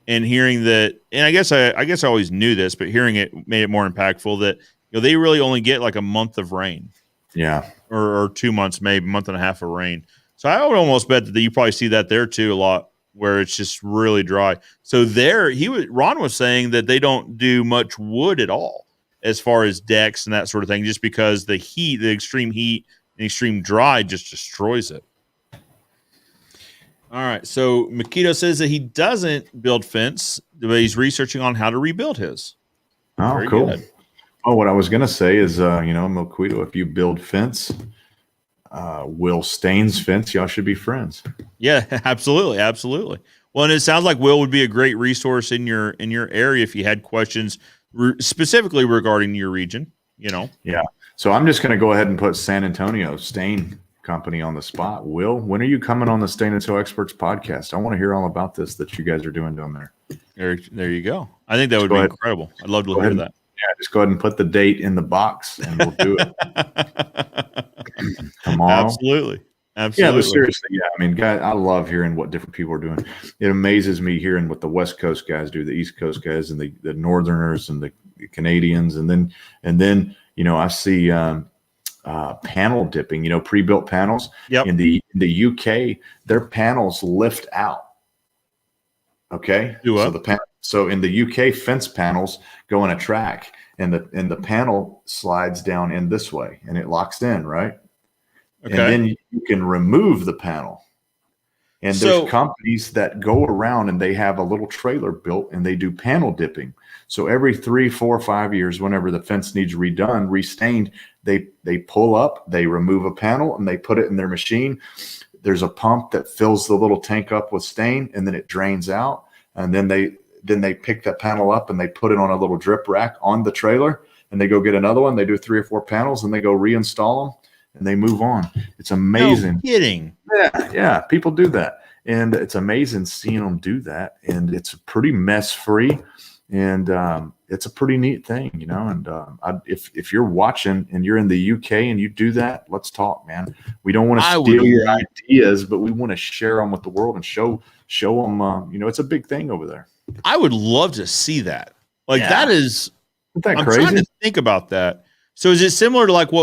and hearing that, and I guess I always knew this, but hearing it made it more impactful that they really only get like a month of rain, Yeah. or 2 months, maybe a month and a half of rain. So I would almost bet that you probably see that there too a lot, where it's just really dry. So Ron was saying that they don't do much wood at all as far as decks and that sort of thing, just because the extreme heat and extreme dry just destroys it. All right. So Makito says that he doesn't build fence, but he's researching on how to rebuild his. Oh, Very cool. good. Oh, what I was going to say is, Moquito, if you build fence, Will Stain's fence, y'all should be friends. Yeah, absolutely. Absolutely. Well, and it sounds like Will would be a great resource in your area if you had questions specifically regarding your region, Yeah. So I'm just going to go ahead and put San Antonio Stain Company on the spot. Will, when are you coming on the Stain and Toe Experts podcast? I want to hear all about this that you guys are doing down there. There you go. I think that would be incredible. I'd love to hear that. Yeah, just go ahead and put the date in the box and we'll do it. Tomorrow. Absolutely. Yeah, but seriously, yeah. I mean, guys, I love hearing what different people are doing. It amazes me hearing what the West Coast guys do, the East Coast guys, and the Northerners and the Canadians, and then I see panel dipping. Pre-built panels. Yep. In the UK, their panels lift out. Okay. So in the UK, fence panels go in a track, and the panel slides down in this way, and it locks in, right? Okay. And then you can remove the panel. And there's companies that go around and they have a little trailer built and they do panel dipping. So every 3, 4, 5 years, whenever the fence needs redone, restained, they pull up, they remove a panel, and they put it in their machine. There's a pump that fills the little tank up with stain, and then it drains out. And then they pick that panel up and they put it on a little drip rack on the trailer, and they go get another one. They do 3 or 4 panels and they go reinstall them. And they move on. It's amazing. No kidding. Yeah. People do that. And it's amazing seeing them do that. And it's pretty mess free. And it's a pretty neat thing, And if you're watching and you're in the UK and you do that, let's talk, man. We don't want to steal your ideas, but we want to share them with the world and show them, it's a big thing over there. I would love to see that. That is, isn't that I'm crazy? trying to think about that. So is it similar to like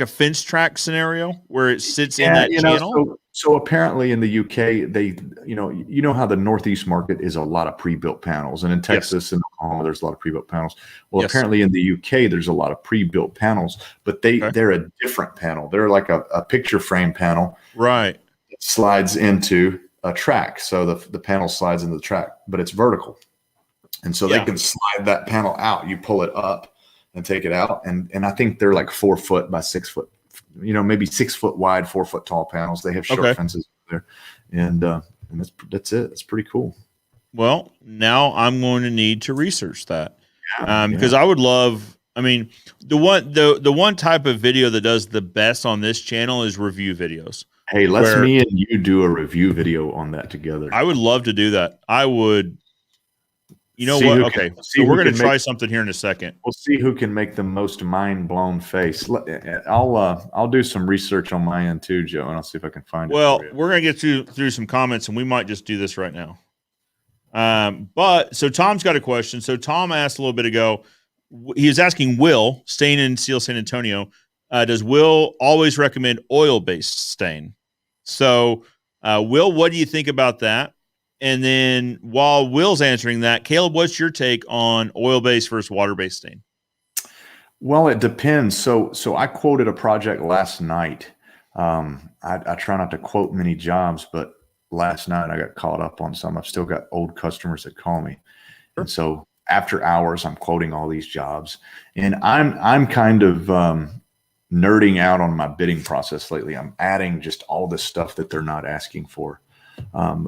a fence track scenario where it sits in that channel? So apparently in the UK, they, how the Northeast market is a lot of pre-built panels, and in Texas and Oklahoma, there's a lot of pre-built panels. Well, apparently in the UK, there's a lot of pre-built panels, but they're a different panel. They're like a picture frame panel, right? It slides into a track, so the panel slides into the track, but it's vertical, and so they can slide that panel out. You pull it up and take it out. And I think they're like 4 foot by 6 foot, maybe 6 foot wide, 4 foot tall panels. They have short fences there. And that's it. It's pretty cool. Well, now I'm going to need to research that because I would love, the one type of video that does the best on this channel is review videos. Hey, me and you do a review video on that together. I would love to do that. I would. You know what? Okay, so we're going to try something here in a second. We'll see who can make the most mind-blown face. I'll do some research on my end too, Joe, and I'll see if I can find it. Well, we're going to get through some comments, and we might just do this right now. But so Tom's got a question. So Tom asked a little bit ago. He was asking Will, Stain and Seal San Antonio, does Will always recommend oil-based stain? So, Will, what do you think about that? And then while Will's answering that, Caleb, what's your take on oil-based versus water-based stain? Well, it depends. So I quoted a project last night. I try not to quote many jobs, but last night I got caught up on some. I've still got old customers that call me. Sure. And so after hours, I'm quoting all these jobs. And I'm kind of nerding out on my bidding process lately. I'm adding just all this stuff that they're not asking for.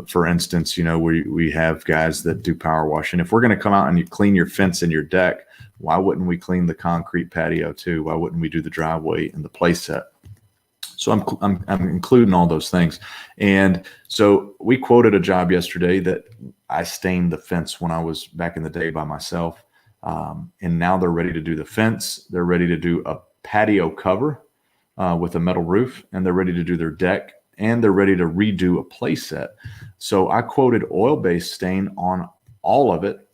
For instance, we have guys that do power washing. If we're going to come out and you clean your fence and your deck, why wouldn't we clean the concrete patio too? Why wouldn't we do the driveway and the play set? So I'm including all those things. And so we quoted a job yesterday that I stained the fence when I was back in the day by myself. And now they're ready to do the fence. They're ready to do a patio cover with a metal roof, and they're ready to do their deck, and they're ready to redo a play set. So I quoted oil-based stain on all of it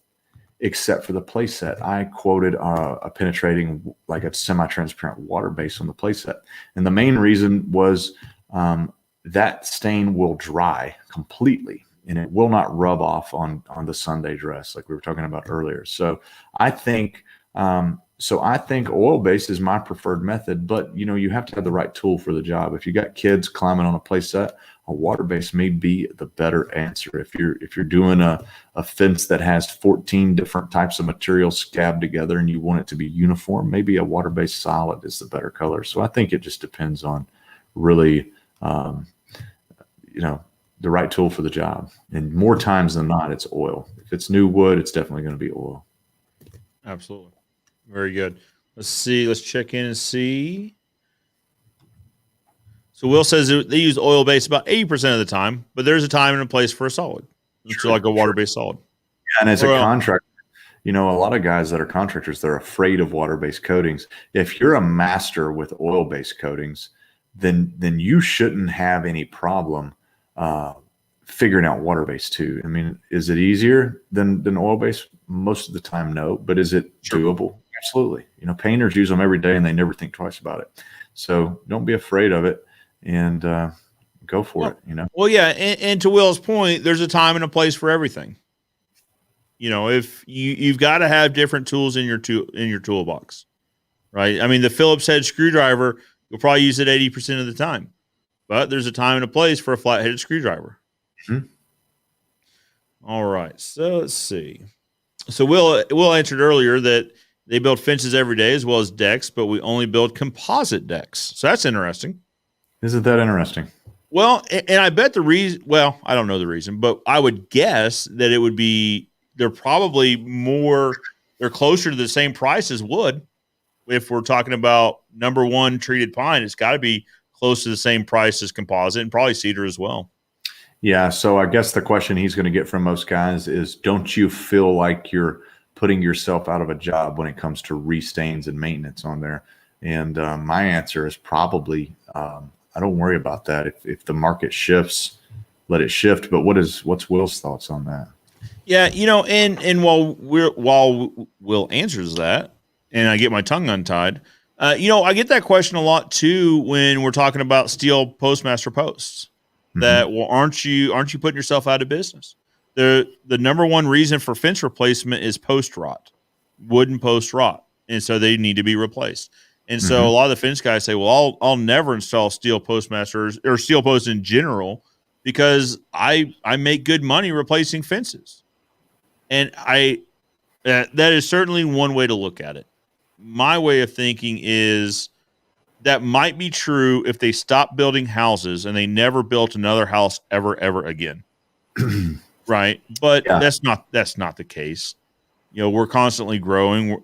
except for the play set. I quoted a penetrating, like a semi-transparent water base on the play set. And the main reason was that stain will dry completely and it will not rub off on the Sunday dress like we were talking about earlier. So I think oil-based is my preferred method, but you have to have the right tool for the job. If you got kids climbing on a play set, a water-based may be the better answer. If you're doing a fence that has 14 different types of materials scabbed together and you want it to be uniform, maybe a water-based solid is the better color. So I think it just depends on really, the right tool for the job. And more times than not, it's oil. If it's new wood, it's definitely going to be oil. Absolutely. Very good. Let's see. Let's check in and see. So Will says they use oil-based about 80% of the time, but there's a time and a place for a solid. It's like a water-based solid. Yeah, and as a contractor, a lot of guys that are contractors, they're afraid of water-based coatings. If you're a master with oil-based coatings, then you shouldn't have any problem figuring out water-based too. I mean, is it easier than oil-based? Most of the time, no. But is it doable? Absolutely. Painters use them every day and they never think twice about it. So don't be afraid of it and go for it. Well, yeah. And to Will's point, there's a time and a place for everything. If you've got to have different tools in your toolbox, right? I mean, the Phillips head screwdriver, you'll probably use it 80% of the time, but there's a time and a place for a flat-headed screwdriver. Mm-hmm. All right. So let's see. So Will answered earlier that they build fences every day as well as decks, but we only build composite decks. So that's interesting. Isn't that interesting? Well, and I bet the reason, well, I don't know the reason, but I would guess that it would be, they're closer to the same price as wood. If we're talking about number one treated pine, it's got to be close to the same price as composite and probably cedar as well. Yeah. So I guess the question he's going to get from most guys is, don't you feel like you're putting yourself out of a job when it comes to restains and maintenance on there? And my answer is probably, I don't worry about that. If the market shifts, let it shift. But what's Will's thoughts on that? Yeah, and while Will answers that, and I get my tongue untied, I get that question a lot too when we're talking about steel Postmaster posts. That, well, aren't you putting yourself out of business? The number one reason for fence replacement is post rot, wooden post rot, and so they need to be replaced. And so a lot of the fence guys say, well, I'll never install steel Postmasters or steel posts in general because I make good money replacing fences. And that is certainly one way to look at it. My way of thinking is that might be true if they stop building houses and they never built another house ever again. Right. But that's not the case. We're constantly growing.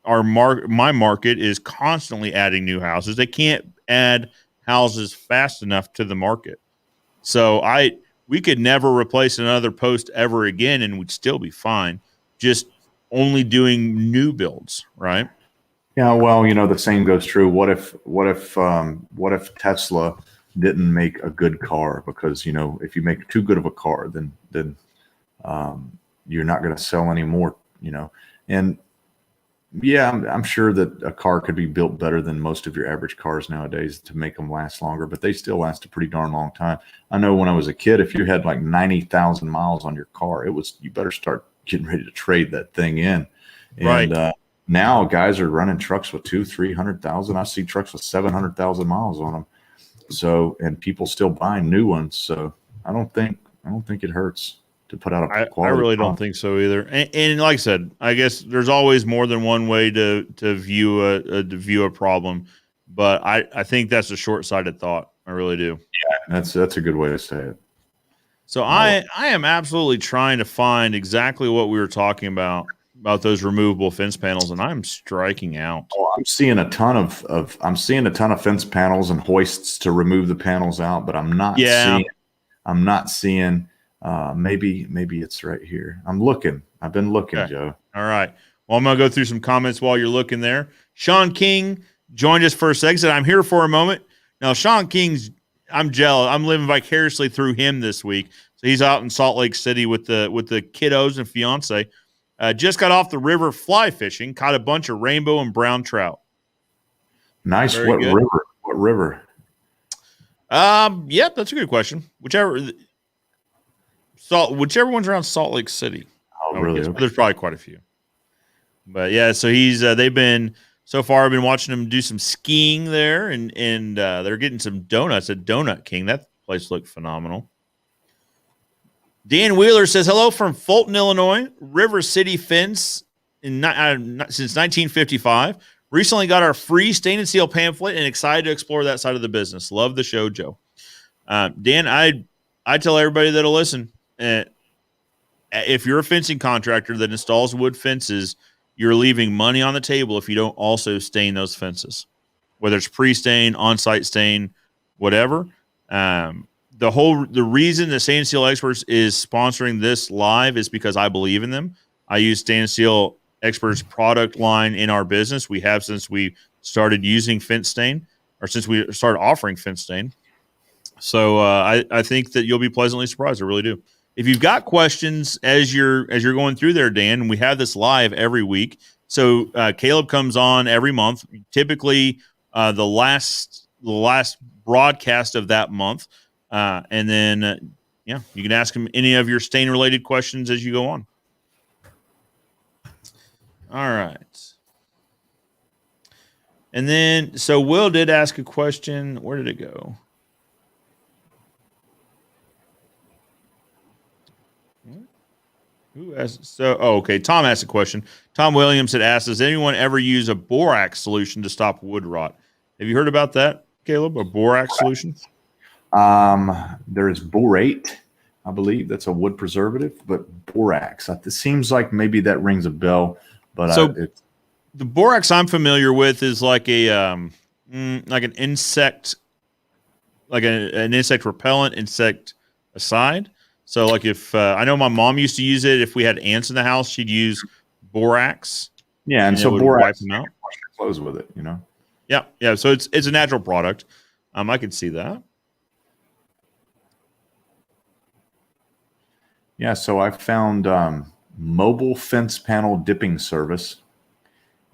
My market is constantly adding new houses. They can't add houses fast enough to the market. So we could never replace another post ever again and we'd still be fine. Just only doing new builds, right? Yeah, well, the same goes true. What if Tesla didn't make a good car? Because if you make too good of a car, then you're not going to sell any more. And yeah, I'm sure that a car could be built better than most of your average cars nowadays to make them last longer, but they still last a pretty darn long time. I know when I was a kid, if you had like 90,000 miles on your car, you better start getting ready to trade that thing in. And, right. Now guys are running trucks with 200,000-300,000. I see trucks with 700,000 miles on them. So, and people still buying new ones. So I don't think it hurts to put out a quality. I really don't think so either. And like I said, I guess there's always more than one way to view a problem, but I think that's a short-sighted thought. I really do. Yeah, that's a good way to say it. So I am absolutely trying to find exactly what we were talking about those removable fence panels, and I'm striking out. Oh, I'm seeing a ton of fence panels and hoists to remove the panels out, but I'm not seeing maybe it's right here. I've been looking, Okay. Joe. All right. Well, I'm going to go through some comments while you're looking there. Sean King joined us for a second. Said, I'm here for a moment. Now, Sean King's, I'm jealous. I'm living vicariously through him this week. So he's out in Salt Lake City with the kiddos and fiance. Just got off the river fly fishing, caught a bunch of rainbow and brown trout. Nice. Very What good. river? What river? Yep, that's a good question. Whichever one's around Salt Lake City. Oh, really? Okay. There's probably quite a few. But yeah, so he's they've been so far. I've been watching them do some skiing there, and they're getting some donuts at Donut King. That place looked phenomenal. Dan Wheeler says hello from Fulton, Illinois. River City Fence since 1955. Recently got our free stain and seal pamphlet and excited to explore that side of the business. Love the show, Joe. Dan, I tell everybody that'll listen, if you're a fencing contractor that installs wood fences, you're leaving money on the table if you don't also stain those fences, whether it's pre-stain, on-site stain, whatever. The reason the Stain and Seal Experts is sponsoring this live is because I believe in them. I use Stain and Seal Experts product line in our business. We have since we started using fence stain, or since we started offering fence stain. So I think that you'll be pleasantly surprised. I really do. If you've got questions as you're going through there, Dan, and we have this live every week. So Caleb comes on every month, typically the last broadcast of that month. And then, you can ask him any of your stain related questions as you go on. All right. And then, so Will did ask a question. Where did it go? Who asked? Okay. Tom asked a question. Tom Williams had asked, does anyone ever use a borax solution to stop wood rot? Have you heard about that, Caleb? A borax solution? There's borate, I believe that's a wood preservative, but borax. It seems like maybe that rings a bell. But the borax I'm familiar with is like an insect, like an insect repellent, insecticide. So like if I know my mom used to use it if we had ants in the house, she'd use borax. Yeah, and so borax, wipe them out. Wash your clothes with it, Yeah. So it's a natural product. I can see that. Yeah, so I found mobile fence panel dipping service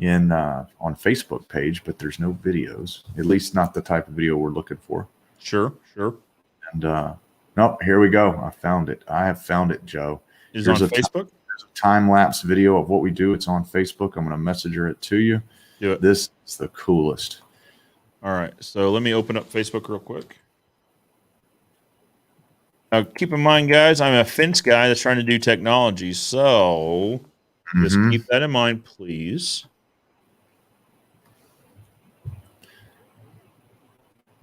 on Facebook page, but there's no videos, at least not the type of video we're looking for. Sure. And nope, here we go. I found it. I have found it, Joe. Is it on Facebook? There's a time-lapse video of what we do. It's on Facebook. I'm going to messenger it to you. Do it. This is the coolest. All right, so let me open up Facebook real quick. Now, keep in mind, guys, I'm a fence guy that's trying to do technology, so just keep that in mind, please.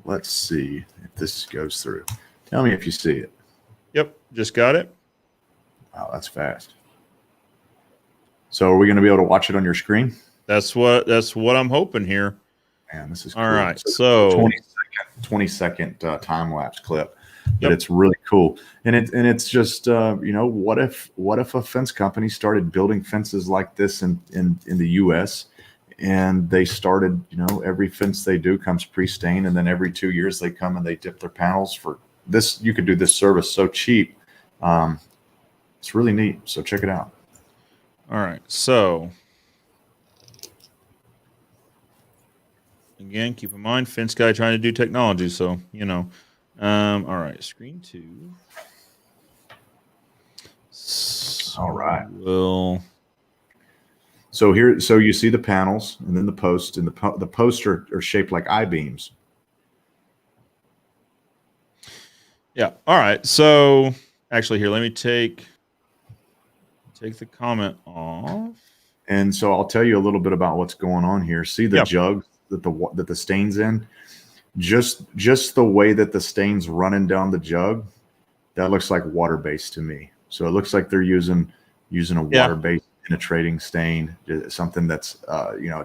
Let's see if this goes through. Tell me if you see it. Yep, just got it. Wow, that's fast. So are we going to be able to watch it on your screen? That's what I'm hoping here. Man, this is all cool. right. So 20-second time-lapse clip. But it's really cool, and it's just what if a fence company started building fences like this in the U.S. and they started every fence they do comes pre-stained, and then every 2 years they come and they dip their panels for this. You could do this service so cheap. It's really neat. So check it out. All right. So again, keep in mind, fence guy trying to do technology. So all right, screen 2. All right. So you see the panels and then the posts, and the posts are shaped like I-beams. Yeah. All right. So actually, here, let me take the comment off. And so I'll tell you a little bit about what's going on here. See the jug that the stain's in. Just the way that the stain's running down the jug, that looks like water-based to me. So it looks like they're using a water-based penetrating stain, something that's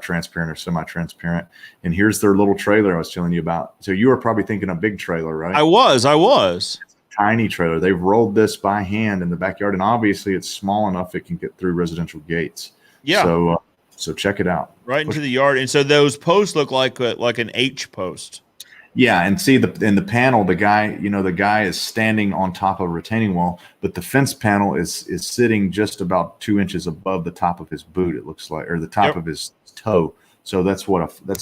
transparent or semi-transparent. And here's their little trailer I was telling you about. So you were probably thinking a big trailer, right? I was. It's a tiny trailer. They've rolled this by hand in the backyard, and obviously it's small enough it can get through residential gates. Yeah. So check it out. Right into the yard. And so those posts look like an H post. Yeah, and see in the panel, the guy is standing on top of a retaining wall, but the fence panel is sitting just about 2 inches above the top of his boot. It looks like, or the top of his toe. So that's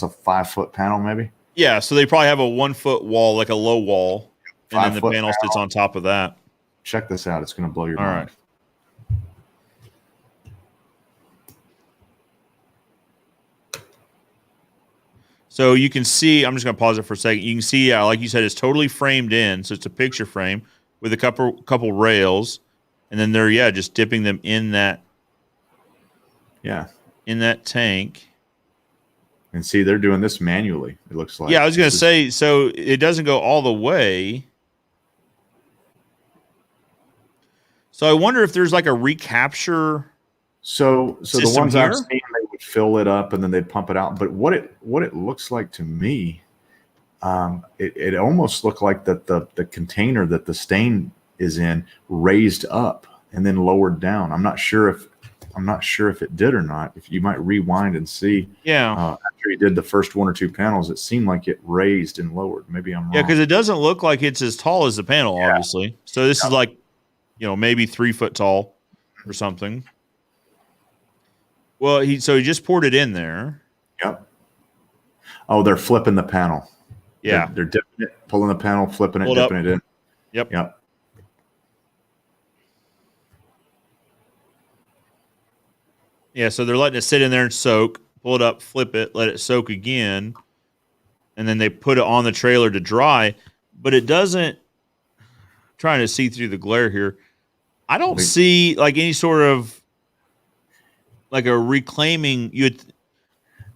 a 5 foot panel, maybe. Yeah, so they probably have a 1 foot wall, like a low wall, and then the panel panel sits on top of that. Check this out; it's going to blow your mind. Right. So you can see, I'm just going to pause it for a second. You can see, like you said, it's totally framed in. So it's a picture frame with a couple rails. And then they're, just dipping them in that. Yeah. In that tank. And see, they're doing this manually, it looks like. Yeah, I was going to say, so it doesn't go all the way. So I wonder if there's like a recapture. So the ones here? I've seen, they would fill it up and then they'd pump it out. But what it looks like to me, it almost looked like that the container that the stain is in raised up and then lowered down. I'm not sure if it did or not. If you might rewind and see. Yeah. After he did the first 1 or 2 panels, it seemed like it raised and lowered. Maybe I'm wrong. Yeah, because it doesn't look like it's as tall as the panel, obviously. So this is like, maybe 3 foot tall or something. Well, he just poured it in there. Yep. Oh, they're flipping the panel. Yeah. They're dipping it, pulling the panel, flipping it, dipping it in. Yep. Yeah, so they're letting it sit in there and soak, pull it up, flip it, let it soak again, and then they put it on the trailer to dry. But it doesn't, trying to see through the glare here, I don't see like any sort of like a reclaiming. You'd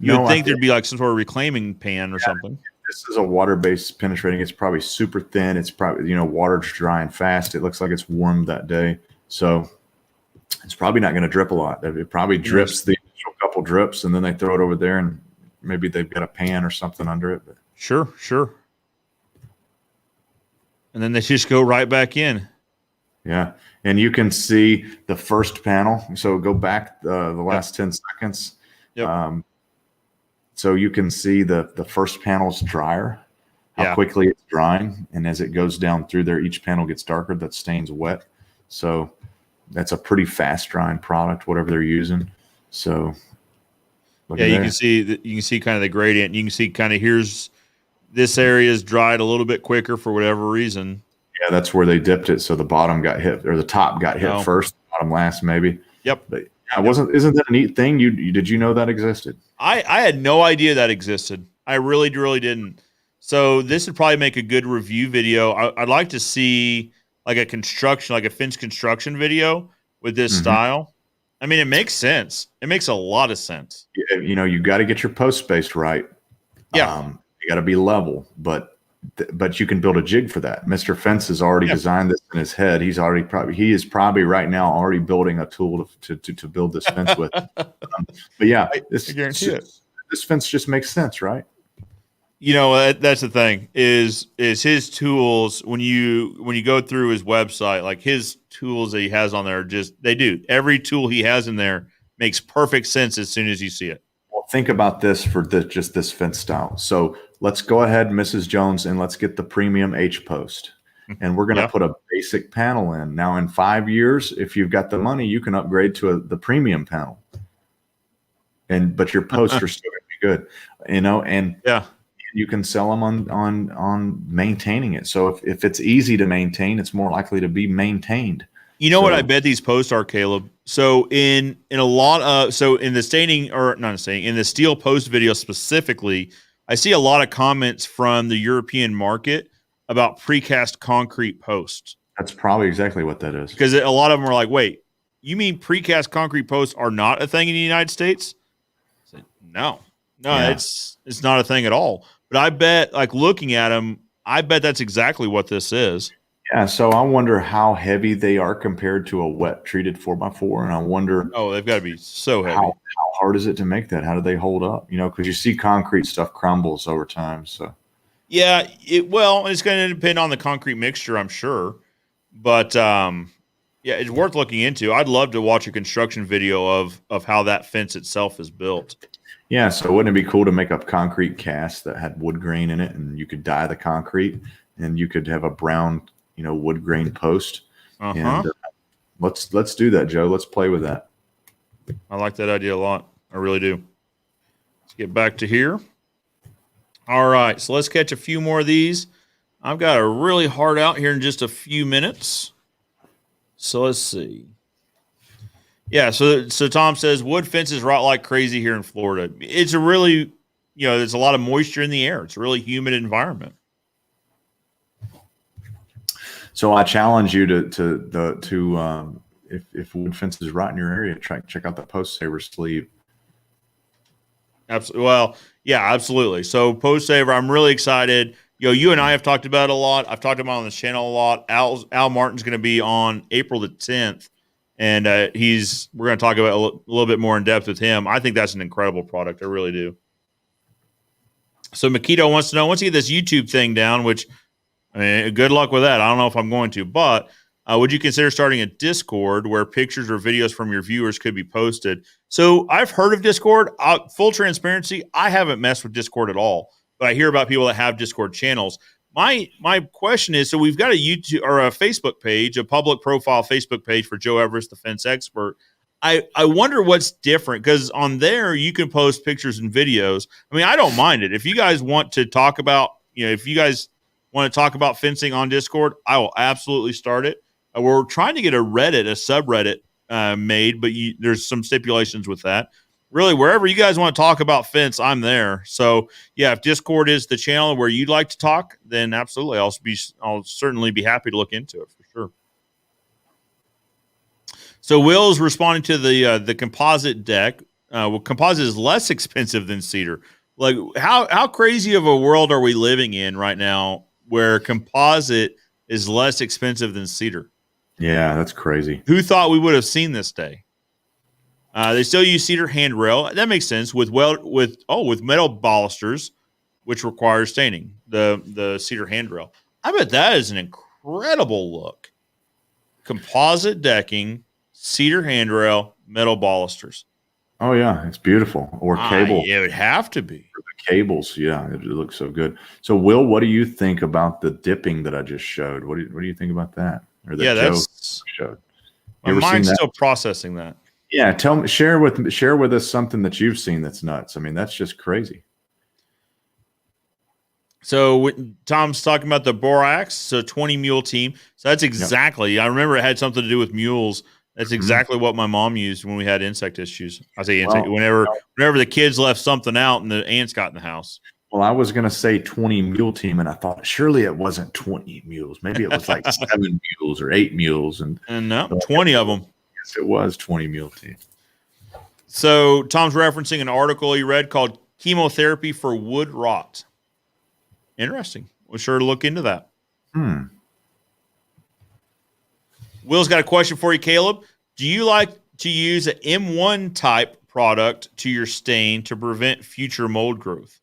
think there'd be like some sort of reclaiming pan or something. This is a water-based penetrating. It's probably super thin. It's probably, water's drying fast. It looks like it's warm that day. So it's probably not going to drip a lot. It probably drips the initial couple drips, and then they throw it over there, and maybe they've got a pan or something under it. But. Sure. And then they just go right back in. Yeah. And you can see the first panel. So go back the last 10 seconds. Yep. So you can see the first panel's drier, how quickly it's drying. And as it goes down through there, each panel gets darker. That stain's wet. So that's a pretty fast drying product, whatever they're using. So you can see kind of the gradient. You can see kind of here's this area is dried a little bit quicker for whatever reason. Yeah, that's where they dipped it. So the bottom got hit, or the top got hit first, bottom last, maybe. Yep. But isn't that a neat thing? Did you know that existed? I had no idea that existed. I really didn't. So this would probably make a good review video. I'd like to see like a fence construction video with this style. I mean, it makes sense. It makes a lot of sense. You got to get your post spaced right. Yeah. You got to be level, but you can build a jig for that. Mr. Fence has already designed this in his head. He is probably right now already building a tool to build this fence with. But yeah, I guarantee it. This fence just makes sense, right? That's the thing is his tools. When you go through his website, like his tools that he has on there, they do. Every tool he has in there makes perfect sense as soon as you see it. Well, think about this for just this fence style. So let's go ahead, Mrs. Jones, and let's get the premium H post. And we're going to put a basic panel in. Now, in 5 years, if you've got the money, you can upgrade to the premium panel. But your posts are still going to be good, and you can sell them on maintaining it. So if it's easy to maintain, it's more likely to be maintained. What I bet these posts are, Caleb? So in a lot of in the staining, or not staining, in the steel post video specifically, I see a lot of comments from the European market about precast concrete posts. That's probably exactly what that is. Because a lot of them are like, wait, you mean precast concrete posts are not a thing in the United States? I said, no, it's not a thing at all. But I bet, like looking at them, I bet that's exactly what this is. Yeah, so I wonder how heavy they are compared to a wet treated 4x4, and I wonder Oh, they've got to be so heavy. how hard is it to make that? How do they hold up? Because you see concrete stuff crumbles over time. So Yeah, it's going to depend on the concrete mixture, I'm sure. But yeah, it's worth looking into. I'd love to watch a construction video of how that fence itself is built. yeah, so wouldn't it be cool to make a concrete cast that had wood grain in it, and you could dye the concrete, and you could have a brown, wood grain post. Uh-huh. And let's do that, Joe. Let's play with that. I like that idea a lot. I really do. Let's get back to here. All right, so let's catch a few more of these. I've got a really hard out here in just a few minutes. So let's see. Yeah, so Tom says wood fences rot like crazy here in Florida. It's a really, there's a lot of moisture in the air. It's a really humid environment. So I challenge you if wood fences rot in your area, check out the post saver sleeve. Absolutely. Well, yeah, absolutely. So post saver, I'm really excited. You and I have talked about it a lot. I've talked about it on this channel a lot. Al Martin's going to be on April the 10th, and we're going to talk about a little bit more in depth with him. I think that's an incredible product. I really do. So Makito wants to know, once you get this YouTube thing down, which, I mean, good luck with that. I don't know if I'm going to, but would you consider starting a Discord where pictures or videos from your viewers could be posted? So I've heard of Discord. Full transparency, I haven't messed with Discord at all, but I hear about people that have Discord channels. My question is, so we've got a YouTube or a Facebook page, a public profile Facebook page for Joe Everest, the fence expert. I wonder what's different, because on there you can post pictures and videos. I mean, I don't mind it. If you guys want to talk about, if you guys want to talk about fencing on Discord, I will absolutely start it. We're trying to get a subreddit made, but there's some stipulations with that. Really, wherever you guys want to talk about fence, I'm there. So yeah, if Discord is the channel where you'd like to talk, then absolutely, I'll certainly be happy to look into it for sure. So Will's responding to the composite deck. Well, composite is less expensive than cedar. Like how crazy of a world are we living in right now where composite is less expensive than cedar? Yeah, that's crazy. Who thought we would have seen this day? They still use cedar handrail. That makes sense with metal balusters, which requires staining the cedar handrail. I bet that is an incredible look. Composite decking, cedar handrail, metal balusters. Oh yeah, it's beautiful. Or cable. It would have to be. The cables, yeah, it looks so good. So Will, what do you think about the dipping that I just showed? What do you think about that? Or that Joe showed? My mind's still processing that. Yeah, share with us something that you've seen that's nuts. I mean, that's just crazy. So Tom's talking about the borax, so 20 mule team. So that's exactly. Yep. I remember it had something to do with mules. That's exactly what my mom used when we had insect issues. I say insect whenever the kids left something out and the ants got in the house. Well, I was going to say 20 mule team, and I thought surely it wasn't 20 mules. Maybe it was like 7 mules or 8 mules, and no, 20 of them. Yes, it was 20 mule team. So Tom's referencing an article he read called "Chemotherapy for Wood Rot." Interesting. We'll sure look into that. Will's got a question for you, Caleb. Do you like to use an M1 type product to your stain to prevent future mold growth?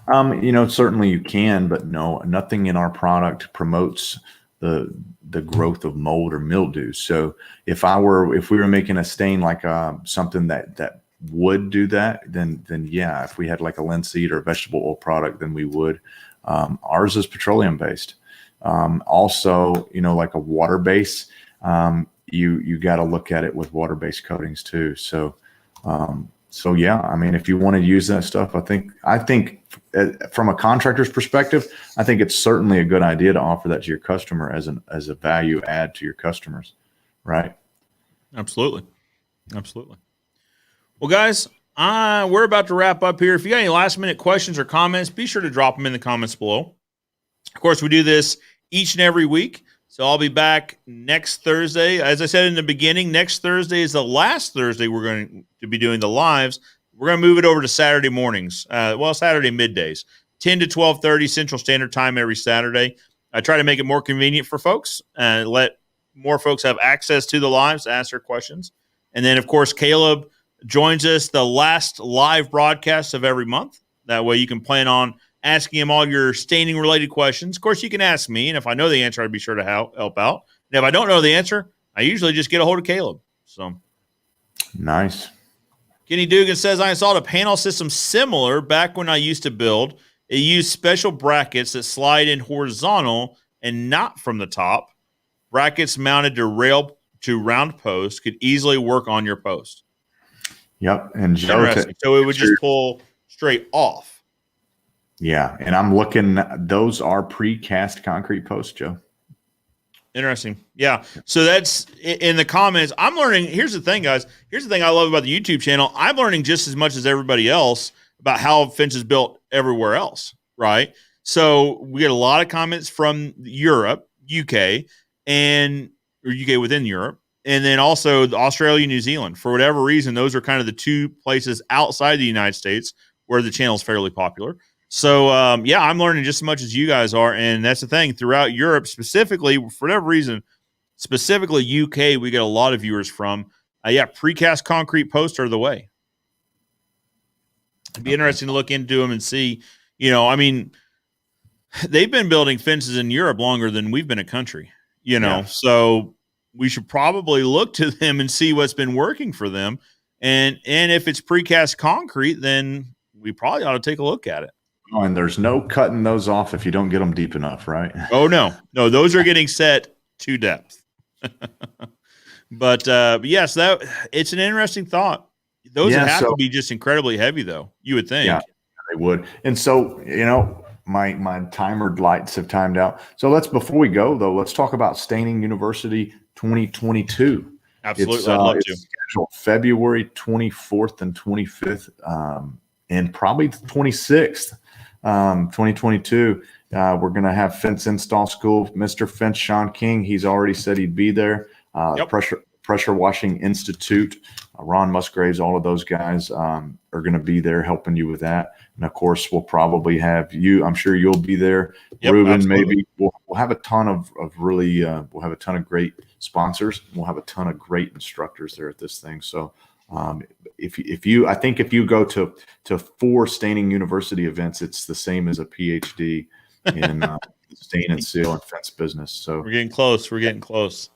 Certainly you can, but no, nothing in our product promotes the growth of mold or mildew. So if we were making a stain like something that would do that, then yeah, if we had like a linseed or a vegetable oil product, then we would. Ours is petroleum based. Also, like a water base, you got to look at it with water based coatings too. So yeah, I mean, if you want to use that stuff, I think from a contractor's perspective, I think it's certainly a good idea to offer that to your customer as a value add to your customers, right? Absolutely. Well, guys, we're about to wrap up here. If you got any last minute questions or comments, be sure to drop them in the comments below. Of course, we do this each and every week. So I'll be back next Thursday. As I said in the beginning, next Thursday is the last Thursday we're going to be doing the lives. We're going to move it over to Saturday mornings. Saturday middays, 10 to 12:30 Central Standard Time every Saturday. I try to make it more convenient for folks and let more folks have access to the lives to ask their questions. And then, of course, Caleb joins us the last live broadcast of every month. That way you can plan on asking him all your staining related questions. Of course, you can ask me, and if I know the answer, I'd be sure to help out. And if I don't know the answer, I usually just get a hold of Caleb. So nice. Kenny Dugan says, I installed a panel system similar back when I used to build. It used special brackets that slide in horizontal and not from the top. Brackets mounted to round posts could easily work on your post. Yep. And Joe, interesting. So it would just pull straight off. Yeah. And I'm looking, those are precast concrete posts, Joe. Interesting. Yeah. So that's in the comments. I'm learning. Here's the thing, guys. Here's the thing I love about the YouTube channel. I'm learning just as much as everybody else about how fence is built everywhere else. Right. So we get a lot of comments from Europe, UK, or UK within Europe, and then also Australia, New Zealand. For whatever reason, those are kind of the two places outside the United States where the channel is fairly popular. So, yeah, I'm learning just as much as you guys are. And that's the thing. Throughout Europe, specifically, for whatever reason, specifically UK, we get a lot of viewers from. Yeah, precast concrete posts are the way. It'd be interesting to look into them and see, I mean, they've been building fences in Europe longer than we've been a country, so we should probably look to them and see what's been working for them. And if it's precast concrete, then we probably ought to take a look at it. Oh, and there's no cutting those off if you don't get them deep enough, right? Oh, no, those are getting set to depth. But yes, that it's an interesting thought. Those would have to be just incredibly heavy, though, you would think. Yeah, they would. And so, my timer lights have timed out. So before we go, though, let's talk about Staining University 2022. Absolutely. I'd love to. It's scheduled February 24th and 25th, and probably the 26th. 2022, we're going to have Fence Install School. Mr. Fence, Sean King, he's already said he'd be there. Pressure Washing Institute, Ron Musgraves, all of those guys are going to be there helping you with that. And of course, we'll probably have you. I'm sure you'll be there. Yep, Ruben, absolutely. maybe we'll have a ton of really. We'll have a ton of great sponsors. We'll have a ton of great instructors there at this thing. So. If you go to 4 Staining University events, it's the same as a PhD in stain and seal and fence business. So we're getting close.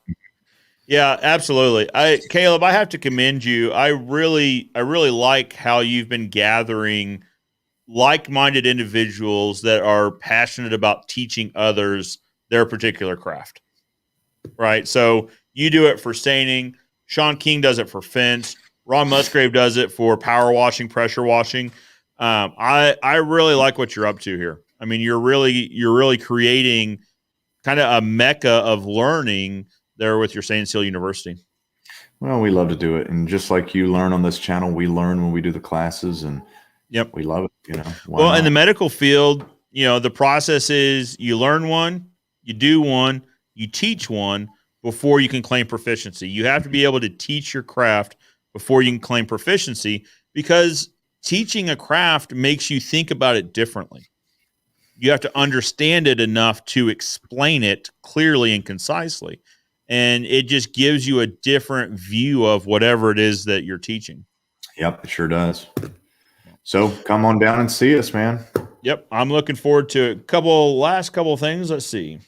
Yeah, absolutely. Caleb, I have to commend you. I really like how you've been gathering like-minded individuals that are passionate about teaching others their particular craft. Right. So you do it for staining. Sean King does it for fence. Ron Musgrave does it for power washing, pressure washing. I really like what you're up to here. I mean, you're really creating kind of a mecca of learning there with your Stain and Seal University. Well, we love to do it, and just like you learn on this channel, we learn when we do the classes, and we love it. Well, not? In the medical field, the process is you learn one, you do one, you teach one before you can claim proficiency. You have to be able to teach your craft before you can claim proficiency, because teaching a craft makes you think about it differently. You have to understand it enough to explain it clearly and concisely. And it just gives you a different view of whatever it is that you're teaching. Yep, it sure does. So come on down and see us, man. Yep, I'm looking forward to last couple of things. Let's see.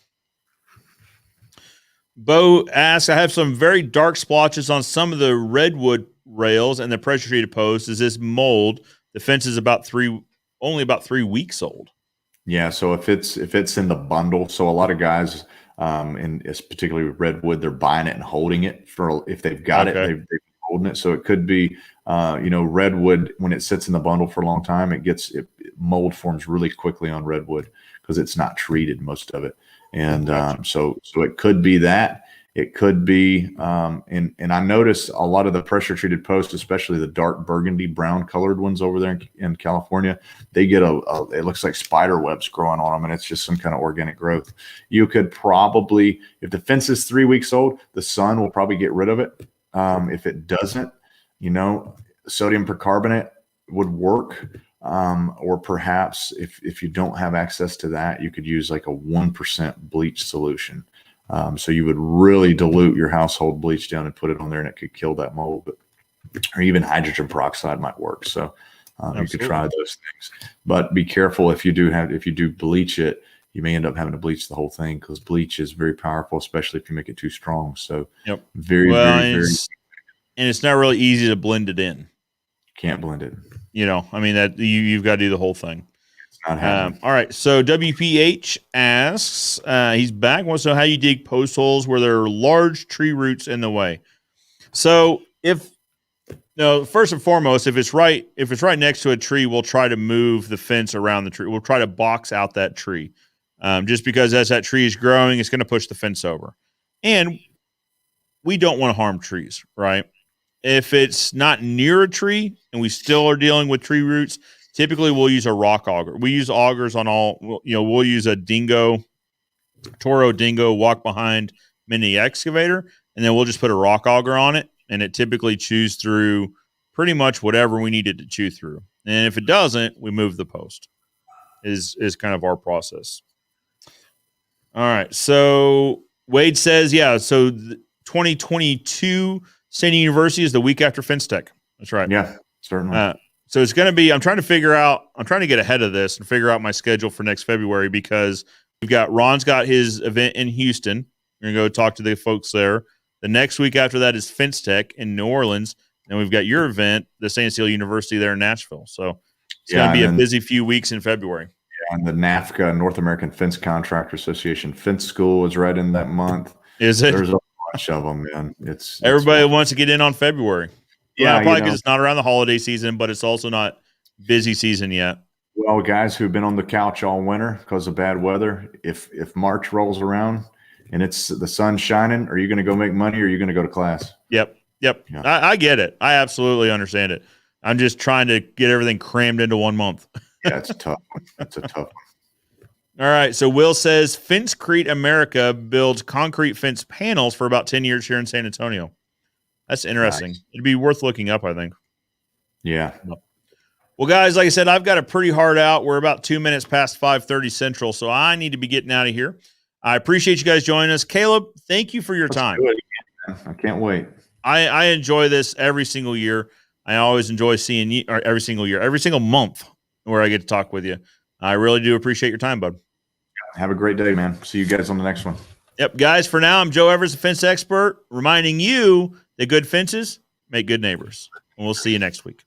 Bo asks, I have some very dark splotches on some of the redwood rails and the pressure treated posts. Is this mold? The fence is only about 3 weeks old. Yeah. So if it's in the bundle, so a lot of guys, and it's particularly with redwood, they're buying it and holding it for, if they've got it, they've been holding it. So it could be, redwood, when it sits in the bundle for a long time, mold forms really quickly on redwood because it's not treated, most of it. And so it could be that. It could be, and I notice a lot of the pressure treated posts, especially the dark burgundy brown colored ones over there in California, they get it looks like spider webs growing on them, and it's just some kind of organic growth. You could probably, if the fence is 3 weeks old, the sun will probably get rid of it. If it doesn't, sodium percarbonate would work. Or perhaps if you don't have access to that, you could use like a 1% bleach solution. So you would really dilute your household bleach down and put it on there, and it could kill that mold. Or even hydrogen peroxide might work. So you could try those things. But be careful if you do bleach it, you may end up having to bleach the whole thing, because bleach is very powerful, especially if you make it too strong. So very, and it's not really easy to blend it in. Can't blend it. I mean, that you've got to do the whole thing. It's not happening. All right. So WPH asks, he's back, wants to know how you dig post holes where there are large tree roots in the way. So first and foremost, if it's right next to a tree, we'll try to move the fence around the tree. We'll try to box out that tree. Just because as that tree is growing, it's going to push the fence over. And we don't want to harm trees, right? If it's not near a tree and we still are dealing with tree roots, typically we'll use a rock auger. We use augers on all, we'll use a Toro Dingo walk behind mini excavator, and then we'll just put a rock auger on it, and it typically chews through pretty much whatever we need it to chew through. And if it doesn't, we move the post is kind of our process. All right. So Wade says, so 2022 State University is the week after Fence Tech. That's right. Yeah, certainly. So it's going to be, I'm trying to get ahead of this and figure out my schedule for next February, because Ron's got his event in Houston. We're going to go talk to the folks there. The next week after that is Fence Tech in New Orleans. And we've got your event, the St. Cecilia University there in Nashville. So it's going to be a busy few weeks in February. Yeah, and the NAFCA, North American Fence Contractor Association Fence School, is right in that month. Is it? There's a bunch of them, man. Everybody wants to get in on February. Yeah, probably because it's not around the holiday season, but it's also not busy season yet. Well, guys who've been on the couch all winter because of bad weather, if March rolls around and it's the sun's shining, are you going to go make money, or are you going to go to class? Yep. Yeah. I get it. I absolutely understand it. I'm just trying to get everything crammed into 1 month. Yeah, it's a tough one. That's a tough one. All right. So Will says Fencecrete America builds concrete fence panels for about 10 years here in San Antonio. That's interesting. Nice. It'd be worth looking up, I think. Yeah. Well, guys, like I said, I've got a pretty hard out. We're about 2 minutes past 5:30 Central, so I need to be getting out of here. I appreciate you guys joining us. Caleb, thank you for your time. I can't wait. I enjoy this every single year. I always enjoy seeing you, or every single month where I get to talk with you. I really do appreciate your time, bud. Have a great day, man. See you guys on the next one. Yep, guys, for now, I'm Joe Everest, the fence expert, reminding you that good fences make good neighbors. And we'll see you next week.